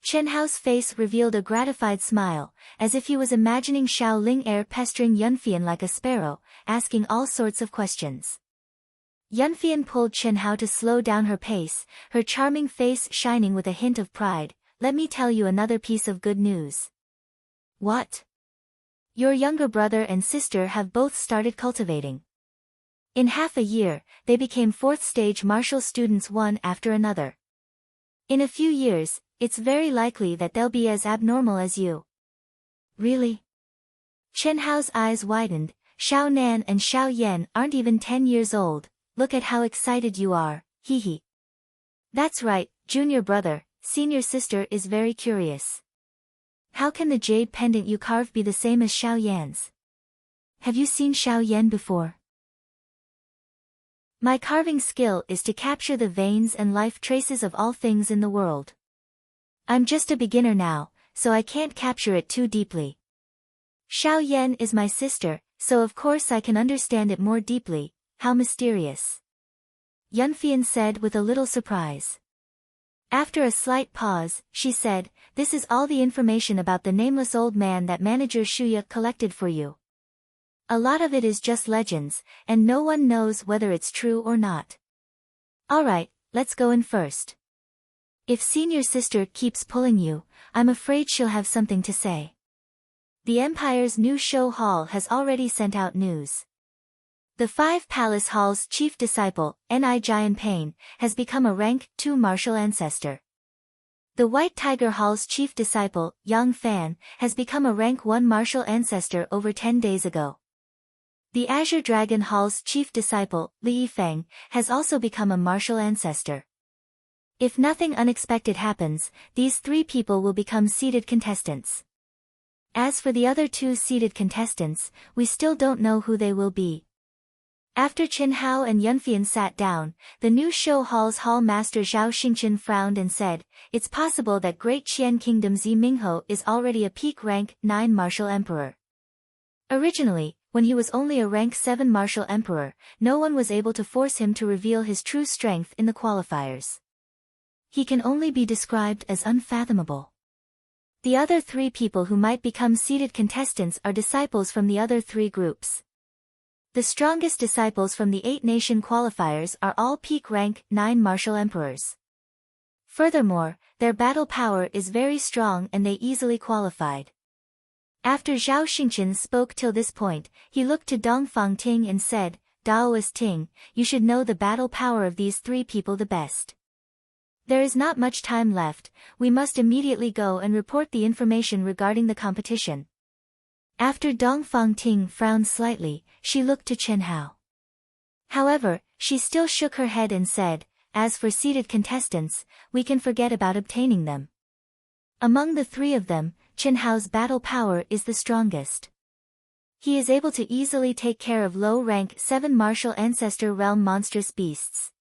Chen Hao's face revealed a gratified smile, as if he was imagining Shao Ling Heir pestering Yunfian like a sparrow, asking all sorts of questions. Yunfian pulled Chen Hao to slow down her pace, her charming face shining with a hint of pride. Let me tell you another piece of good news. What? Your younger brother and sister have both started cultivating. In half a year, they became 4th-stage martial students one after another. In a few years, it's very likely that they'll be as abnormal as you. Really? Chen Hao's eyes widened. Shao Nan and Shao Yan aren't even 10 years old. Look at how excited you are, hee hee. That's right, junior brother, senior sister is very curious. How can the jade pendant you carved be the same as Shao Yan's? Have you seen Shao Yan before? My carving skill is to capture the veins and life traces of all things in the world. I'm just a beginner now, so I can't capture it too deeply. Shao Yan is my sister, so of course I can understand it more deeply. How mysterious. Yunfian said with a little surprise. After a slight pause, she said, This is all the information about the nameless old man that manager Shuya collected for you. A lot of it is just legends, and no one knows whether it's true or not. Alright, let's go in first. If senior sister keeps pulling you, I'm afraid she'll have something to say. The empire's new show hall has already sent out news. The Five Palace Hall's chief disciple, Ni Jian Pain, has become a rank 2 martial ancestor. The White Tiger Hall's chief disciple, Yang Fan, has become a rank 1 martial ancestor over 10 days ago. The Azure Dragon Hall's chief disciple, Li Yifeng, has also become a martial ancestor. If nothing unexpected happens, these 3 people will become seeded contestants. As for the other 2 seeded contestants, we still don't know who they will be. After Qin Hao and Yunfian sat down, the new show hall's hall master Zhao Xingqian frowned and said, "It's possible that Great Qian Kingdom's Yi Mingho is already a peak rank 9 martial emperor." Originally, when he was only a rank 7 martial emperor, no one was able to force him to reveal his true strength in the qualifiers. He can only be described as unfathomable. The other 3 people who might become seeded contestants are disciples from the other 3 groups. The strongest disciples from the 8-nation qualifiers are all peak rank 9 martial emperors. Furthermore, their battle power is very strong and they easily qualified. After Zhao Xingqian spoke till this point, he looked to Dongfang Ting and said, "Daoist Ting, you should know the battle power of these 3 people the best. There is not much time left, we must immediately go and report the information regarding the competition." After Dongfang Ting frowned slightly, she looked to Chen Hao. However, she still shook her head and said, "As for seeded contestants, we can forget about obtaining them." Among the 3 of them, Chen Hao's battle power is the strongest. He is able to easily take care of low-rank 7 martial ancestor realm monstrous beasts.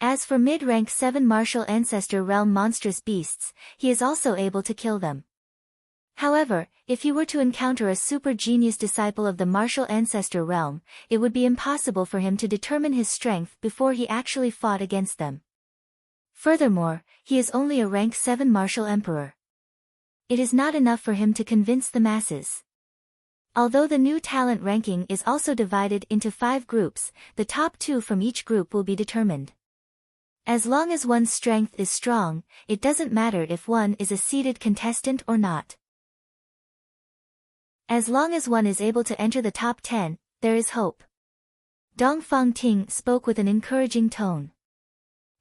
As for mid-rank 7 martial ancestor realm monstrous beasts, he is also able to kill them. However, if he were to encounter a super genius disciple of the martial ancestor realm, it would be impossible for him to determine his strength before he actually fought against them. Furthermore, he is only a rank 7 martial emperor. It is not enough for him to convince the masses. Although the new talent ranking is also divided into 5 groups, the top 2 from each group will be determined. As long as one's strength is strong, it doesn't matter if one is a seeded contestant or not. As long as one is able to enter the top 10, there is hope. Dongfang Ting spoke with an encouraging tone.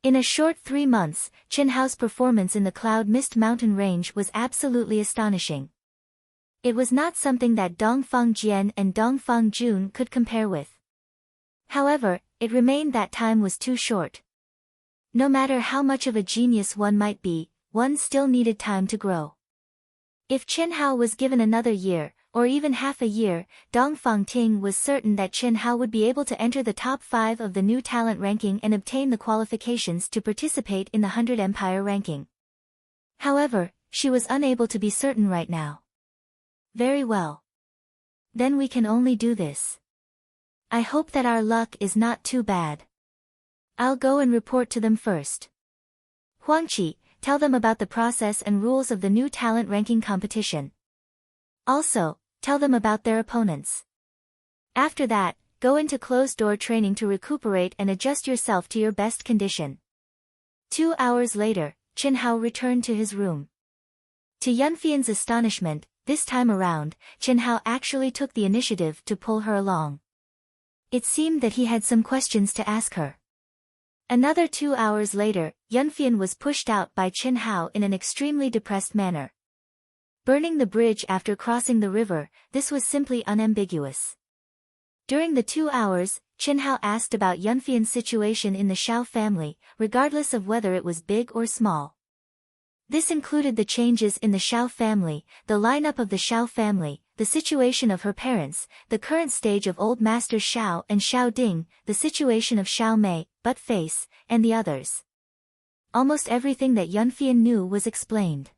In a short 3 months, Chen Hao's performance in the Cloud Mist Mountain Range was absolutely astonishing. It was not something that Dongfang Jian and Dongfang Jun could compare with. However, it remained that time was too short. No matter how much of a genius one might be, one still needed time to grow. If Chen Hao was given another year, or even half a year, Dongfang Ting was certain that Chen Hao would be able to enter the top 5 of the new talent ranking and obtain the qualifications to participate in the 100 Empire ranking. However, she was unable to be certain right now. Very well. Then we can only do this. I hope that our luck is not too bad. I'll go and report to them first. Huangqi, tell them about the process and rules of the new talent ranking competition. Also, tell them about their opponents. After that, go into closed-door training to recuperate and adjust yourself to your best condition. 2 hours later, Chen Hao returned to his room. To Yunfian's astonishment, this time around, Chen Hao actually took the initiative to pull her along. It seemed that he had some questions to ask her. Another 2 hours later, Yunfian was pushed out by Chen Hao in an extremely depressed manner. Burning the bridge after crossing the river, this was simply unambiguous. During the 2 hours, Chen Hao asked about Yunfian's situation in the Shao family, regardless of whether it was big or small. This included the changes in the Shao family, the lineup of the Shao family, the situation of her parents, the current stage of Old Master Shao and Shao Ding, the situation of Shao Mei, Butt Face, and the others. Almost everything that Yunfian knew was explained.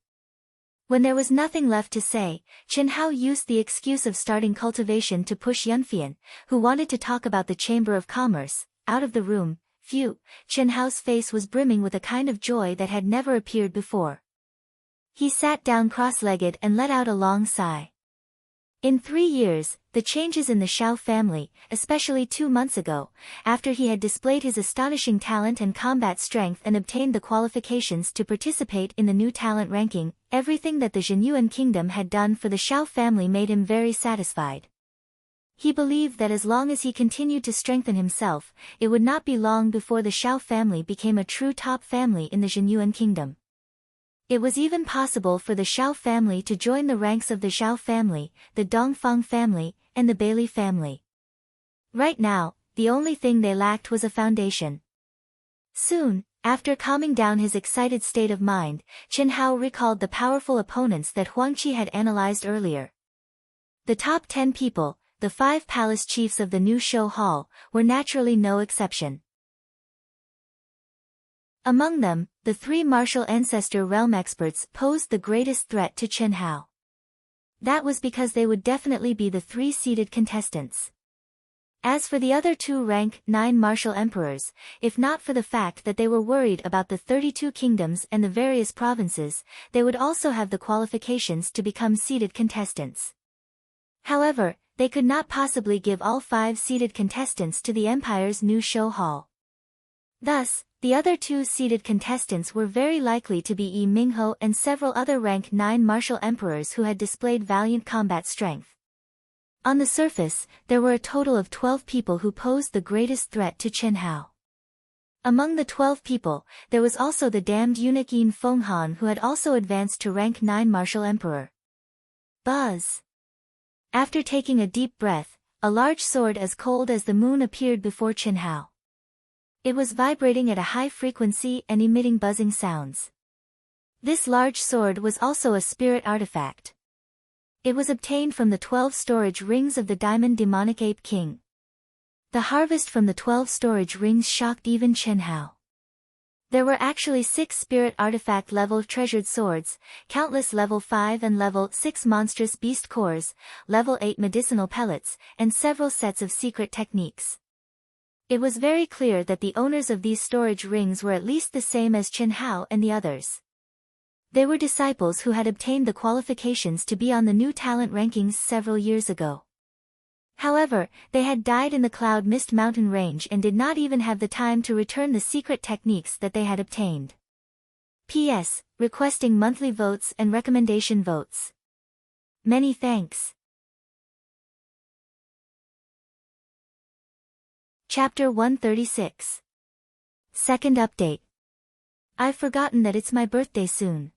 When there was nothing left to say, Chen Hao used the excuse of starting cultivation to push Yunfian, who wanted to talk about the Chamber of Commerce, out of the room. Phew, Chen Hao's face was brimming with a kind of joy that had never appeared before. He sat down cross-legged and let out a long sigh. In 3 years, the changes in the Shao family, especially 2 months ago, after he had displayed his astonishing talent and combat strength and obtained the qualifications to participate in the new talent ranking, everything that the Zhenyuan kingdom had done for the Shao family made him very satisfied. He believed that as long as he continued to strengthen himself, it would not be long before the Shao family became a true top family in the Zhenyuan kingdom. It was even possible for the Shao family to join the ranks of the Zhao family, the Dongfang family, and the Bailey family. Right now, the only thing they lacked was a foundation. Soon, after calming down his excited state of mind, Qin Hao recalled the powerful opponents that Huang Qi had analyzed earlier. The top 10 people, the 5 palace chiefs of the new show hall, were naturally no exception. Among them, the 3 martial ancestor realm experts posed the greatest threat to Qin Hao. That was because they would definitely be the 3 seeded contestants. As for the other 2 rank 9 martial emperors, if not for the fact that they were worried about the 32 kingdoms and the various provinces, they would also have the qualifications to become seeded contestants. However, they could not possibly give all 5 seeded contestants to the empire's new show hall. Thus, the other 2 seeded contestants were very likely to be Yi Mingho and several other rank 9 martial emperors who had displayed valiant combat strength. On the surface, there were a total of 12 people who posed the greatest threat to Qin Hao. Among the 12 people, there was also the damned eunuch Yin Fenghan who had also advanced to rank 9 martial emperor. Buzz! After taking a deep breath, a large sword as cold as the moon appeared before Qin Hao. It was vibrating at a high frequency and emitting buzzing sounds. This large sword was also a spirit artifact. It was obtained from the 12 storage rings of the Diamond Demonic Ape King. The harvest from the 12 storage rings shocked even Qin Hao. There were actually 6 spirit artifact level treasured swords, countless level 5 and level 6 monstrous beast cores, level 8 medicinal pellets, and several sets of secret techniques. It was very clear that the owners of these storage rings were at least the same as Qin Hao and the others. They were disciples who had obtained the qualifications to be on the new talent rankings several years ago. However, they had died in the Cloud Mist mountain range and did not even have the time to return the secret techniques that they had obtained. P.S. Requesting monthly votes and recommendation votes. Many thanks. Chapter 136. Second update. I've forgotten that it's my birthday soon.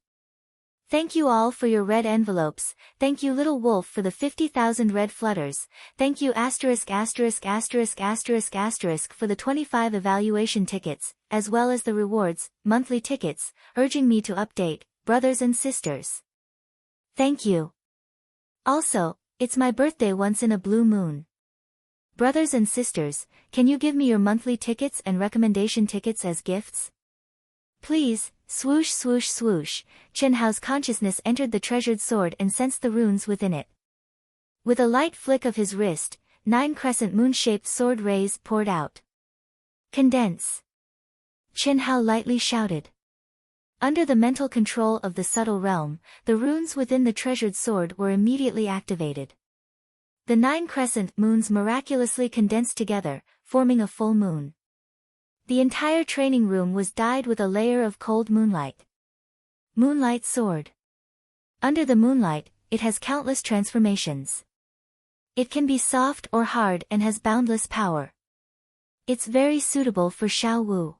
Thank you all for your red envelopes, thank you Little Wolf for the 50,000 red flutters, thank you ******* for the 25 evaluation tickets, as well as the rewards, monthly tickets, urging me to update, brothers and sisters. Thank you. Also, it's my birthday once in a blue moon. Brothers and sisters, can you give me your monthly tickets and recommendation tickets as gifts? Please. Swoosh swoosh swoosh, Qin Hao's consciousness entered the treasured sword and sensed the runes within it. With a light flick of his wrist, 9 crescent moon-shaped sword rays poured out. Condense! Qin Hao lightly shouted. Under the mental control of the subtle realm, the runes within the treasured sword were immediately activated. The 9 crescent moons miraculously condensed together, forming a full moon. The entire training room was dyed with a layer of cold moonlight. Moonlight sword. Under the moonlight, it has countless transformations. It can be soft or hard and has boundless power. It's very suitable for Xiao Wu.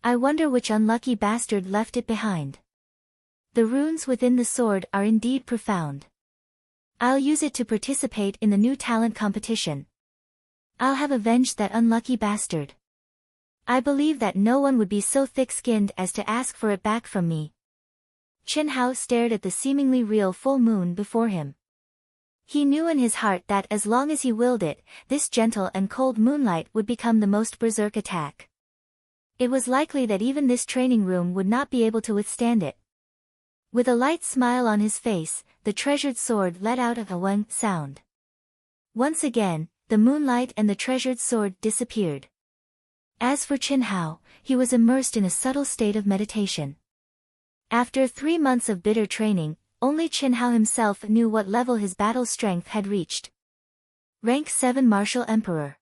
I wonder which unlucky bastard left it behind. The runes within the sword are indeed profound. I'll use it to participate in the new talent competition. I'll have avenged that unlucky bastard. I believe that no one would be so thick-skinned as to ask for it back from me. Qin Hao stared at the seemingly real full moon before him. He knew in his heart that as long as he willed it, this gentle and cold moonlight would become the most berserk attack. It was likely that even this training room would not be able to withstand it. With a light smile on his face, the treasured sword let out a wang sound. Once again, the moonlight and the treasured sword disappeared. As for Qin Hao, he was immersed in a subtle state of meditation. After 3 months of bitter training, only Chen Hao himself knew what level his battle strength had reached. Rank 7 Martial Emperor.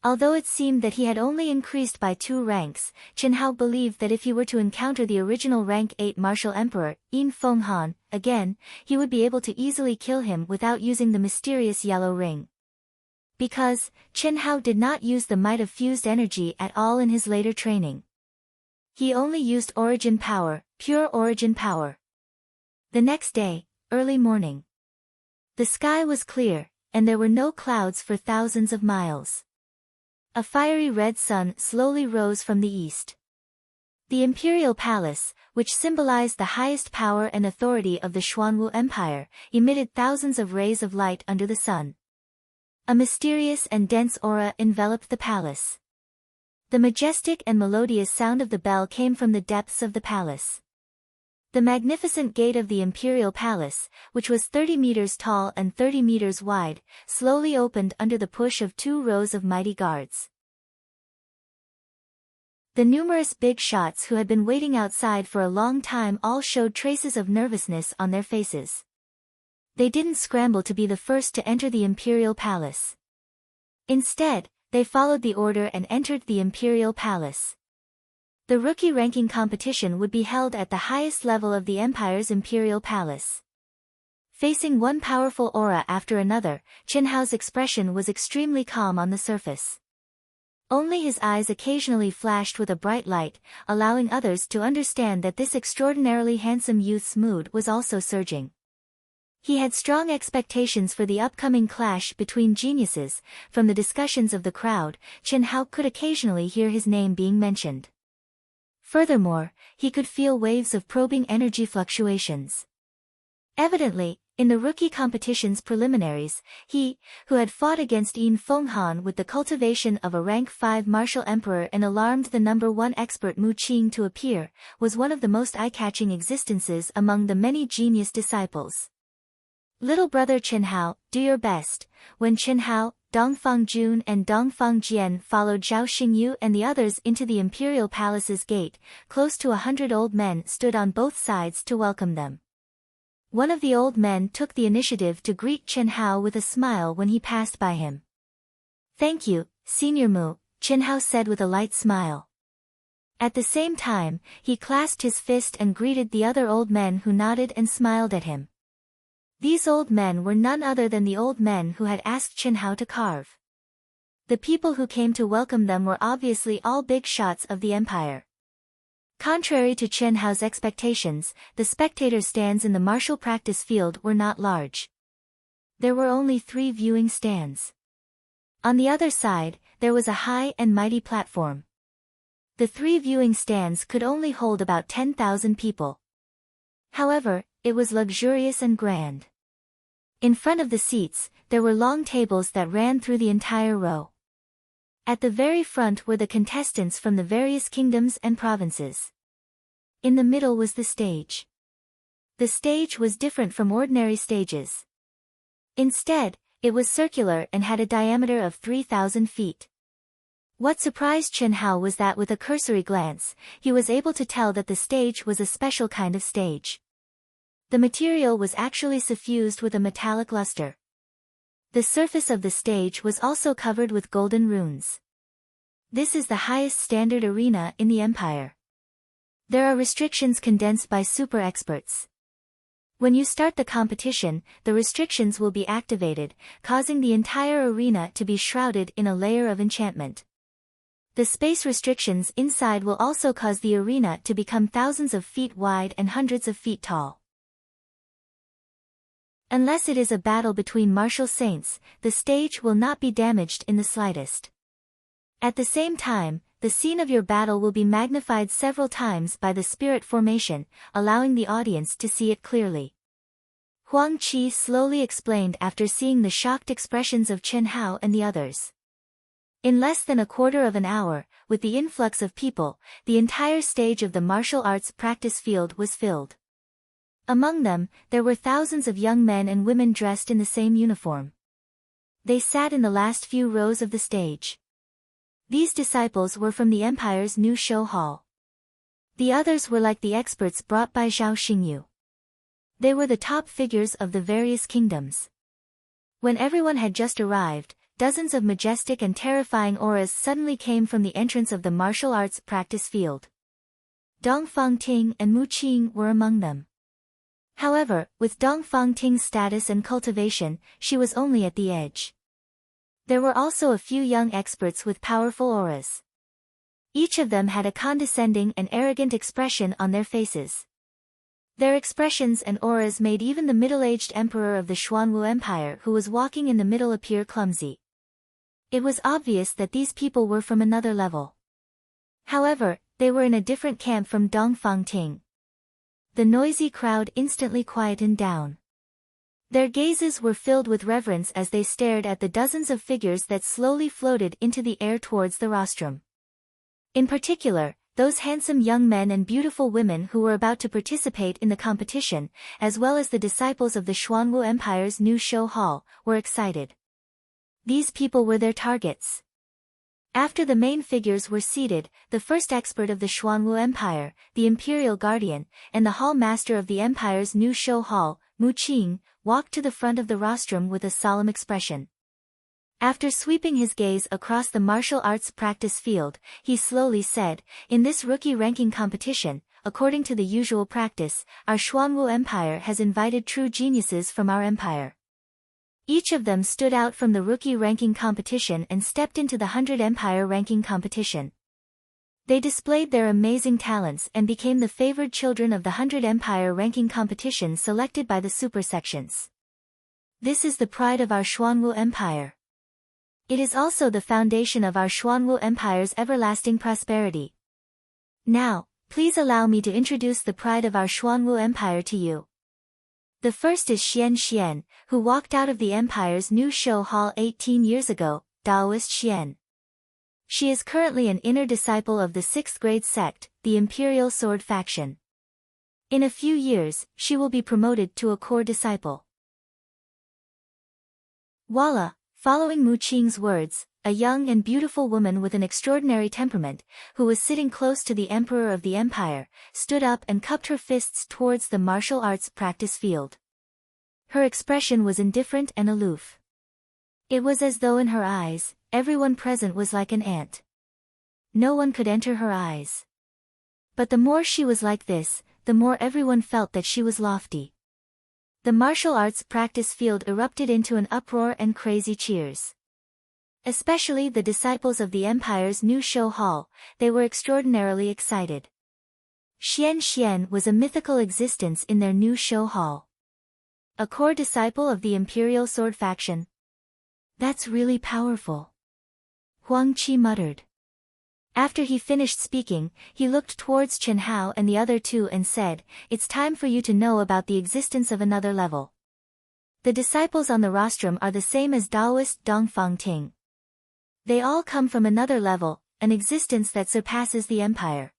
Although it seemed that he had only increased by 2 ranks, Chen Hao believed that if he were to encounter the original rank 8 Martial Emperor, Yin Fenghan, again, he would be able to easily kill him without using the mysterious yellow ring. Because, Chen Hao did not use the might of fused energy at all in his later training. He only used origin power, pure origin power. The next day, early morning. The sky was clear, and there were no clouds for thousands of miles. A fiery red sun slowly rose from the east. The imperial palace, which symbolized the highest power and authority of the Xuanwu Empire, emitted thousands of rays of light under the sun. A mysterious and dense aura enveloped the palace. The majestic and melodious sound of the bell came from the depths of the palace. The magnificent gate of the imperial palace, which was 30 meters tall and 30 meters wide, slowly opened under the push of 2 rows of mighty guards. The numerous big shots who had been waiting outside for a long time all showed traces of nervousness on their faces. They didn't scramble to be the first to enter the imperial palace. Instead, they followed the order and entered the imperial palace. The rookie ranking competition would be held at the highest level of the empire's imperial palace. Facing one powerful aura after another, Chen Hao's expression was extremely calm on the surface. Only his eyes occasionally flashed with a bright light, allowing others to understand that this extraordinarily handsome youth's mood was also surging. He had strong expectations for the upcoming clash between geniuses. From the discussions of the crowd, Chen Hao could occasionally hear his name being mentioned. Furthermore, he could feel waves of probing energy fluctuations. Evidently, in the rookie competition's preliminaries, he, who had fought against Yin Fenghan with the cultivation of a rank 5 martial emperor and alarmed the number 1 expert Mu Qing to appear, was one of the most eye-catching existences among the many genius disciples. Little brother Chen Hao, do your best. When Chen Hao, Dongfang Jun and Dongfang Jian followed Zhao Xingyu and the others into the imperial palace's gate, close to 100 old men stood on both sides to welcome them. One of the old men took the initiative to greet Chen Hao with a smile when he passed by him. "Thank you, Senior Mu," Chen Hao said with a light smile. At the same time, he clasped his fist and greeted the other old men who nodded and smiled at him. These old men were none other than the old men who had asked Chen Hao to carve. The people who came to welcome them were obviously all big shots of the empire. Contrary to Chen Hao's expectations, the spectator stands in the martial practice field were not large. There were only 3 viewing stands. On the other side, there was a high and mighty platform. The 3 viewing stands could only hold about 10,000 people. However, it was luxurious and grand. In front of the seats, there were long tables that ran through the entire row. At the very front were the contestants from the various kingdoms and provinces. In the middle was the stage. The stage was different from ordinary stages. Instead, it was circular and had a diameter of 3,000 feet. What surprised Chen Hao was that with a cursory glance, he was able to tell that the stage was a special kind of stage. The material was actually suffused with a metallic luster. The surface of the stage was also covered with golden runes. This is the highest standard arena in the empire. There are restrictions condensed by super experts. When you start the competition, the restrictions will be activated, causing the entire arena to be shrouded in a layer of enchantment. The space restrictions inside will also cause the arena to become thousands of feet wide and hundreds of feet tall. Unless it is a battle between martial saints, the stage will not be damaged in the slightest. At the same time, the scene of your battle will be magnified several times by the spirit formation, allowing the audience to see it clearly. Huang Qi slowly explained after seeing the shocked expressions of Chen Hao and the others. In less than a quarter of an hour, with the influx of people, the entire stage of the martial arts practice field was filled. Among them, there were thousands of young men and women dressed in the same uniform. They sat in the last few rows of the stage. These disciples were from the empire's new show hall. The others were like the experts brought by Zhao Xingyu. They were the top figures of the various kingdoms. When everyone had just arrived, dozens of majestic and terrifying auras suddenly came from the entrance of the martial arts practice field. Dongfang Ting and Mu Qing were among them. However, with Dongfang Ting's status and cultivation, she was only at the edge. There were also a few young experts with powerful auras. Each of them had a condescending and arrogant expression on their faces. Their expressions and auras made even the middle-aged emperor of the Xuanwu Empire who was walking in the middle appear clumsy. It was obvious that these people were from another level. However, they were in a different camp from Dongfang Ting. The noisy crowd instantly quietened down. Their gazes were filled with reverence as they stared at the dozens of figures that slowly floated into the air towards the rostrum. In particular, those handsome young men and beautiful women who were about to participate in the competition, as well as the disciples of the Xuanwu Empire's new show hall, were excited. These people were their targets. After the main figures were seated, the first expert of the Xuanwu Empire, the Imperial Guardian, and the hall master of the Empire's new show hall, Mu Qing, walked to the front of the rostrum with a solemn expression. After sweeping his gaze across the martial arts practice field, he slowly said, "In this rookie ranking competition, according to the usual practice, our Xuanwu Empire has invited true geniuses from our empire." Each of them stood out from the rookie ranking competition and stepped into the 100 Empire ranking competition. They displayed their amazing talents and became the favored children of the 100 Empire ranking competition selected by the super sections. This is the pride of our Xuanwu Empire. It is also the foundation of our Xuanwu Empire's everlasting prosperity. Now, please allow me to introduce the pride of our Xuanwu Empire to you. The first is Xian, who walked out of the Empire's new show hall 18 years ago, Daoist Xian. She is currently an inner disciple of the 6th grade sect, the Imperial Sword faction. In a few years, she will be promoted to a core disciple. Voila! Following Mu Qing's words, a young and beautiful woman with an extraordinary temperament, who was sitting close to the emperor of the empire, stood up and cupped her fists towards the martial arts practice field. Her expression was indifferent and aloof. It was as though in her eyes, everyone present was like an ant. No one could enter her eyes. But the more she was like this, the more everyone felt that she was lofty. The martial arts practice field erupted into an uproar and crazy cheers. Especially the disciples of the Empire's new show hall, they were extraordinarily excited. Xian was a mythical existence in their new show hall. A core disciple of the Imperial Sword faction. That's really powerful. Huang Qi muttered. After he finished speaking, he looked towards Chen Hao and the other two and said, "It's time for you to know about the existence of another level. The disciples on the rostrum are the same as Daoist Dongfang Ting. They all come from another level, an existence that surpasses the empire.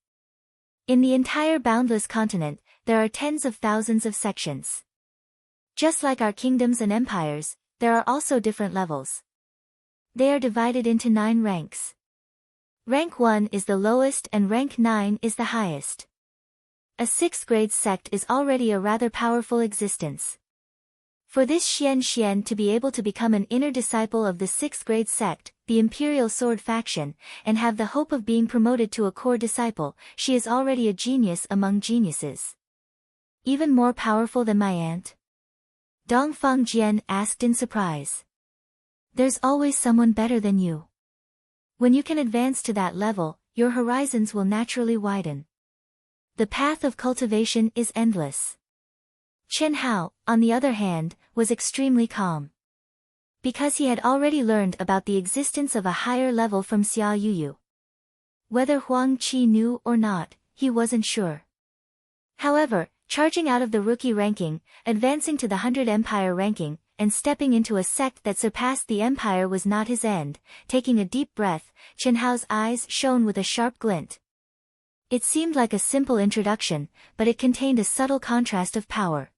In the entire boundless continent, there are tens of thousands of sections. Just like our kingdoms and empires, there are also different levels. They are divided into 9 ranks. Rank 1 is the lowest and rank 9 is the highest. A 6th grade sect is already a rather powerful existence. For this Xian to be able to become an inner disciple of the 6th grade sect, the Imperial Sword faction, and have the hope of being promoted to a core disciple, she is already a genius among geniuses. Even more powerful than my aunt?" Dongfang Jian asked in surprise. "There's always someone better than you. When you can advance to that level, your horizons will naturally widen. The path of cultivation is endless." Chen Hao, on the other hand, was extremely calm. Because he had already learned about the existence of a higher level from Xia Yuyu. Whether Huang Qi knew or not, he wasn't sure. However, charging out of the rookie ranking, advancing to the 100 Empire ranking, and stepping into a sect that surpassed the empire was not his end. Taking a deep breath, Chen Hao's eyes shone with a sharp glint. It seemed like a simple introduction, but it contained a subtle contrast of power.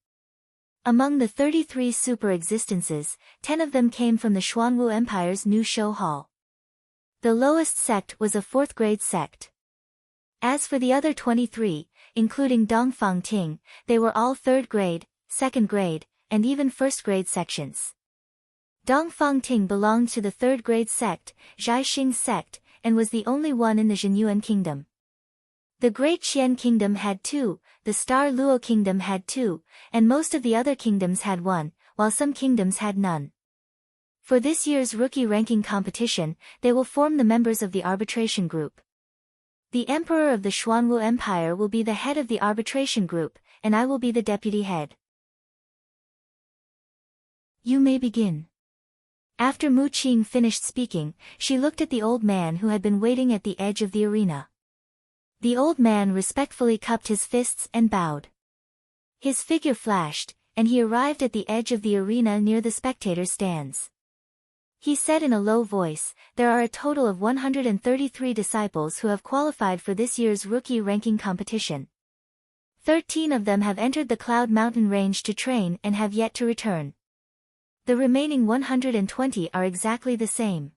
Among the 33 super existences, 10 of them came from the Xuanwu Empire's new show hall. The lowest sect was a 4th grade sect. As for the other 23, including Dongfang Ting, they were all 3rd grade, second grade, and even first grade sections. Dongfang Ting belonged to the third grade sect, Zhaixing sect, and was the only one in the Zhenyuan kingdom. The Great Qian Kingdom had 2, the Star Luo Kingdom had 2, and most of the other kingdoms had 1, while some kingdoms had none. For this year's rookie ranking competition, they will form the members of the arbitration group. The Emperor of the Xuanwu Empire will be the head of the arbitration group, and I will be the deputy head. You may begin. After Mu Qing finished speaking, she looked at the old man who had been waiting at the edge of the arena. The old man respectfully cupped his fists and bowed. His figure flashed, and he arrived at the edge of the arena near the spectator stands. He said in a low voice, "There are a total of 133 disciples who have qualified for this year's rookie ranking competition. 13 of them have entered the Cloud Mountain Range to train and have yet to return. The remaining 120 are exactly the same.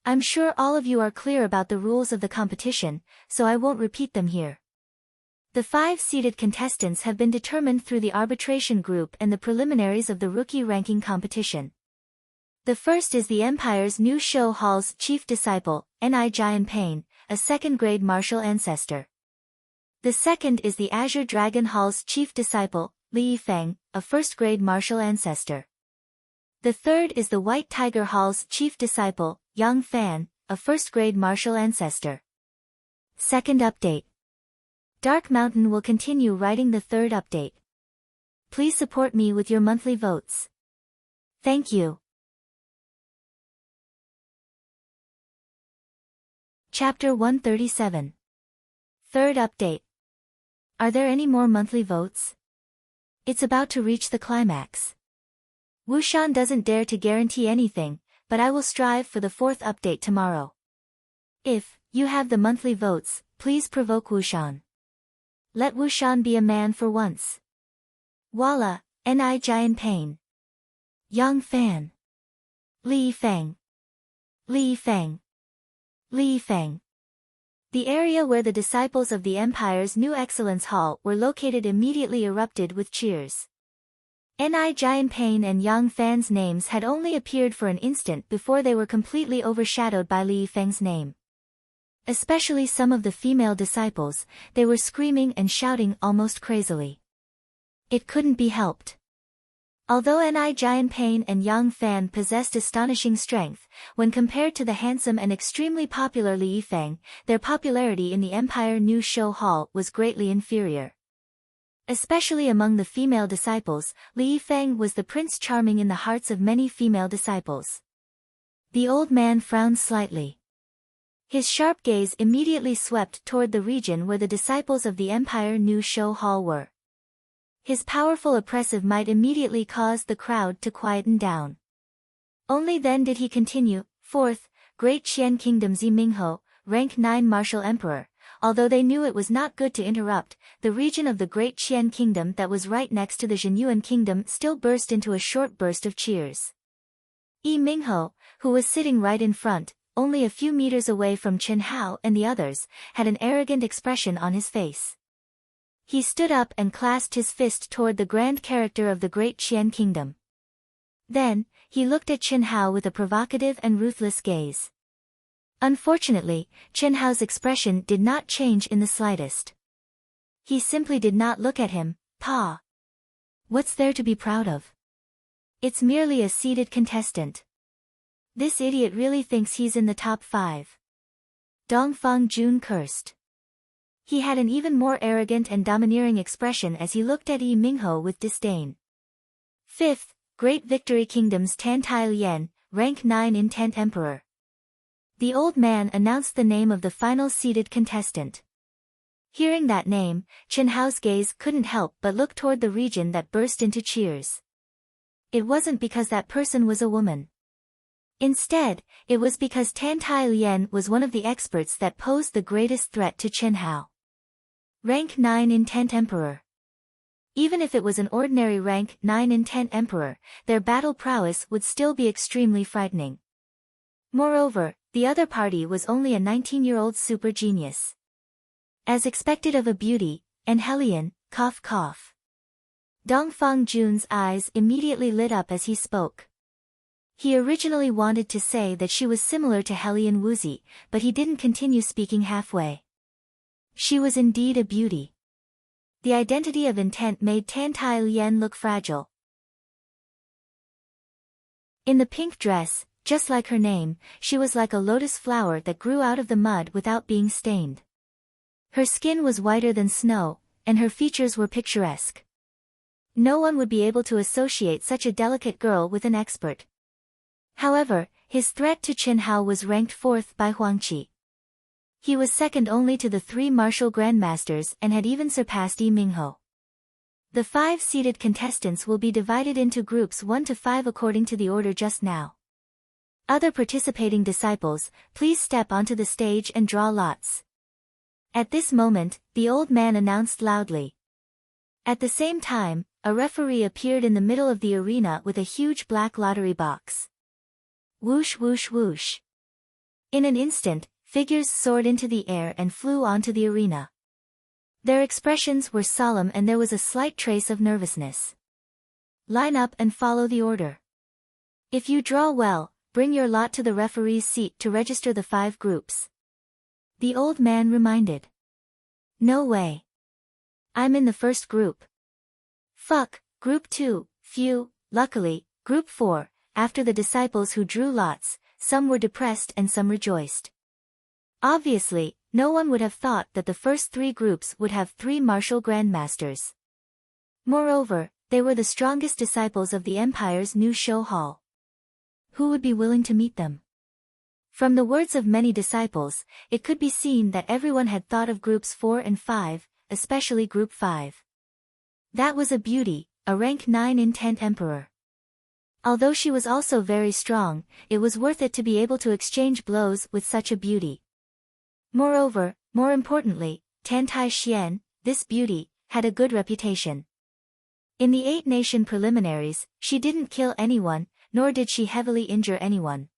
I'm sure all of you are clear about the rules of the competition, so I won't repeat them here. The 5 seeded contestants have been determined through the arbitration group and the preliminaries of the rookie ranking competition. The first is the Empire's New Show Hall's chief disciple, Ni Jianpain, a second-grade martial ancestor. The second is the Azure Dragon Hall's chief disciple, Li Yifeng, a first-grade martial ancestor. The third is the White Tiger Hall's chief disciple, Yang Fan, a first-grade martial ancestor. Second update. Dark Mountain will continue writing the third update. Please support me with your monthly votes. Thank you. Chapter 137. Third update. Are there any more monthly votes? It's about to reach the climax. Wushan doesn't dare to guarantee anything, but I will strive for the 4th update tomorrow. If you have the monthly votes, please provoke Wushan. Let Wushan be a man for once. Walla, Ni Jianpain. Yang Fan. Li Feng. Li Feng. Li Feng. The area where the disciples of the Empire's New Excellence Hall were located immediately erupted with cheers. Ni Jianpain and Yang Fan's names had only appeared for an instant before they were completely overshadowed by Li Feng's name. Especially some of the female disciples, they were screaming and shouting almost crazily. It couldn't be helped. Although Ni Jianpain and Yang Fan possessed astonishing strength, when compared to the handsome and extremely popular Li Yifeng, their popularity in the Empire New Show Hall was greatly inferior. Especially among the female disciples, Li Yifeng was the Prince Charming in the hearts of many female disciples. The old man frowned slightly. His sharp gaze immediately swept toward the region where the disciples of the Empire New Show Hall were. His powerful oppressive might immediately caused the crowd to quieten down. Only then did he continue, 4th, Great Qian Kingdom's Mingho, rank 9 martial emperor. Although they knew it was not good to interrupt, the region of the Great Qian Kingdom that was right next to the Zhenyuan Kingdom still burst into a short burst of cheers. Yi Mingho, who was sitting right in front, only a few meters away from Chen Hao and the others, had an arrogant expression on his face. He stood up and clasped his fist toward the grand character of the Great Qian Kingdom. Then, he looked at Chen Hao with a provocative and ruthless gaze. Unfortunately, Chen Hao's expression did not change in the slightest. He simply did not look at him. Pa. What's there to be proud of? It's merely a seeded contestant. This idiot really thinks he's in the top 5. Dongfang Jun cursed. He had an even more arrogant and domineering expression as he looked at Yi Mingho with disdain. 5th, Great Victory Kingdom's Tan Tai Lian, rank 9 in 10th Emperor. The old man announced the name of the final seeded contestant. Hearing that name, Chen Hao's gaze couldn't help but look toward the region that burst into cheers. It wasn't because that person was a woman. Instead, it was because Tan Tai Lian was one of the experts that posed the greatest threat to Chen Hao. Rank 9 in 10th Emperor. Even if it was an ordinary rank 9 in 10th Emperor, their battle prowess would still be extremely frightening. Moreover, the other party was only a 19-year-old super genius. As expected of a beauty, an Hellion, cough cough. Dongfang Jun's eyes immediately lit up as he spoke. He originally wanted to say that she was similar to Helian Wuzi, but he didn't continue speaking halfway. She was indeed a beauty. The identity of intent made Tantai Lian look fragile. In the pink dress, just like her name, she was like a lotus flower that grew out of the mud without being stained. Her skin was whiter than snow, and her features were picturesque. No one would be able to associate such a delicate girl with an expert. However, his threat to Chen Hao was ranked 4th by Huang Qi. He was second only to the 3 martial grandmasters and had even surpassed Yi Mingho. The 5 seated contestants will be divided into groups 1 to 5 according to the order just now. Other participating disciples, please step onto the stage and draw lots. At this moment, the old man announced loudly. At the same time, a referee appeared in the middle of the arena with a huge black lottery box. Whoosh whoosh whoosh. In an instant, figures soared into the air and flew onto the arena. Their expressions were solemn and there was a slight trace of nervousness. Line up and follow the order. If you draw well, bring your lot to the referee's seat to register the 5 groups. The old man reminded. No way. I'm in the first group. Fuck, group 2, phew. Luckily, group 4, after the disciples who drew lots, some were depressed and some rejoiced. Obviously, no one would have thought that the first 3 groups would have 3 martial grandmasters. Moreover, they were the strongest disciples of the Empire's new show hall. Who would be willing to meet them? From the words of many disciples, it could be seen that everyone had thought of groups 4 and 5, especially group 5. That was a beauty, a rank 9 intent emperor. Although she was also very strong, it was worth it to be able to exchange blows with such a beauty. Moreover, more importantly, Tantai Xian, this beauty, had a good reputation. In the 8-nation preliminaries, she didn't kill anyone, nor did she heavily injure anyone.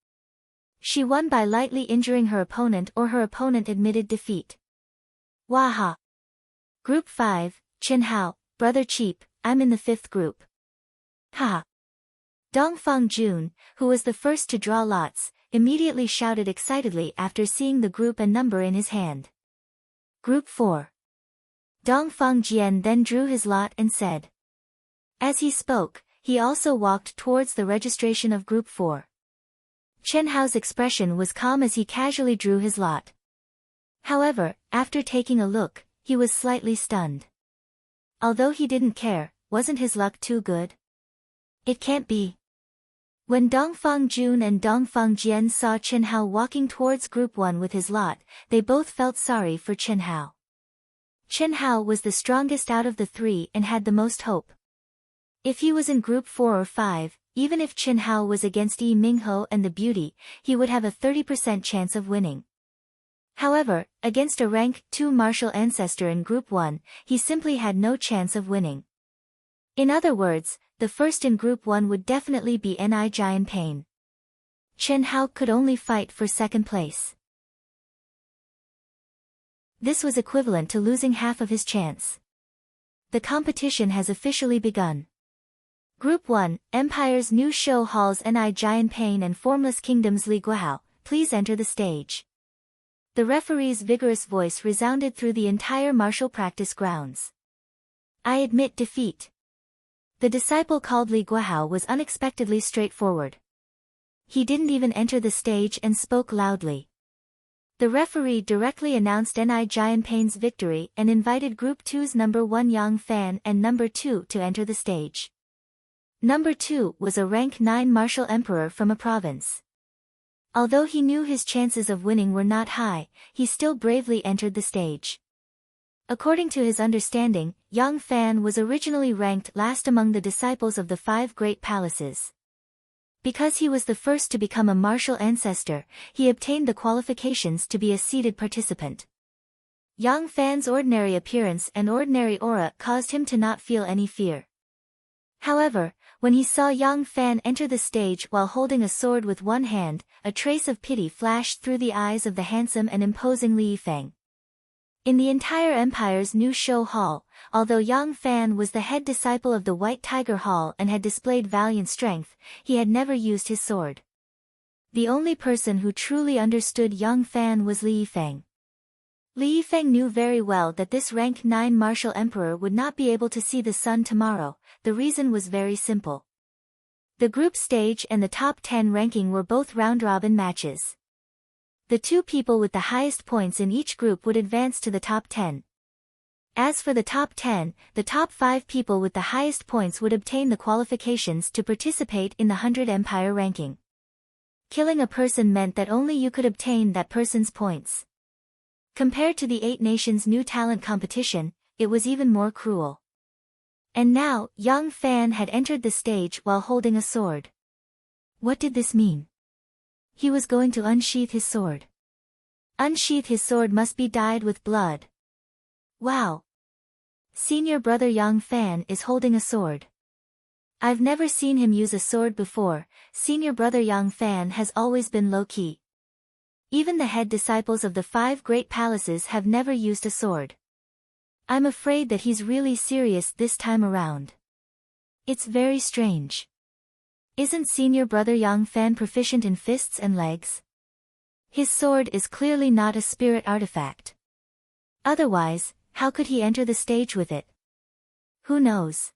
She won by lightly injuring her opponent or her opponent admitted defeat. Waha! Group 5, Chen Hao, Brother Cheap, I'm in the 5th group. Ha! Dongfang Jun, who was the first to draw lots, immediately shouted excitedly after seeing the group and number in his hand. Group 4. Dongfang Jian then drew his lot and said. As he spoke, he also walked towards the registration of Group 4. Chen Hao's expression was calm as he casually drew his lot. However, after taking a look, he was slightly stunned. Although he didn't care, wasn't his luck too good? It can't be. When Dongfang Jun and Dongfang Jian saw Chen Hao walking towards Group 1 with his lot, they both felt sorry for Chen Hao. Chen Hao was the strongest out of the 3 and had the most hope. If he was in Group 4 or 5, even if Chen Hao was against Yi Mingho and the beauty, he would have a 30% chance of winning. However, against a rank 2 martial ancestor in Group 1, he simply had no chance of winning. In other words, the first in Group 1 would definitely be Ni Jian Pain. Chen Hao could only fight for 2nd place. This was equivalent to losing half of his chance. The competition has officially begun. Group 1, Empire's new show halls Ni Jian Pain and Formless Kingdoms Li Guihao, please enter the stage. The referee's vigorous voice resounded through the entire martial practice grounds. I admit defeat. The disciple called Li Guihao was unexpectedly straightforward. He didn't even enter the stage and spoke loudly. The referee directly announced Ni Jian Pain's victory and invited Group 2's number 1 Yang Fan and number 2 to enter the stage. Number 2 was a rank 9 martial emperor from a province. Although he knew his chances of winning were not high, he still bravely entered the stage. According to his understanding, Yang Fan was originally ranked last among the disciples of the 5 great palaces. Because he was the first to become a martial ancestor, he obtained the qualifications to be a seated participant. Yang Fan's ordinary appearance and ordinary aura caused him to not feel any fear. However, when he saw Yang Fan enter the stage while holding a sword with one hand, a trace of pity flashed through the eyes of the handsome and imposing Li Yifeng. In the entire empire's new show hall, although Yang Fan was the head disciple of the White Tiger Hall and had displayed valiant strength, he had never used his sword. The only person who truly understood Yang Fan was Li Yifeng. Li Yifeng knew very well that this rank 9 martial emperor would not be able to see the sun tomorrow. The reason was very simple. The group stage and the top 10 ranking were both round-robin matches. The 2 people with the highest points in each group would advance to the top 10. As for the top 10, the top 5 people with the highest points would obtain the qualifications to participate in the 100 Empire ranking. Killing a person meant that only you could obtain that person's points. Compared to the 8 nations' new talent competition, it was even more cruel. And now, Yang Fan had entered the stage while holding a sword. What did this mean? He was going to unsheath his sword. Unsheath his sword must be dyed with blood. Wow! Senior brother Yang Fan is holding a sword. I've never seen him use a sword before. Senior brother Yang Fan has always been low-key. Even the head disciples of the 5 great palaces have never used a sword. I'm afraid that he's really serious this time around. It's very strange. Isn't senior brother Yang Fan proficient in fists and legs? His sword is clearly not a spirit artifact. Otherwise, how could he enter the stage with it? Who knows?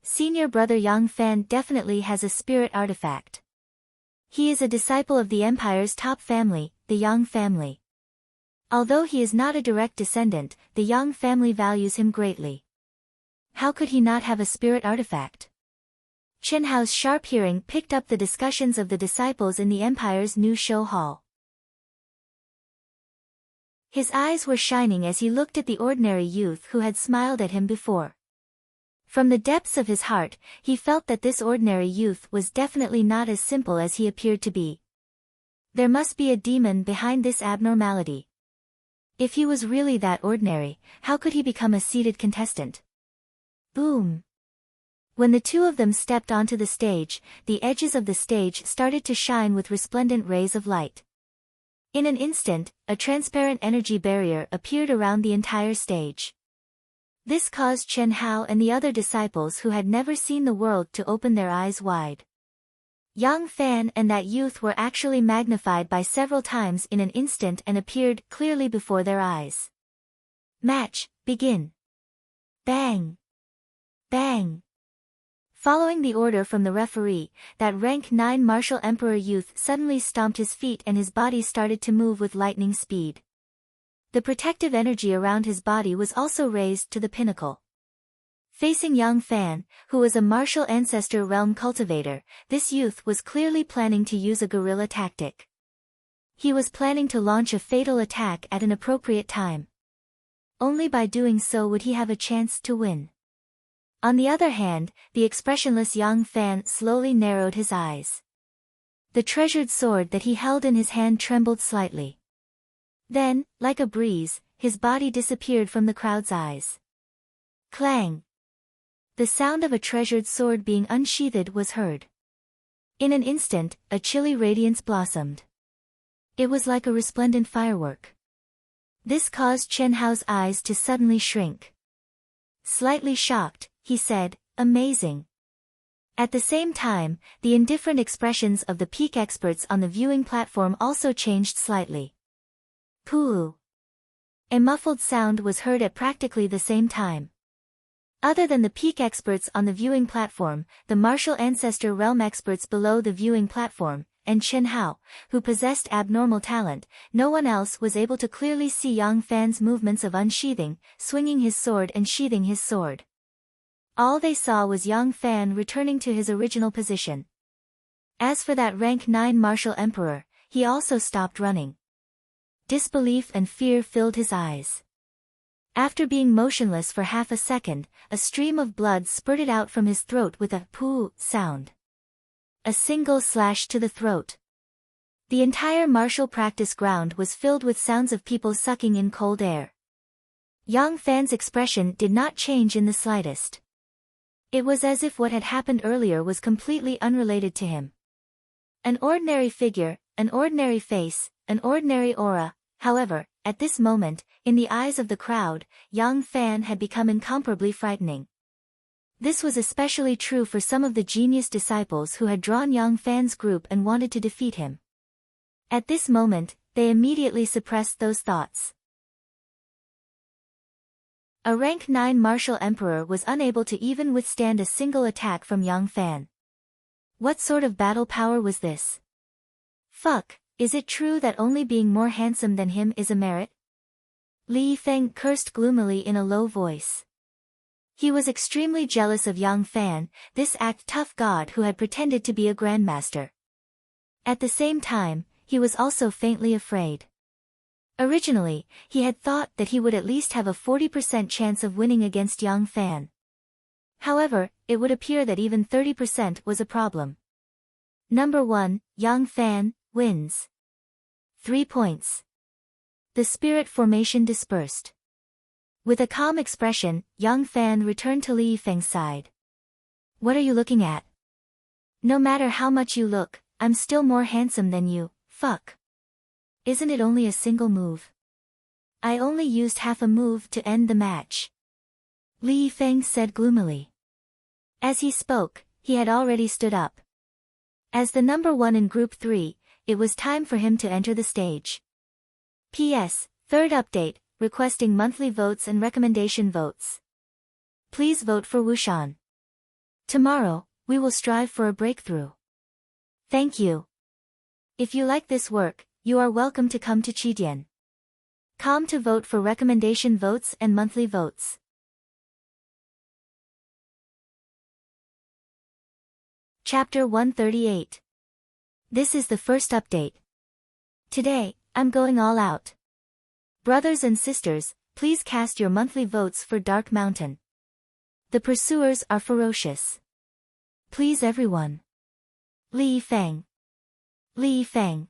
Senior brother Yang Fan definitely has a spirit artifact. He is a disciple of the empire's top family, the Yang family. Although he is not a direct descendant, the Yang family values him greatly. How could he not have a spirit artifact? Chen Hao's sharp hearing picked up the discussions of the disciples in the empire's new show hall. His eyes were shining as he looked at the ordinary youth who had smiled at him before. From the depths of his heart, he felt that this ordinary youth was definitely not as simple as he appeared to be. There must be a demon behind this abnormality. If he was really that ordinary, how could he become a seated contestant? Boom! When the 2 of them stepped onto the stage, the edges of the stage started to shine with resplendent rays of light. In an instant, a transparent energy barrier appeared around the entire stage. This caused Chen Hao and the other disciples who had never seen the world to open their eyes wide. Yang Fan and that youth were actually magnified by several times in an instant and appeared clearly before their eyes. Match, begin. Bang! Bang! Following the order from the referee, that rank 9 martial emperor youth suddenly stomped his feet and his body started to move with lightning speed. The protective energy around his body was also raised to the pinnacle. Facing Yang Fan, who was a martial ancestor realm cultivator, this youth was clearly planning to use a guerrilla tactic. He was planning to launch a fatal attack at an appropriate time. Only by doing so would he have a chance to win. On the other hand, the expressionless Yang Fan slowly narrowed his eyes. The treasured sword that he held in his hand trembled slightly. Then, like a breeze, his body disappeared from the crowd's eyes. Clang! The sound of a treasured sword being unsheathed was heard. In an instant, a chilly radiance blossomed. It was like a resplendent firework. This caused Chen Hao's eyes to suddenly shrink. Slightly shocked, he said, "Amazing." At the same time, the indifferent expressions of the peak experts on the viewing platform also changed slightly. Pooh! A muffled sound was heard at practically the same time. Other than the peak experts on the viewing platform, the martial ancestor realm experts below the viewing platform, and Chen Hao, who possessed abnormal talent, no one else was able to clearly see Yang Fan's movements of unsheathing, swinging his sword and sheathing his sword. All they saw was Yang Fan returning to his original position. As for that rank 9 martial emperor, he also stopped running. Disbelief and fear filled his eyes. After being motionless for half a second, a stream of blood spurted out from his throat with a "poo" sound. A single slash to the throat. The entire martial practice ground was filled with sounds of people sucking in cold air. Yang Fan's expression did not change in the slightest. It was as if what had happened earlier was completely unrelated to him. An ordinary figure, an ordinary face, an ordinary aura. However, at this moment, in the eyes of the crowd, Yang Fan had become incomparably frightening. This was especially true for some of the genius disciples who had drawn Yang Fan's group and wanted to defeat him. At this moment, they immediately suppressed those thoughts. A rank 9 martial emperor was unable to even withstand a single attack from Yang Fan. What sort of battle power was this? Fuck, is it true that only being more handsome than him is a merit? Li Feng cursed gloomily in a low voice. He was extremely jealous of Yang Fan, this act-tough god who had pretended to be a grandmaster. At the same time, he was also faintly afraid. Originally, he had thought that he would at least have a 40% chance of winning against Yang Fan. However, it would appear that even 30% was a problem. Number 1, Yang Fan, wins. 3 points. The spirit formation dispersed. With a calm expression, Yang Fan returned to Li Feng's side. What are you looking at? No matter how much you look, I'm still more handsome than you, fuck. Isn't it only a single move? I only used half a move to end the match. Li Feng said gloomily. As he spoke, he had already stood up. As the number 1 in Group 3, it was time for him to enter the stage. P.S. Third update, requesting monthly votes and recommendation votes. Please vote for Wushan. Tomorrow, we will strive for a breakthrough. Thank you. If you like this work, you are welcome to come to Chidian. Come to vote for recommendation votes and monthly votes. Chapter 138. This is the first update. Today, I'm going all out. Brothers and sisters, please cast your monthly votes for Dark Mountain. The pursuers are ferocious. Please everyone. Li Feng. Li Feng.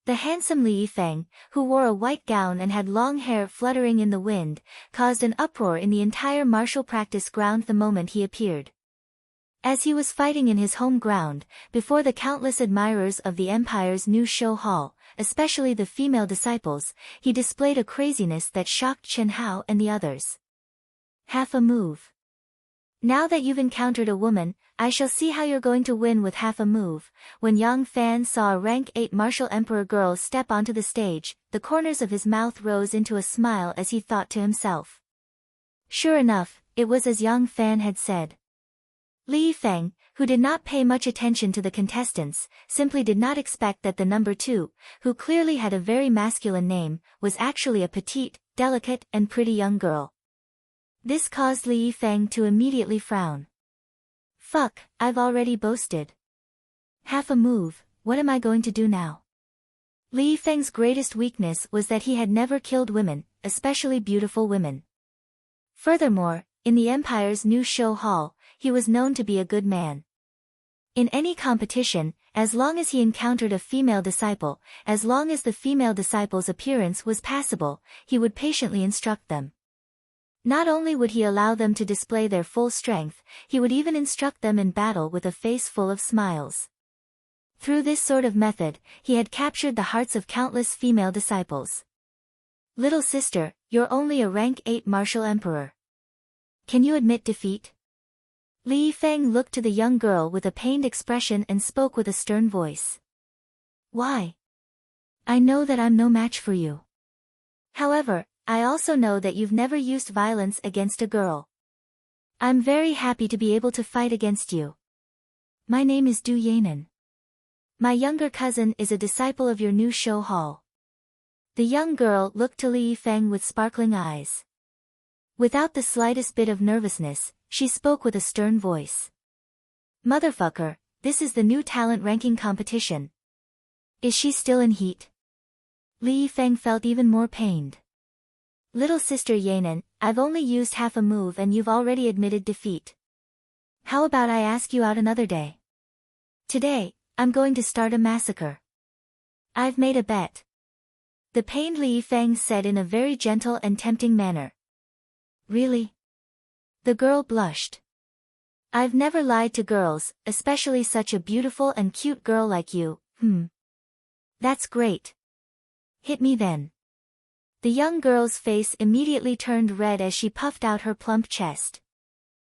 The handsome Li Feng, who wore a white gown and had long hair fluttering in the wind, caused an uproar in the entire martial practice ground the moment he appeared. As he was fighting in his home ground, before the countless admirers of the Empire's new show hall, especially the female disciples, he displayed a craziness that shocked Chen Hao and the others. Half a move. Now that you've encountered a woman, I shall see how you're going to win with half a move. When Yang Fan saw a rank 8 martial emperor girl step onto the stage, the corners of his mouth rose into a smile as he thought to himself. Sure enough, it was as Yang Fan had said. Li Feng, who did not pay much attention to the contestants, simply did not expect that the number 2, who clearly had a very masculine name, was actually a petite, delicate and pretty young girl. This caused Li Feng to immediately frown. Fuck, I've already boasted. Half a move, what am I going to do now? Li Feng's greatest weakness was that he had never killed women, especially beautiful women. Furthermore, in the Empire's new show hall, he was known to be a good man. In any competition, as long as he encountered a female disciple, as long as the female disciple's appearance was passable, he would patiently instruct them. Not only would he allow them to display their full strength, he would even instruct them in battle with a face full of smiles. Through this sort of method, he had captured the hearts of countless female disciples. Little sister, you're only a rank 8 martial emperor. Can you admit defeat? Li Feng looked to the young girl with a pained expression and spoke with a stern voice. Why? I know that I'm no match for you. However, I also know that you've never used violence against a girl. I'm very happy to be able to fight against you. My name is Du Yanan. My younger cousin is a disciple of your new show hall. The young girl looked to Li Feng with sparkling eyes. Without the slightest bit of nervousness, she spoke with a stern voice. Motherfucker, this is the new talent ranking competition. Is she still in heat? Li Feng felt even more pained. Little sister Yanan, I've only used half a move and you've already admitted defeat. How about I ask you out another day? Today, I'm going to start a massacre. I've made a bet. The pained Li Feng said in a very gentle and tempting manner. Really? The girl blushed. I've never lied to girls, especially such a beautiful and cute girl like you, That's great. Hit me then. The young girl's face immediately turned red as she puffed out her plump chest.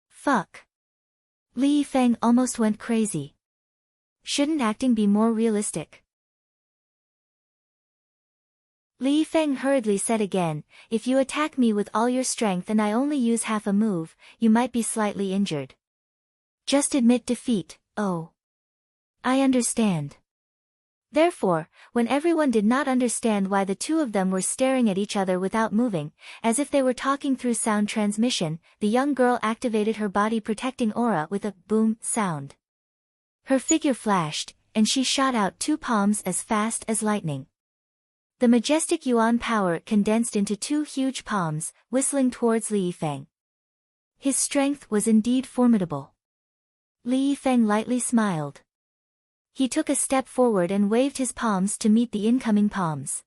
Fuck. Li Yifeng almost went crazy. Shouldn't acting be more realistic? Li Yifeng hurriedly said again, if you attack me with all your strength and I only use half a move, you might be slightly injured. Just admit defeat. Oh. I understand. Therefore, when everyone did not understand why the two of them were staring at each other without moving, as if they were talking through sound transmission, the young girl activated her body protecting aura with a boom sound. Her figure flashed, and she shot out 2 palms as fast as lightning. The majestic yuan power condensed into 2 huge palms, whistling towards Li Yifeng. His strength was indeed formidable. Li Yifeng lightly smiled. He took a step forward and waved his palms to meet the incoming palms.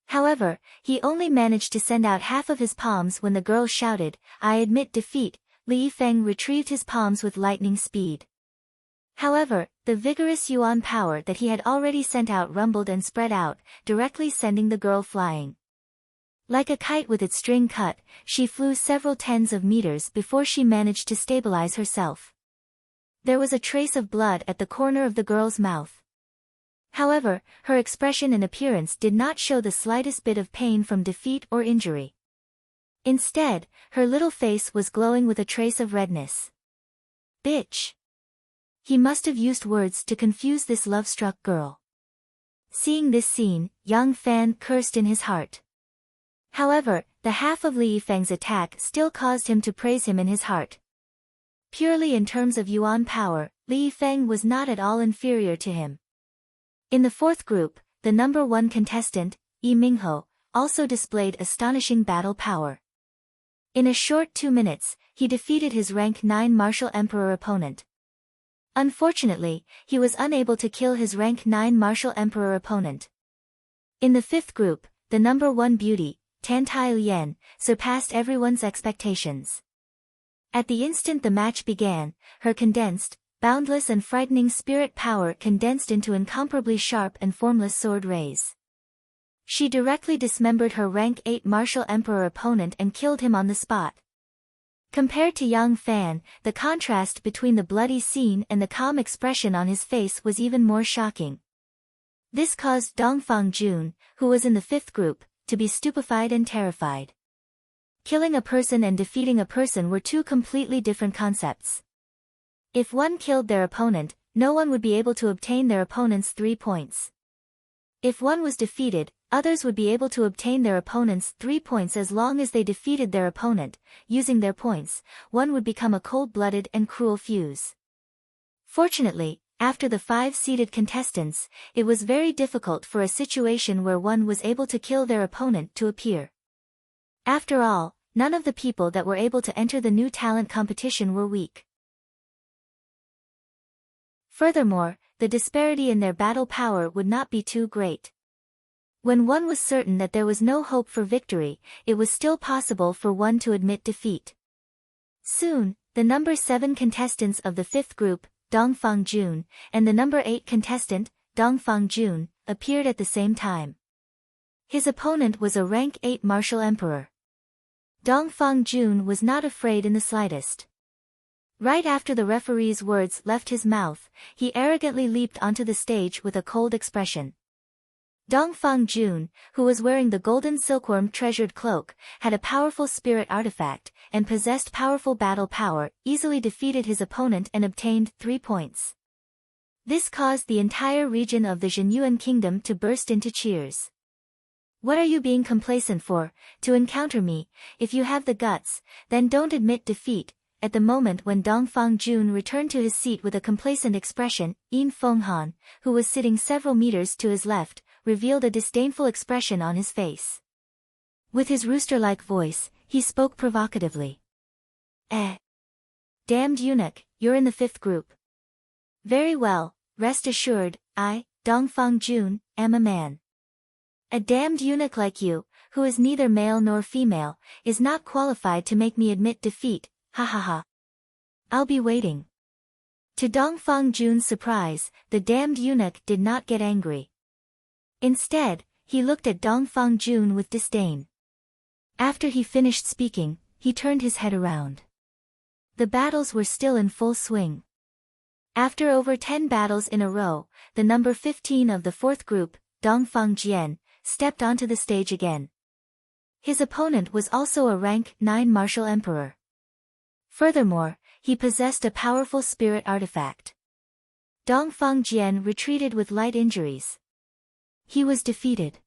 However, he only managed to send out half of his palms when the girl shouted, I admit defeat. Li Yifeng retrieved his palms with lightning speed. However, the vigorous yuan power that he had already sent out rumbled and spread out, directly sending the girl flying. Like a kite with its string cut, she flew several tens of meters before she managed to stabilize herself. There was a trace of blood at the corner of the girl's mouth. However, her expression and appearance did not show the slightest bit of pain from defeat or injury. Instead, her little face was glowing with a trace of redness. Bitch. He must have used words to confuse this love-struck girl. Seeing this scene, Yang Fan cursed in his heart. However, the half of Li Yifeng's attack still caused him to praise him in his heart. Purely in terms of yuan power, Li Yifeng was not at all inferior to him. In the 4th group, the number 1 contestant, Yi Mingho, also displayed astonishing battle power. In a short 2 minutes, he defeated his rank 9 martial emperor opponent. Unfortunately, he was unable to kill his rank 9 martial emperor opponent. In the 5th group, the number 1 beauty, Tan Tai Lian, surpassed everyone's expectations. At the instant the match began, her condensed, boundless and frightening spirit power condensed into incomparably sharp and formless sword rays. She directly dismembered her rank 8 martial emperor opponent and killed him on the spot. Compared to Yang Fan, the contrast between the bloody scene and the calm expression on his face was even more shocking. This caused Dongfang Jun, who was in the 5th group, to be stupefied and terrified. Killing a person and defeating a person were 2 completely different concepts. If one killed their opponent, no one would be able to obtain their opponent's 3 points. If one was defeated, others would be able to obtain their opponent's 3 points as long as they defeated their opponent. Using their points, one would become a cold-blooded and cruel fuse. Fortunately, after the 5 seeded contestants, it was very difficult for a situation where one was able to kill their opponent to appear. After all, none of the people that were able to enter the new talent competition were weak. Furthermore, the disparity in their battle power would not be too great. When one was certain that there was no hope for victory, it was still possible for one to admit defeat. Soon, the number 7 contestants of the 5th group, Dongfang Jun, and the number 8 contestant, Dongfang Jun, appeared at the same time. His opponent was a rank 8 martial emperor. Dongfang Jun was not afraid in the slightest. Right after the referee's words left his mouth, he arrogantly leaped onto the stage with a cold expression. Dongfang Jun, who was wearing the golden silkworm treasured cloak, had a powerful spirit artifact, and possessed powerful battle power, easily defeated his opponent and obtained 3 points. This caused the entire region of the Zhenyuan kingdom to burst into cheers. What are you being complacent for, to encounter me? If you have the guts, then don't admit defeat. At the moment when Dongfang Jun returned to his seat with a complacent expression, Yin Fenghan, who was sitting several meters to his left, revealed a disdainful expression on his face. With his rooster-like voice, he spoke provocatively. Damned eunuch, you're in the 5th group. Very well, rest assured, I, Dongfang Jun, am a man. A damned eunuch like you, who is neither male nor female, is not qualified to make me admit defeat, ha ha ha. I'll be waiting. To Dongfang Jun's surprise, the damned eunuch did not get angry. Instead, he looked at Dongfang Jun with disdain. After he finished speaking, he turned his head around. The battles were still in full swing. After over 10 battles in a row, the number 15 of the fourth group, Dongfang Jian, stepped onto the stage again. His opponent was also a rank 9 martial emperor. Furthermore, he possessed a powerful spirit artifact. Dongfang Jian retreated with light injuries. He was defeated.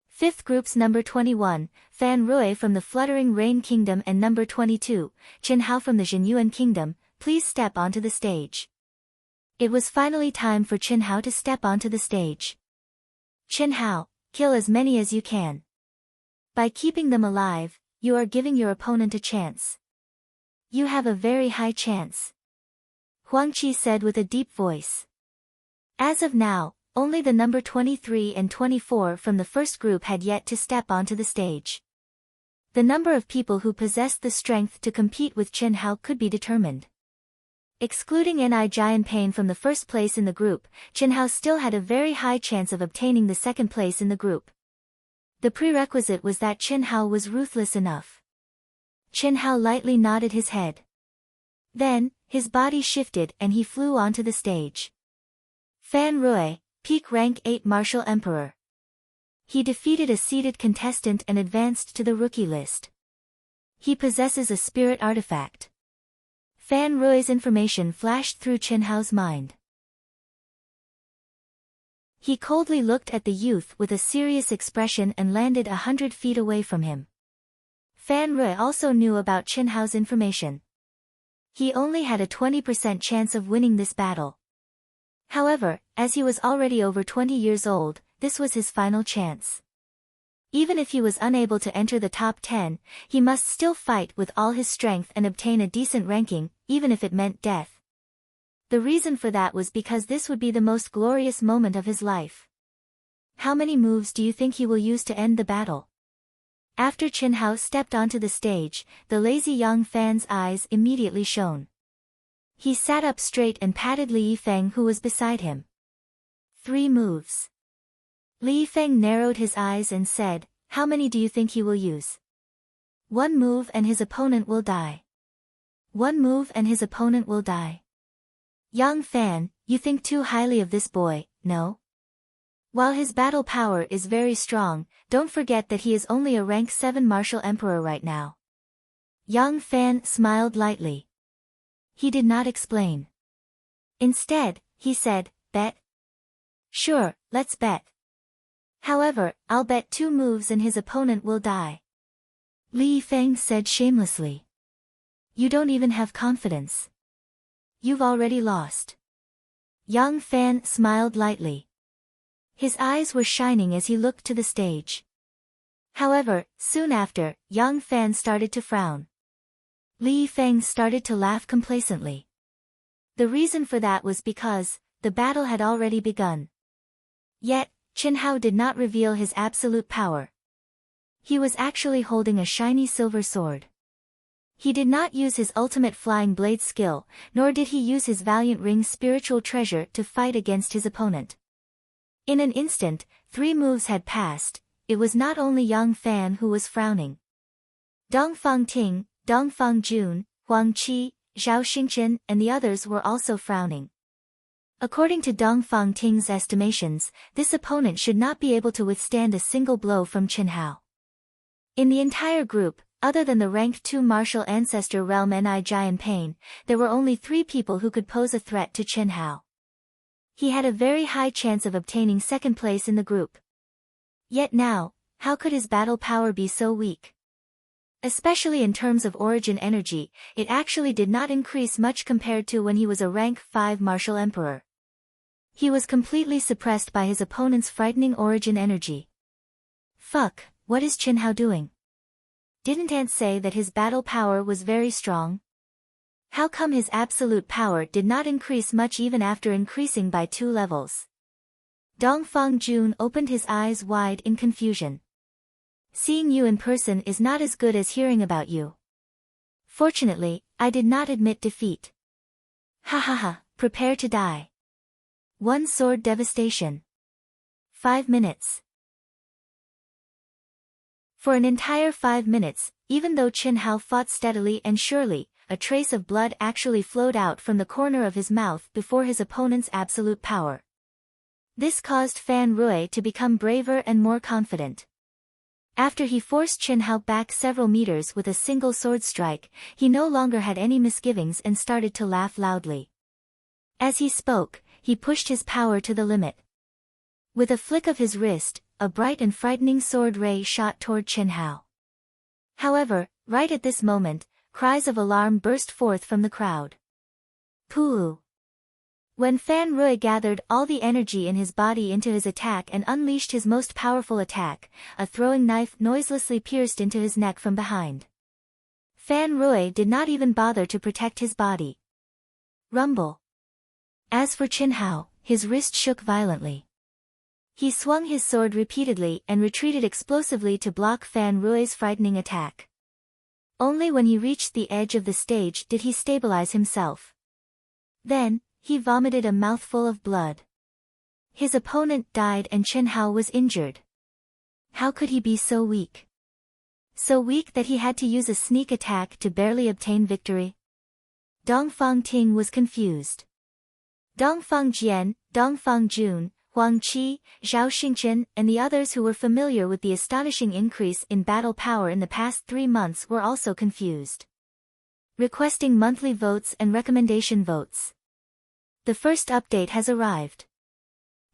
Fifth group's number 21, Fan Rui from the Fluttering Rain Kingdom and number 22, Qin Hao from the Zhenyuan Kingdom, please step onto the stage. It was finally time for Qin Hao to step onto the stage. Qin Hao, kill as many as you can. By keeping them alive, you are giving your opponent a chance. You have a very high chance, Huang Qi said with a deep voice. As of now, only the number 23 and 24 from the first group had yet to step onto the stage. The number of people who possessed the strength to compete with Qin Hao could be determined. Excluding Ni Jian Pain from the first place in the group, Qin Hao still had a very high chance of obtaining the second place in the group. The prerequisite was that Qin Hao was ruthless enough. Qin Hao lightly nodded his head. Then, his body shifted and he flew onto the stage. Fan Rui, peak rank 8 martial emperor. He defeated a seeded contestant and advanced to the rookie list. He possesses a spirit artifact. Fan Rui's information flashed through Qin Hao's mind. He coldly looked at the youth with a serious expression and landed 100 feet away from him. Fan Rui also knew about Qin Hao's information. He only had a 20% chance of winning this battle. However, as he was already over 20 years old, this was his final chance. Even if he was unable to enter the top 10, he must still fight with all his strength and obtain a decent ranking, even if it meant death. The reason for that was because this would be the most glorious moment of his life. How many moves do you think he will use to end the battle? After Qin Hao stepped onto the stage, the lazy young Fan's eyes immediately shone. He sat up straight and patted Li Yifeng who was beside him. 3 moves. Li Yifeng narrowed his eyes and said, how many do you think he will use? 1 move and his opponent will die. 1 move and his opponent will die. Young Fan, you think too highly of this boy, no? While his battle power is very strong, don't forget that he is only a rank 7 martial emperor right now. Young Fan smiled lightly. He did not explain. Instead, he said, bet? Sure, let's bet. However, I'll bet 2 moves and his opponent will die. Li Feng said shamelessly. You don't even have confidence. You've already lost. Young Fan smiled lightly. His eyes were shining as he looked to the stage. However, soon after, Young Fan started to frown. Li Feng started to laugh complacently. The reason for that was because the battle had already begun. Yet, Qin Hao did not reveal his absolute power. He was actually holding a shiny silver sword. He did not use his ultimate flying blade skill, nor did he use his Valiant Ring spiritual treasure to fight against his opponent. In an instant, 3 moves had passed. It was not only Yang Fan who was frowning. Dongfang Ting, Dongfang Jun, Huang Qi, Zhao Xingchen and the others were also frowning. According to Dongfang Ting's estimations, this opponent should not be able to withstand a single blow from Qin Hao. In the entire group, other than the rank 2 martial ancestor realm Ni Jian Pain, there were only 3 people who could pose a threat to Qin Hao. He had a very high chance of obtaining second place in the group. Yet now, how could his battle power be so weak? Especially in terms of origin energy, it actually did not increase much compared to when he was a rank 5 martial emperor. He was completely suppressed by his opponent's frightening origin energy. Fuck, what is Qin Hao doing? Didn't Ant say that his battle power was very strong? How come his absolute power did not increase much even after increasing by 2 levels? Dongfang Jun opened his eyes wide in confusion. Seeing you in person is not as good as hearing about you. Fortunately, I did not admit defeat. Ha ha ha, prepare to die. 1 sword devastation. 5 minutes. For an entire 5 minutes, even though Chen Hao fought steadily and surely, a trace of blood actually flowed out from the corner of his mouth before his opponent's absolute power. This caused Fan Rui to become braver and more confident. After he forced Chen Hao back several meters with a single sword strike, he no longer had any misgivings and started to laugh loudly. As he spoke, he pushed his power to the limit. With a flick of his wrist, a bright and frightening sword ray shot toward Chen Hao. However, right at this moment, cries of alarm burst forth from the crowd. Pooh! When Fan Rui gathered all the energy in his body into his attack and unleashed his most powerful attack, a throwing knife noiselessly pierced into his neck from behind. Fan Rui did not even bother to protect his body. Rumble. As for Chen Hao, his wrist shook violently. He swung his sword repeatedly and retreated explosively to block Fan Rui's frightening attack. Only when he reached the edge of the stage did he stabilize himself. Then, he vomited a mouthful of blood. His opponent died and Chen Hao was injured. How could he be so weak? So weak that he had to use a sneak attack to barely obtain victory? Dongfang Ting was confused. Dongfang Jian, Dongfang Jun, Huang Qi, Zhao Xingchen, and the others who were familiar with the astonishing increase in battle power in the past 3 months were also confused. Requesting monthly votes and recommendation votes. The first update has arrived.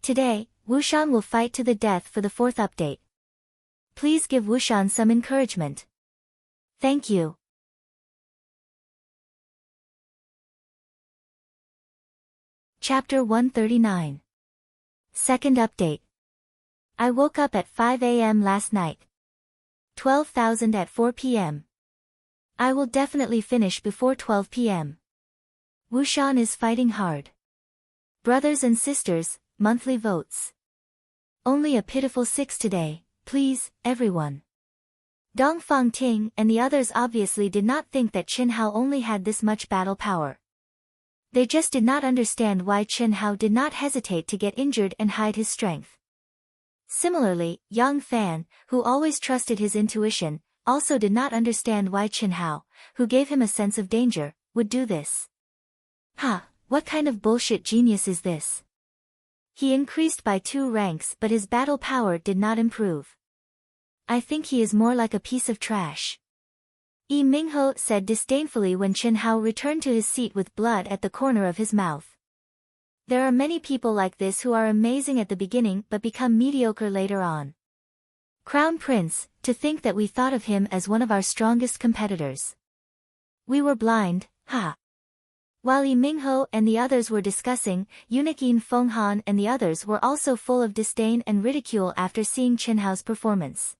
Today, Wushan will fight to the death for the 4th update. Please give Wushan some encouragement. Thank you. Chapter 139. Second update. I woke up at 5 a.m. last night. 12,000 at 4 p.m. I will definitely finish before 12 p.m. Wushan is fighting hard. Brothers and sisters, monthly votes. Only a pitiful 6 today, please, everyone. Dongfang Ting and the others obviously did not think that Chen Hao only had this much battle power. They just did not understand why Chen Hao did not hesitate to get injured and hide his strength. Similarly, Yang Fan, who always trusted his intuition, also did not understand why Chen Hao, who gave him a sense of danger, would do this. What kind of bullshit genius is this? He increased by 2 ranks but his battle power did not improve. I think he is more like a piece of trash. Yi Mingho said disdainfully when Chen Hao returned to his seat with blood at the corner of his mouth. There are many people like this who are amazing at the beginning but become mediocre later on. Crown Prince, to think that we thought of him as one of our strongest competitors. We were blind, ha. While Yi Mingho and the others were discussing, eunuch Yin Fenghan and the others were also full of disdain and ridicule after seeing Chen Hao's performance.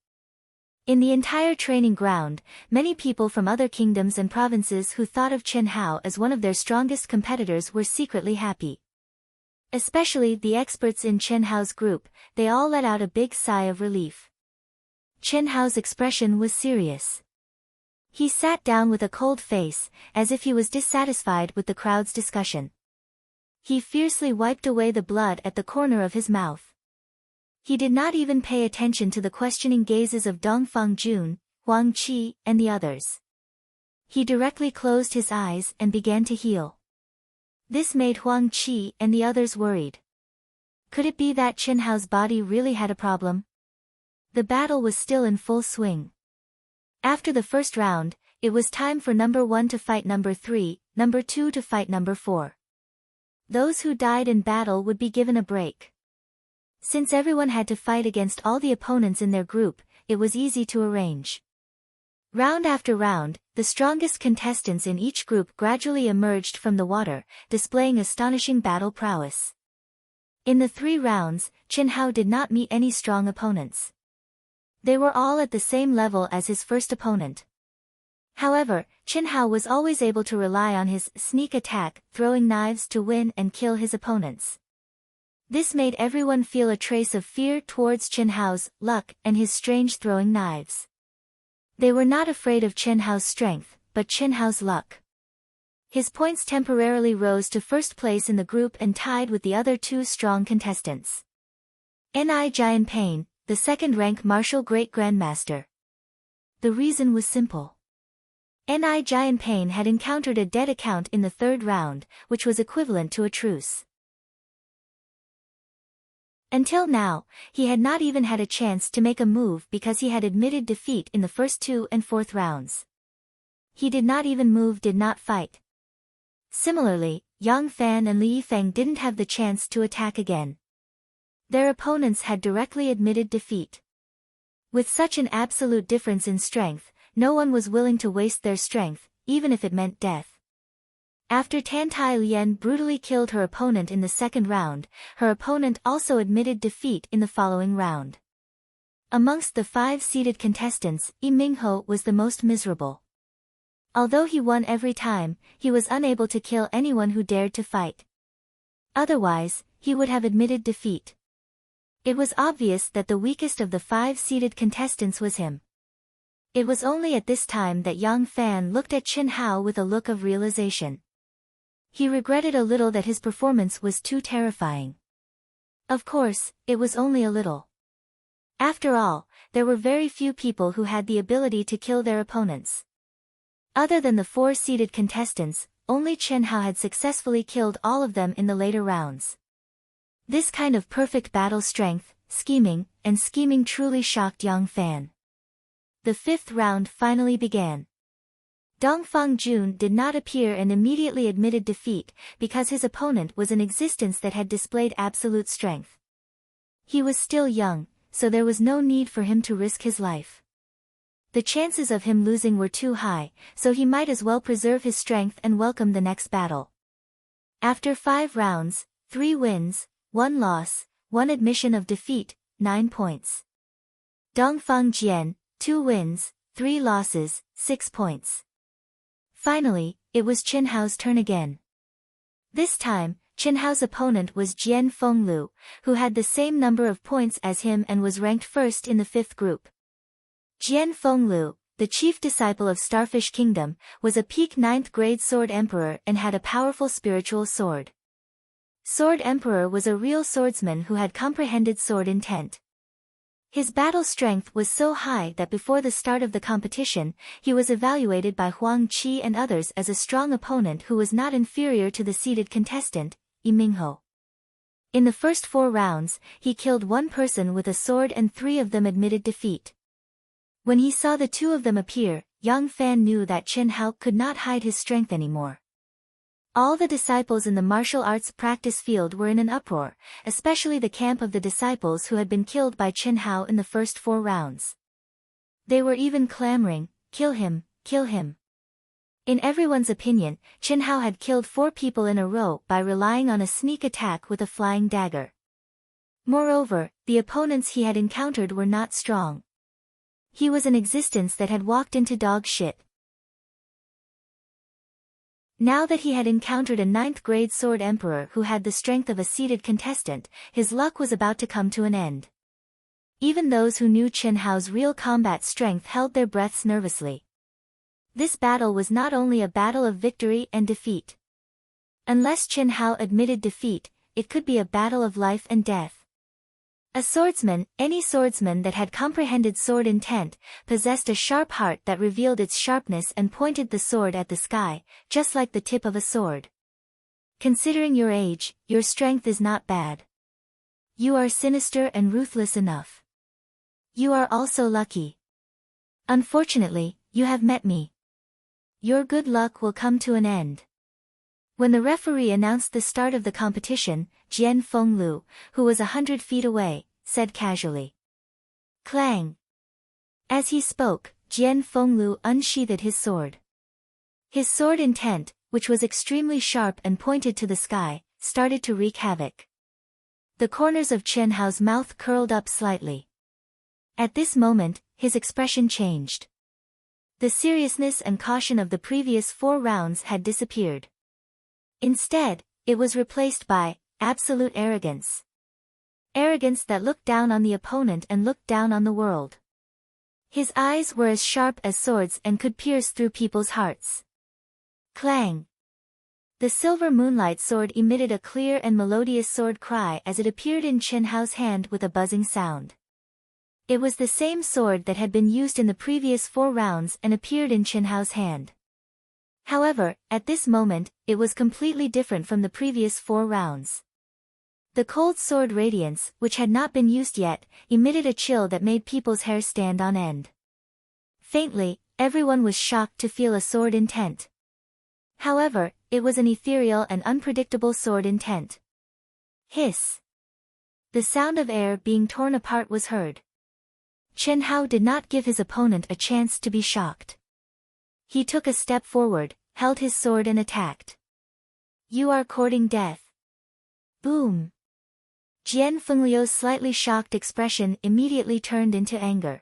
In the entire training ground, many people from other kingdoms and provinces who thought of Chen Hao as one of their strongest competitors were secretly happy. Especially the experts in Chen Hao's group, they all let out a big sigh of relief. Chen Hao's expression was serious. He sat down with a cold face, as if he was dissatisfied with the crowd's discussion. He fiercely wiped away the blood at the corner of his mouth. He did not even pay attention to the questioning gazes of Dongfang Jun, Huang Qi, and the others. He directly closed his eyes and began to heal. This made Huang Qi and the others worried. Could it be that Chen Hao's body really had a problem? The battle was still in full swing. After the first round, it was time for number 1 to fight number 3, number 2 to fight number 4. Those who died in battle would be given a break. Since everyone had to fight against all the opponents in their group, it was easy to arrange. Round after round, the strongest contestants in each group gradually emerged from the water, displaying astonishing battle prowess. In the 3 rounds, Chen Hao did not meet any strong opponents. They were all at the same level as his first opponent. However, Chen Hao was always able to rely on his sneak attack, throwing knives to win and kill his opponents. This made everyone feel a trace of fear towards Chen Hao's luck and his strange throwing knives. They were not afraid of Chen Hao's strength, but Chen Hao's luck. His points temporarily rose to first place in the group and tied with the other 2 strong contestants. Ni Jianpain, the second-rank martial great grandmaster. The reason was simple. Ni Giant Pain had encountered a dead account in the third round, which was equivalent to a truce. Until now, he had not even had a chance to make a move because he had admitted defeat in the first 2 and 4th rounds. He did not even move, did not fight. Similarly, Yang Fan and Li Yifeng didn't have the chance to attack again. Their opponents had directly admitted defeat. With such an absolute difference in strength, no one was willing to waste their strength, even if it meant death. After Tan Tai Lien brutally killed her opponent in the second round, her opponent also admitted defeat in the following round. Amongst the 5 seeded contestants, Yi Mingho was the most miserable. Although he won every time, he was unable to kill anyone who dared to fight. Otherwise, he would have admitted defeat. It was obvious that the weakest of the 5 seeded contestants was him. It was only at this time that Yang Fan looked at Chen Hao with a look of realization. He regretted a little that his performance was too terrifying. Of course, it was only a little. After all, there were very few people who had the ability to kill their opponents. Other than the 4 seeded contestants, only Chen Hao had successfully killed all of them in the later rounds. This kind of perfect battle strength, scheming truly shocked Yang Fan. The 5th round finally began. Dongfang Jun did not appear and immediately admitted defeat, because his opponent was an existence that had displayed absolute strength. He was still young, so there was no need for him to risk his life. The chances of him losing were too high, so he might as well preserve his strength and welcome the next battle. After 5 rounds, 3 wins, 1 loss, 1 admission of defeat, 9 points. Dongfang Jian, 2 wins, 3 losses, 6 points. Finally, it was Chen Hao's turn again. This time, Chen Hao's opponent was Jian Fenglu, who had the same number of points as him and was ranked first in the 5th group. Jian Fenglu, the chief disciple of Starfish Kingdom, was a peak 9th grade Sword Emperor and had a powerful spiritual sword. Sword Emperor was a real swordsman who had comprehended sword intent. His battle strength was so high that before the start of the competition, he was evaluated by Huang Qi and others as a strong opponent who was not inferior to the seeded contestant, Yi Mingho. In the first 4 rounds, he killed 1 person with a sword and 3 of them admitted defeat. When he saw the 2 of them appear, Yang Fan knew that Chen Hao could not hide his strength anymore. All the disciples in the martial arts practice field were in an uproar, especially the camp of the disciples who had been killed by Chen Hao in the first 4 rounds. They were even clamoring, "Kill him, kill him." In everyone's opinion, Chen Hao had killed 4 people in a row by relying on a sneak attack with a flying dagger. Moreover, the opponents he had encountered were not strong. He was an existence that had walked into dog shit. Now that he had encountered a 9th grade Sword Emperor who had the strength of a seeded contestant, his luck was about to come to an end. Even those who knew Chen Hao's real combat strength held their breaths nervously. This battle was not only a battle of victory and defeat. Unless Chen Hao admitted defeat, it could be a battle of life and death. A swordsman, any swordsman that had comprehended sword intent, possessed a sharp heart that revealed its sharpness and pointed the sword at the sky, just like the tip of a sword. Considering your age, your strength is not bad. You are sinister and ruthless enough. You are also lucky. Unfortunately, you have met me. Your good luck will come to an end. When the referee announced the start of the competition, Jian Fenglu, who was 100 feet away, said casually, "Clang." As he spoke, Jian Fenglu unsheathed his sword. His sword intent, which was extremely sharp and pointed to the sky, started to wreak havoc. The corners of Chen Hao's mouth curled up slightly. At this moment, his expression changed. The seriousness and caution of the previous 4 rounds had disappeared. Instead, it was replaced by absolute arrogance. Arrogance that looked down on the opponent and looked down on the world. His eyes were as sharp as swords and could pierce through people's hearts. Clang! The silver moonlight sword emitted a clear and melodious sword cry as it appeared in Chen Hao's hand with a buzzing sound. It was the same sword that had been used in the previous 4 rounds and appeared in Chen Hao's hand. However, at this moment, it was completely different from the previous 4 rounds. The cold sword radiance, which had not been used yet, emitted a chill that made people's hair stand on end. Faintly, everyone was shocked to feel a sword intent. However, it was an ethereal and unpredictable sword intent. Hiss! The sound of air being torn apart was heard. Chen Hao did not give his opponent a chance to be shocked. He took a step forward, held his sword and attacked. You are courting death. Boom! Jian Fengliu's slightly shocked expression immediately turned into anger.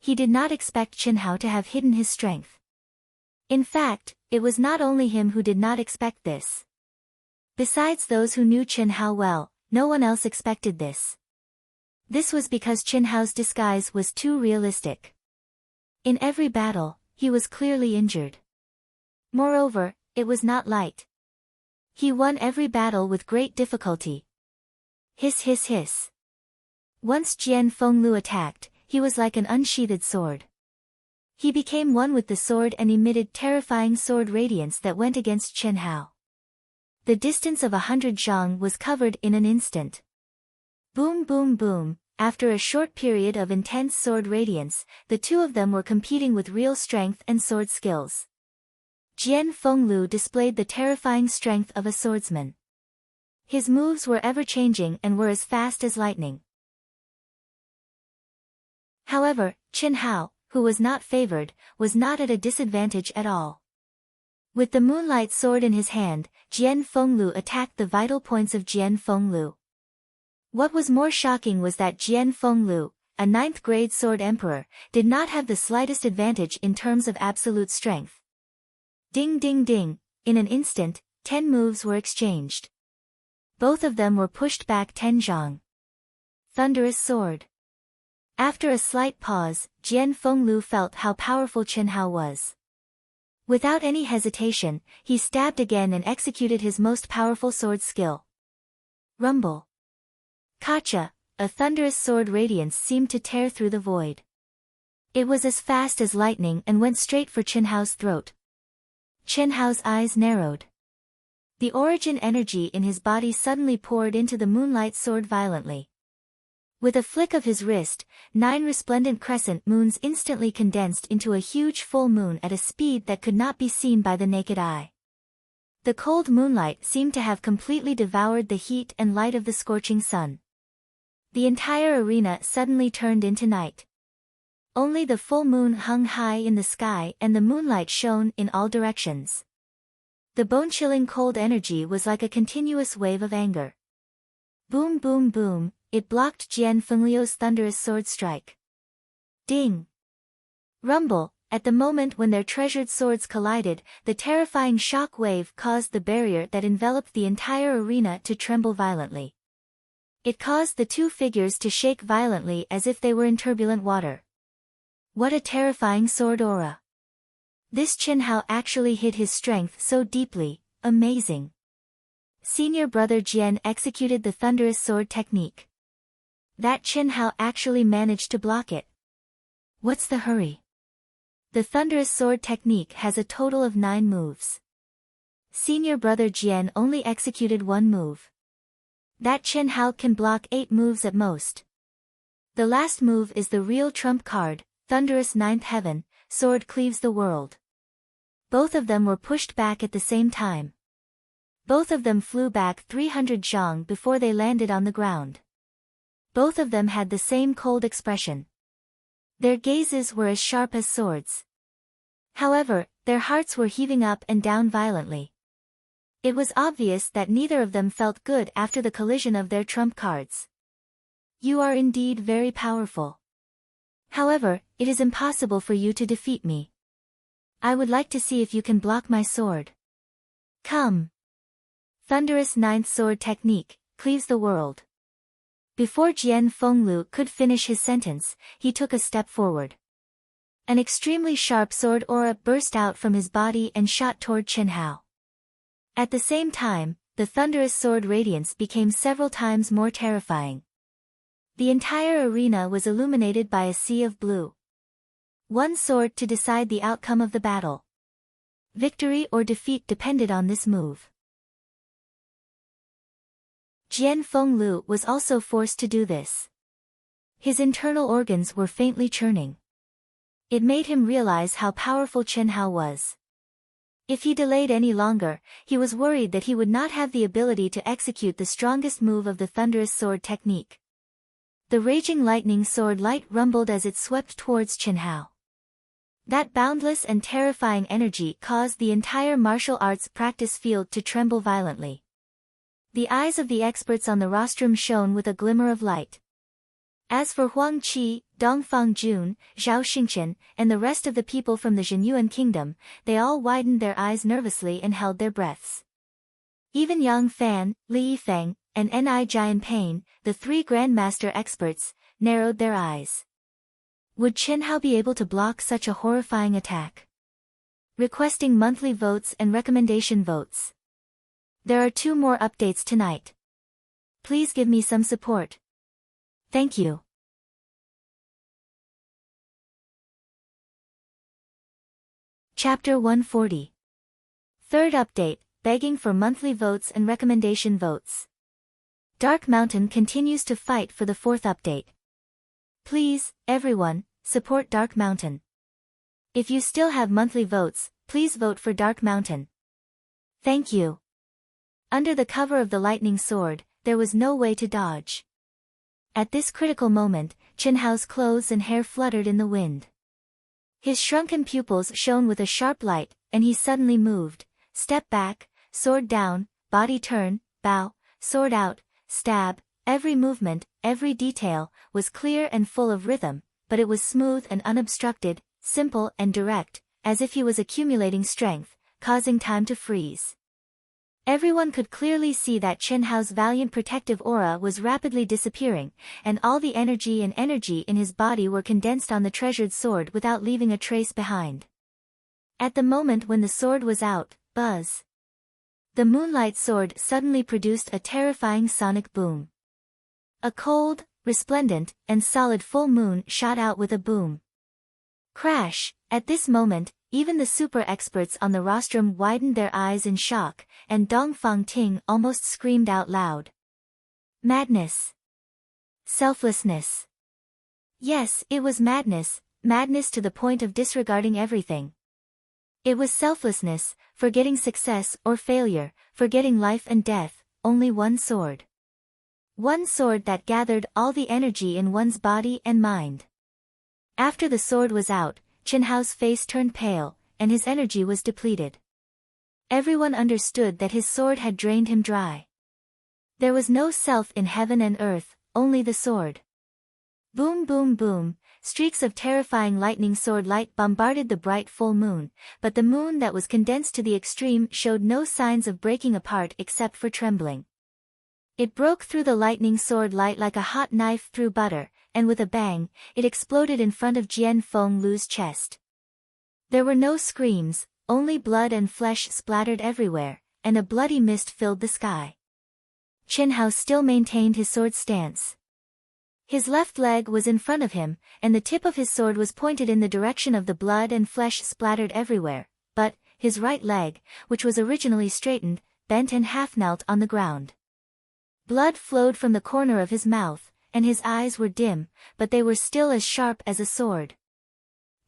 He did not expect Chen Hao to have hidden his strength. In fact, it was not only him who did not expect this. Besides those who knew Chen Hao well, no one else expected this. This was because Chen Hao's disguise was too realistic. In every battle, he was clearly injured. Moreover, it was not light. He won every battle with great difficulty. Hiss hiss hiss. Once Jian Fenglu attacked, he was like an unsheathed sword. He became one with the sword and emitted terrifying sword radiance that went against Chen Hao. The distance of 100 zhang was covered in an instant. Boom boom boom, after a short period of intense sword radiance, the two of them were competing with real strength and sword skills. Jian Fenglu displayed the terrifying strength of a swordsman. His moves were ever-changing and were as fast as lightning. However, Chen Hao, who was not favored, was not at a disadvantage at all. With the moonlight sword in his hand, Jian Fenglu attacked the vital points of Jian Fenglu. What was more shocking was that Jian Fenglu, a 9th-grade sword emperor, did not have the slightest advantage in terms of absolute strength. Ding ding ding, in an instant, 10 moves were exchanged. Both of them were pushed back 10 zhang. Thunderous sword. After a slight pause, Jian Fenglu felt how powerful Chen Hao was. Without any hesitation, he stabbed again and executed his most powerful sword skill. Rumble. Kacha, a thunderous sword radiance seemed to tear through the void. It was as fast as lightning and went straight for Chen Hao's throat. Chen Hao's eyes narrowed. The origin energy in his body suddenly poured into the moonlight sword violently. With a flick of his wrist, 9 resplendent crescent moons instantly condensed into a huge full moon at a speed that could not be seen by the naked eye. The cold moonlight seemed to have completely devoured the heat and light of the scorching sun. The entire arena suddenly turned into night. Only the full moon hung high in the sky and the moonlight shone in all directions. The bone-chilling cold energy was like a continuous wave of anger. Boom boom boom, it blocked Jian Fengliu's thunderous sword strike. Ding! Rumble, at the moment when their treasured swords collided, the terrifying shock wave caused the barrier that enveloped the entire arena to tremble violently. It caused the two figures to shake violently as if they were in turbulent water. What a terrifying sword aura! This Chen Hao actually hid his strength so deeply, amazing. Senior brother Jian executed the thunderous sword technique. That Chen Hao actually managed to block it. What's the hurry? The thunderous sword technique has a total of 9 moves. Senior brother Jian only executed 1 move. That Chen Hao can block 8 moves at most. The last move is the real trump card, Thunderous Ninth Heaven, sword cleaves the world. Both of them were pushed back at the same time. Both of them flew back 300 zhang before they landed on the ground. Both of them had the same cold expression. Their gazes were as sharp as swords. However, their hearts were heaving up and down violently. It was obvious that neither of them felt good after the collision of their trump cards. You are indeed very powerful. However, it is impossible for you to defeat me. I would like to see if you can block my sword. Come. Thunderous Ninth Sword Technique, cleaves the world. Before Jian Fenglu could finish his sentence, he took a step forward. An extremely sharp sword aura burst out from his body and shot toward Chen Hao. At the same time, the thunderous sword radiance became several times more terrifying. The entire arena was illuminated by a sea of blue. One sword to decide the outcome of the battle. Victory or defeat depended on this move. Jian Fenglu was also forced to do this. His internal organs were faintly churning. It made him realize how powerful Chen Hao was. If he delayed any longer, he was worried that he would not have the ability to execute the strongest move of the thunderous sword technique. The raging lightning sword light rumbled as it swept towards Chen Hao. That boundless and terrifying energy caused the entire martial arts practice field to tremble violently. The eyes of the experts on the rostrum shone with a glimmer of light. As for Huang Qi, Dongfang Jun, Zhao Xingchen, and the rest of the people from the Zhenyuan kingdom, they all widened their eyes nervously and held their breaths. Even Yang Fan, Li Yifeng, and Ni Jianping, the three grandmaster experts, narrowed their eyes. Would Chen Hao be able to block such a horrifying attack? Requesting monthly votes and recommendation votes. There are 2 more updates tonight. Please give me some support. Thank you. Chapter 140. Third update, begging for monthly votes and recommendation votes. Dark Mountain continues to fight for the 4th update. Please, everyone, support Dark Mountain. If you still have monthly votes, please vote for Dark Mountain. Thank you. Under the cover of the lightning sword, there was no way to dodge. At this critical moment, Chen Hao's clothes and hair fluttered in the wind. His shrunken pupils shone with a sharp light, and he suddenly moved. Step back, sword down, body turn, bow, sword out, stab. Every movement, every detail, was clear and full of rhythm, but it was smooth and unobstructed, simple and direct, as if he was accumulating strength, causing time to freeze. Everyone could clearly see that Chen Hao's valiant protective aura was rapidly disappearing, and all the energy in his body were condensed on the treasured sword without leaving a trace behind. At the moment when the sword was out, buzz. The moonlight sword suddenly produced a terrifying sonic boom. A cold, resplendent, and solid full moon shot out with a boom. Crash! At this moment, even the super experts on the rostrum widened their eyes in shock, and Dongfang Ting almost screamed out loud. Madness! Selflessness! Yes, it was madness, madness to the point of disregarding everything. It was selflessness, forgetting success or failure, forgetting life and death, only one sword. One sword that gathered all the energy in one's body and mind. After the sword was out, Chen Hao's face turned pale, and his energy was depleted. Everyone understood that his sword had drained him dry. There was no self in heaven and earth, only the sword. Boom boom boom, streaks of terrifying lightning sword light bombarded the bright full moon, but the moon that was condensed to the extreme showed no signs of breaking apart except for trembling. It broke through the lightning sword light like a hot knife through butter, and with a bang, it exploded in front of Jian Fenglu's chest. There were no screams, only blood and flesh splattered everywhere, and a bloody mist filled the sky. Chen Hao still maintained his sword stance. His left leg was in front of him, and the tip of his sword was pointed in the direction of the blood and flesh splattered everywhere, but his right leg, which was originally straightened, bent and half-knelt on the ground. Blood flowed from the corner of his mouth, and his eyes were dim, but they were still as sharp as a sword.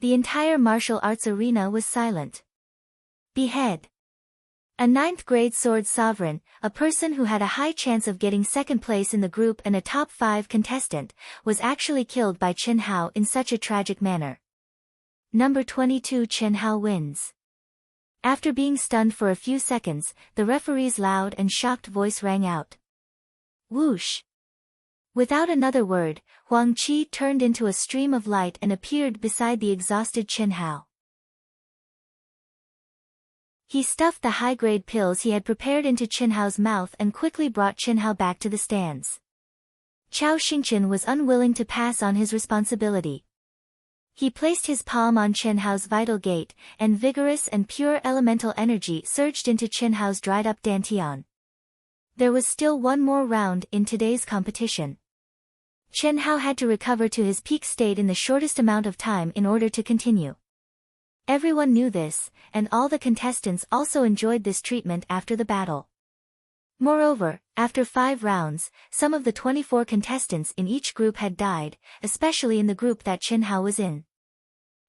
The entire martial arts arena was silent. Behead. A 9th-grade sword sovereign, a person who had a high chance of getting second place in the group and a top 5 contestant, was actually killed by Chen Hao in such a tragic manner. Number 22 Chen Hao wins. After being stunned for a few seconds, the referee's loud and shocked voice rang out. Whoosh! Without another word, Huang Qi turned into a stream of light and appeared beside the exhausted Chen Hao. He stuffed the high-grade pills he had prepared into Chen Hao's mouth and quickly brought Chen Hao back to the stands. Zhao Xingchen was unwilling to pass on his responsibility. He placed his palm on Chen Hao's vital gate, and vigorous and pure elemental energy surged into Chen Hao's dried-up dantian. There was still one more round in today's competition. Chen Hao had to recover to his peak state in the shortest amount of time in order to continue. Everyone knew this, and all the contestants also enjoyed this treatment after the battle. Moreover, after 5 rounds, some of the 24 contestants in each group had died, especially in the group that Chen Hao was in.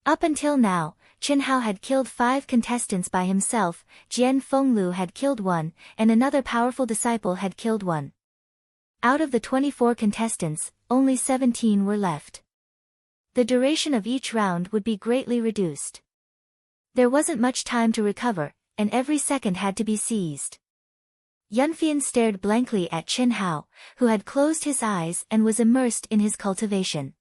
Up until now, Chen Hao had killed 5 contestants by himself, Jian Fenglu had killed 1, and another powerful disciple had killed 1. Out of the 24 contestants, only 17 were left. The duration of each round would be greatly reduced. There wasn't much time to recover, and every second had to be seized. Yunfian stared blankly at Chen Hao, who had closed his eyes and was immersed in his cultivation.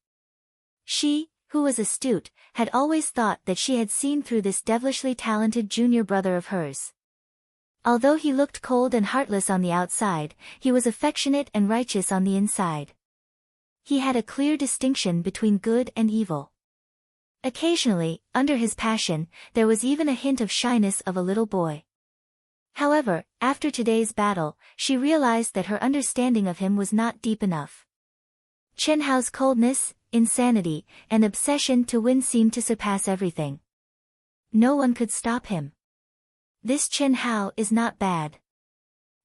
She, who was astute, had always thought that she had seen through this devilishly talented junior brother of hers. Although he looked cold and heartless on the outside, he was affectionate and righteous on the inside. He had a clear distinction between good and evil. Occasionally, under his passion, there was even a hint of shyness of a little boy. However, after today's battle, she realized that her understanding of him was not deep enough. Chen Hao's coldness, insanity, and obsession to win seemed to surpass everything. No one could stop him. This Chen Hao is not bad.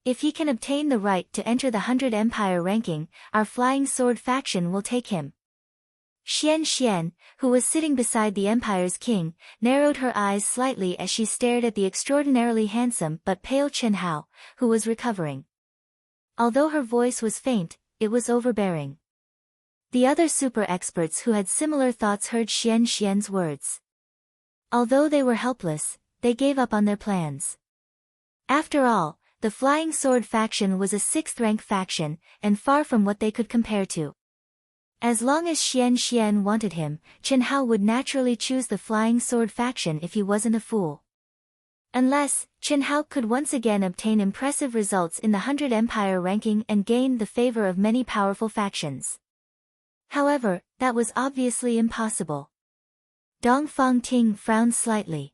If he can obtain the right to enter the 100 Empire ranking, our Flying Sword faction will take him. Xian, who was sitting beside the Empire's king, narrowed her eyes slightly as she stared at the extraordinarily handsome but pale Chen Hao, who was recovering. Although her voice was faint, it was overbearing. The other super experts who had similar thoughts heard Xian's words. Although they were helpless, they gave up on their plans. After all, the Flying Sword faction was a 6th-rank faction, and far from what they could compare to. As long as Xian wanted him, Chen Hao would naturally choose the Flying Sword faction if he wasn't a fool. Unless, Chen Hao could once again obtain impressive results in the 100 Empire ranking and gain the favor of many powerful factions. However, that was obviously impossible. Dong Fangting frowned slightly.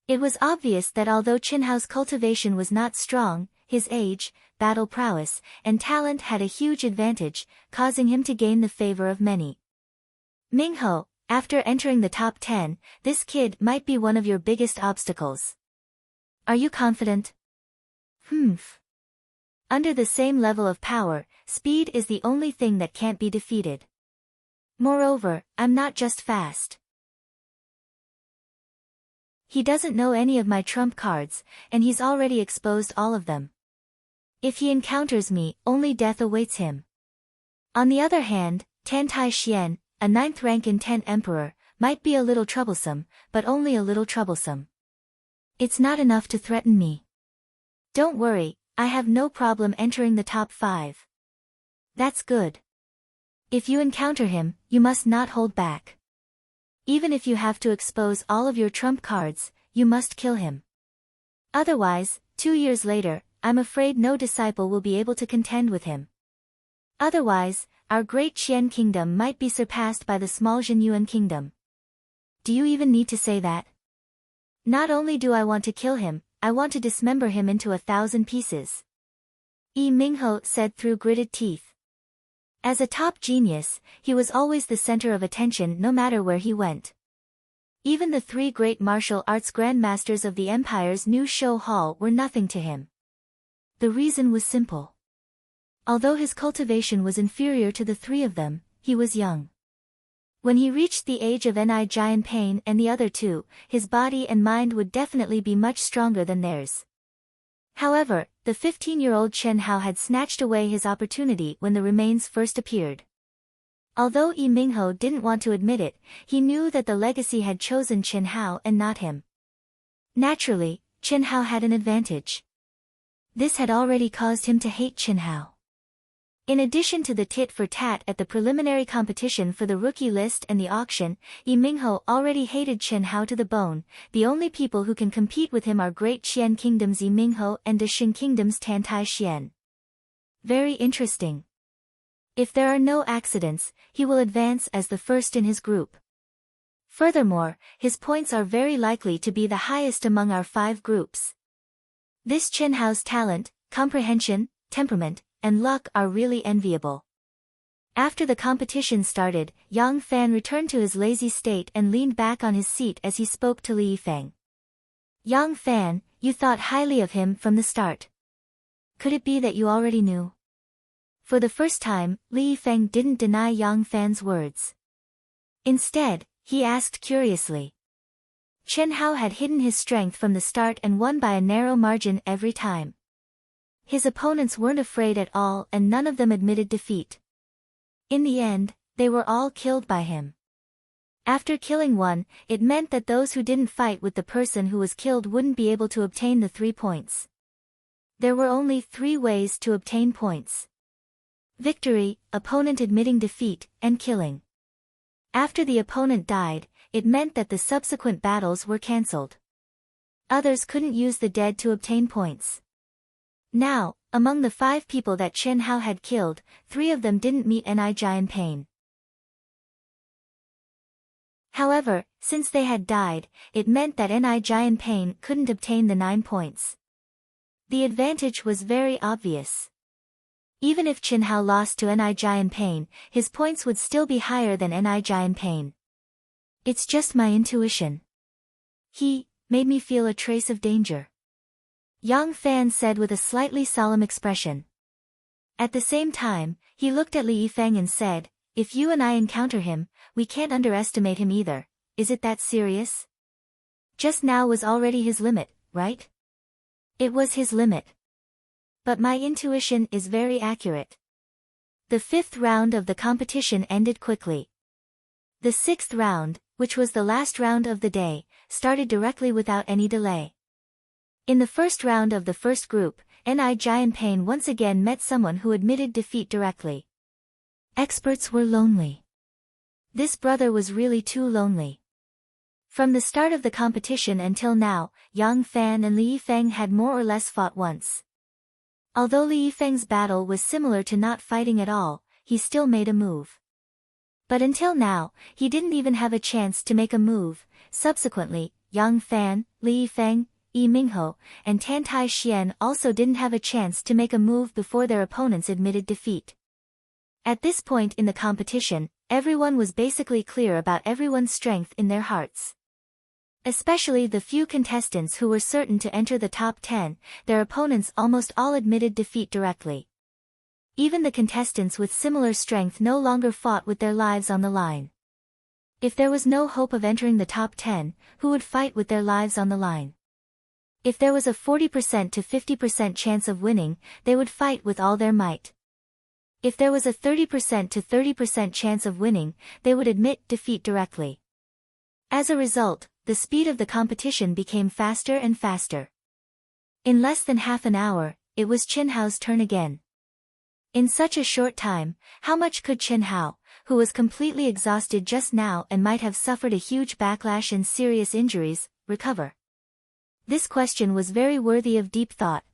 It was obvious that although Chen Hao's cultivation was not strong, his age, battle prowess, and talent had a huge advantage, causing him to gain the favor of many. Mingho, after entering the top 10, this kid might be one of your biggest obstacles. Are you confident? Under the same level of power, speed is the only thing that can't be defeated. Moreover, I'm not just fast. He doesn't know any of my trump cards, and he's already exposed all of them. If he encounters me, only death awaits him. On the other hand, Tantai Xian, a 9th rank in 10 Emperor, might be a little troublesome, but only a little troublesome. It's not enough to threaten me. Don't worry, I have no problem entering the top 5. That's good. If you encounter him, you must not hold back. Even if you have to expose all of your trump cards, you must kill him. Otherwise, 2 years later, I'm afraid no disciple will be able to contend with him. Otherwise, our great Qian kingdom might be surpassed by the small Zhenyuan kingdom. Do you even need to say that? Not only do I want to kill him, I want to dismember him into 1,000 pieces. Yi Mingho said through gritted teeth. As a top genius, he was always the center of attention no matter where he went. Even the 3 great martial arts grandmasters of the Empire's new show hall were nothing to him. The reason was simple. Although his cultivation was inferior to the 3 of them, he was young. When he reached the age of Ni Jian Pain and the other 2, his body and mind would definitely be much stronger than theirs. However, the 15-year-old Chen Hao had snatched away his opportunity when the remains first appeared. Although Yi Mingho didn't want to admit it, he knew that the legacy had chosen Chen Hao and not him. Naturally, Chen Hao had an advantage. This had already caused him to hate Chen Hao. In addition to the tit-for-tat at the preliminary competition for the rookie list and the auction, Yi Mingho already hated Chen Hao to the bone. The only people who can compete with him are Great Qian Kingdom's Yi Mingho and Dexing Kingdom's Tantai Xian. Very interesting. If there are no accidents, he will advance as the first in his group. Furthermore, his points are very likely to be the highest among our 5 groups. This Chen Hao's talent, comprehension, temperament, and luck are really enviable. After the competition started, Yang Fan returned to his lazy state and leaned back on his seat as he spoke to Li Yifeng. Yang Fan, you thought highly of him from the start. Could it be that you already knew? For the first time, Li Yifeng didn't deny Yang Fan's words. Instead, he asked curiously. Chen Hao had hidden his strength from the start and won by a narrow margin every time. His opponents weren't afraid at all and none of them admitted defeat. In the end, they were all killed by him. After killing one, it meant that those who didn't fight with the person who was killed wouldn't be able to obtain the 3 points. There were only 3 ways to obtain points: victory, opponent admitting defeat, and killing. After the opponent died, it meant that the subsequent battles were cancelled. Others couldn't use the dead to obtain points. Now, among the 5 people that Chen Hao had killed, 3 of them didn't meet Ni Jian Pain. However, since they had died, it meant that Ni Jian Pain couldn't obtain the 9 points. The advantage was very obvious. Even if Chen Hao lost to Ni Jian Pain, his points would still be higher than Ni Jian Pain. It's just my intuition. He made me feel a trace of danger, Yang Fan said with a slightly solemn expression. At the same time, he looked at Li Yifeng and said, if you and I encounter him, we can't underestimate him either. Is it that serious? Just now was already his limit, right? It was his limit. But my intuition is very accurate. The 5th round of the competition ended quickly. The 6th round, which was the last round of the day, started directly without any delay. In the first round of the first group, Ni Jian Pain once again met someone who admitted defeat directly. Experts were lonely. This brother was really too lonely. From the start of the competition until now, Yang Fan and Li Yifeng had more or less fought once. Although Li Yifeng's battle was similar to not fighting at all, he still made a move. But until now, he didn't even have a chance to make a move. Subsequently, Yang Fan, Li Yifeng, Yi Mingho, and Tan Tai Xian also didn't have a chance to make a move before their opponents admitted defeat. At this point in the competition, everyone was basically clear about everyone's strength in their hearts. Especially the few contestants who were certain to enter the top 10, their opponents almost all admitted defeat directly. Even the contestants with similar strength no longer fought with their lives on the line. If there was no hope of entering the top 10, who would fight with their lives on the line? If there was a 40% to 50% chance of winning, they would fight with all their might. If there was a 30% to 30% chance of winning, they would admit defeat directly. As a result, the speed of the competition became faster and faster. In less than half an hour, it was Chen Hao's turn again. In such a short time, how much could Chen Hao, who was completely exhausted just now and might have suffered a huge backlash and serious injuries, recover? This question was very worthy of deep thought.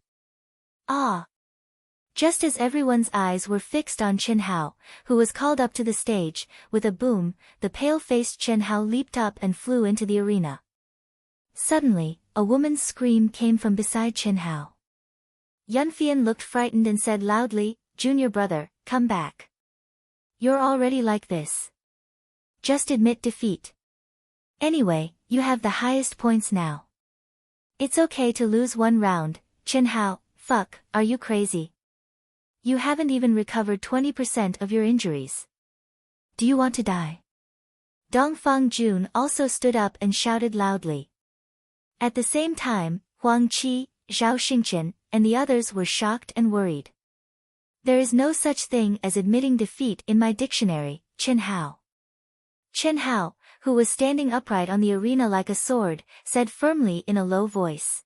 Just as everyone's eyes were fixed on Chen Hao, who was called up to the stage, with a boom, the pale-faced Chen Hao leaped up and flew into the arena. Suddenly, a woman's scream came from beside Chen Hao. Yunfian looked frightened and said loudly, "Junior brother, come back. You're already like this. Just admit defeat. Anyway, you have the highest points now. It's okay to lose one round." Chen Hao, fuck, are you crazy? You haven't even recovered 20% of your injuries. Do you want to die? Dongfang Jun also stood up and shouted loudly. At the same time, Huang Qi, Zhao Xingchen, and the others were shocked and worried. There is no such thing as admitting defeat in my dictionary, Chen Hao. Chen Hao, who was standing upright on the arena like a sword, said firmly in a low voice.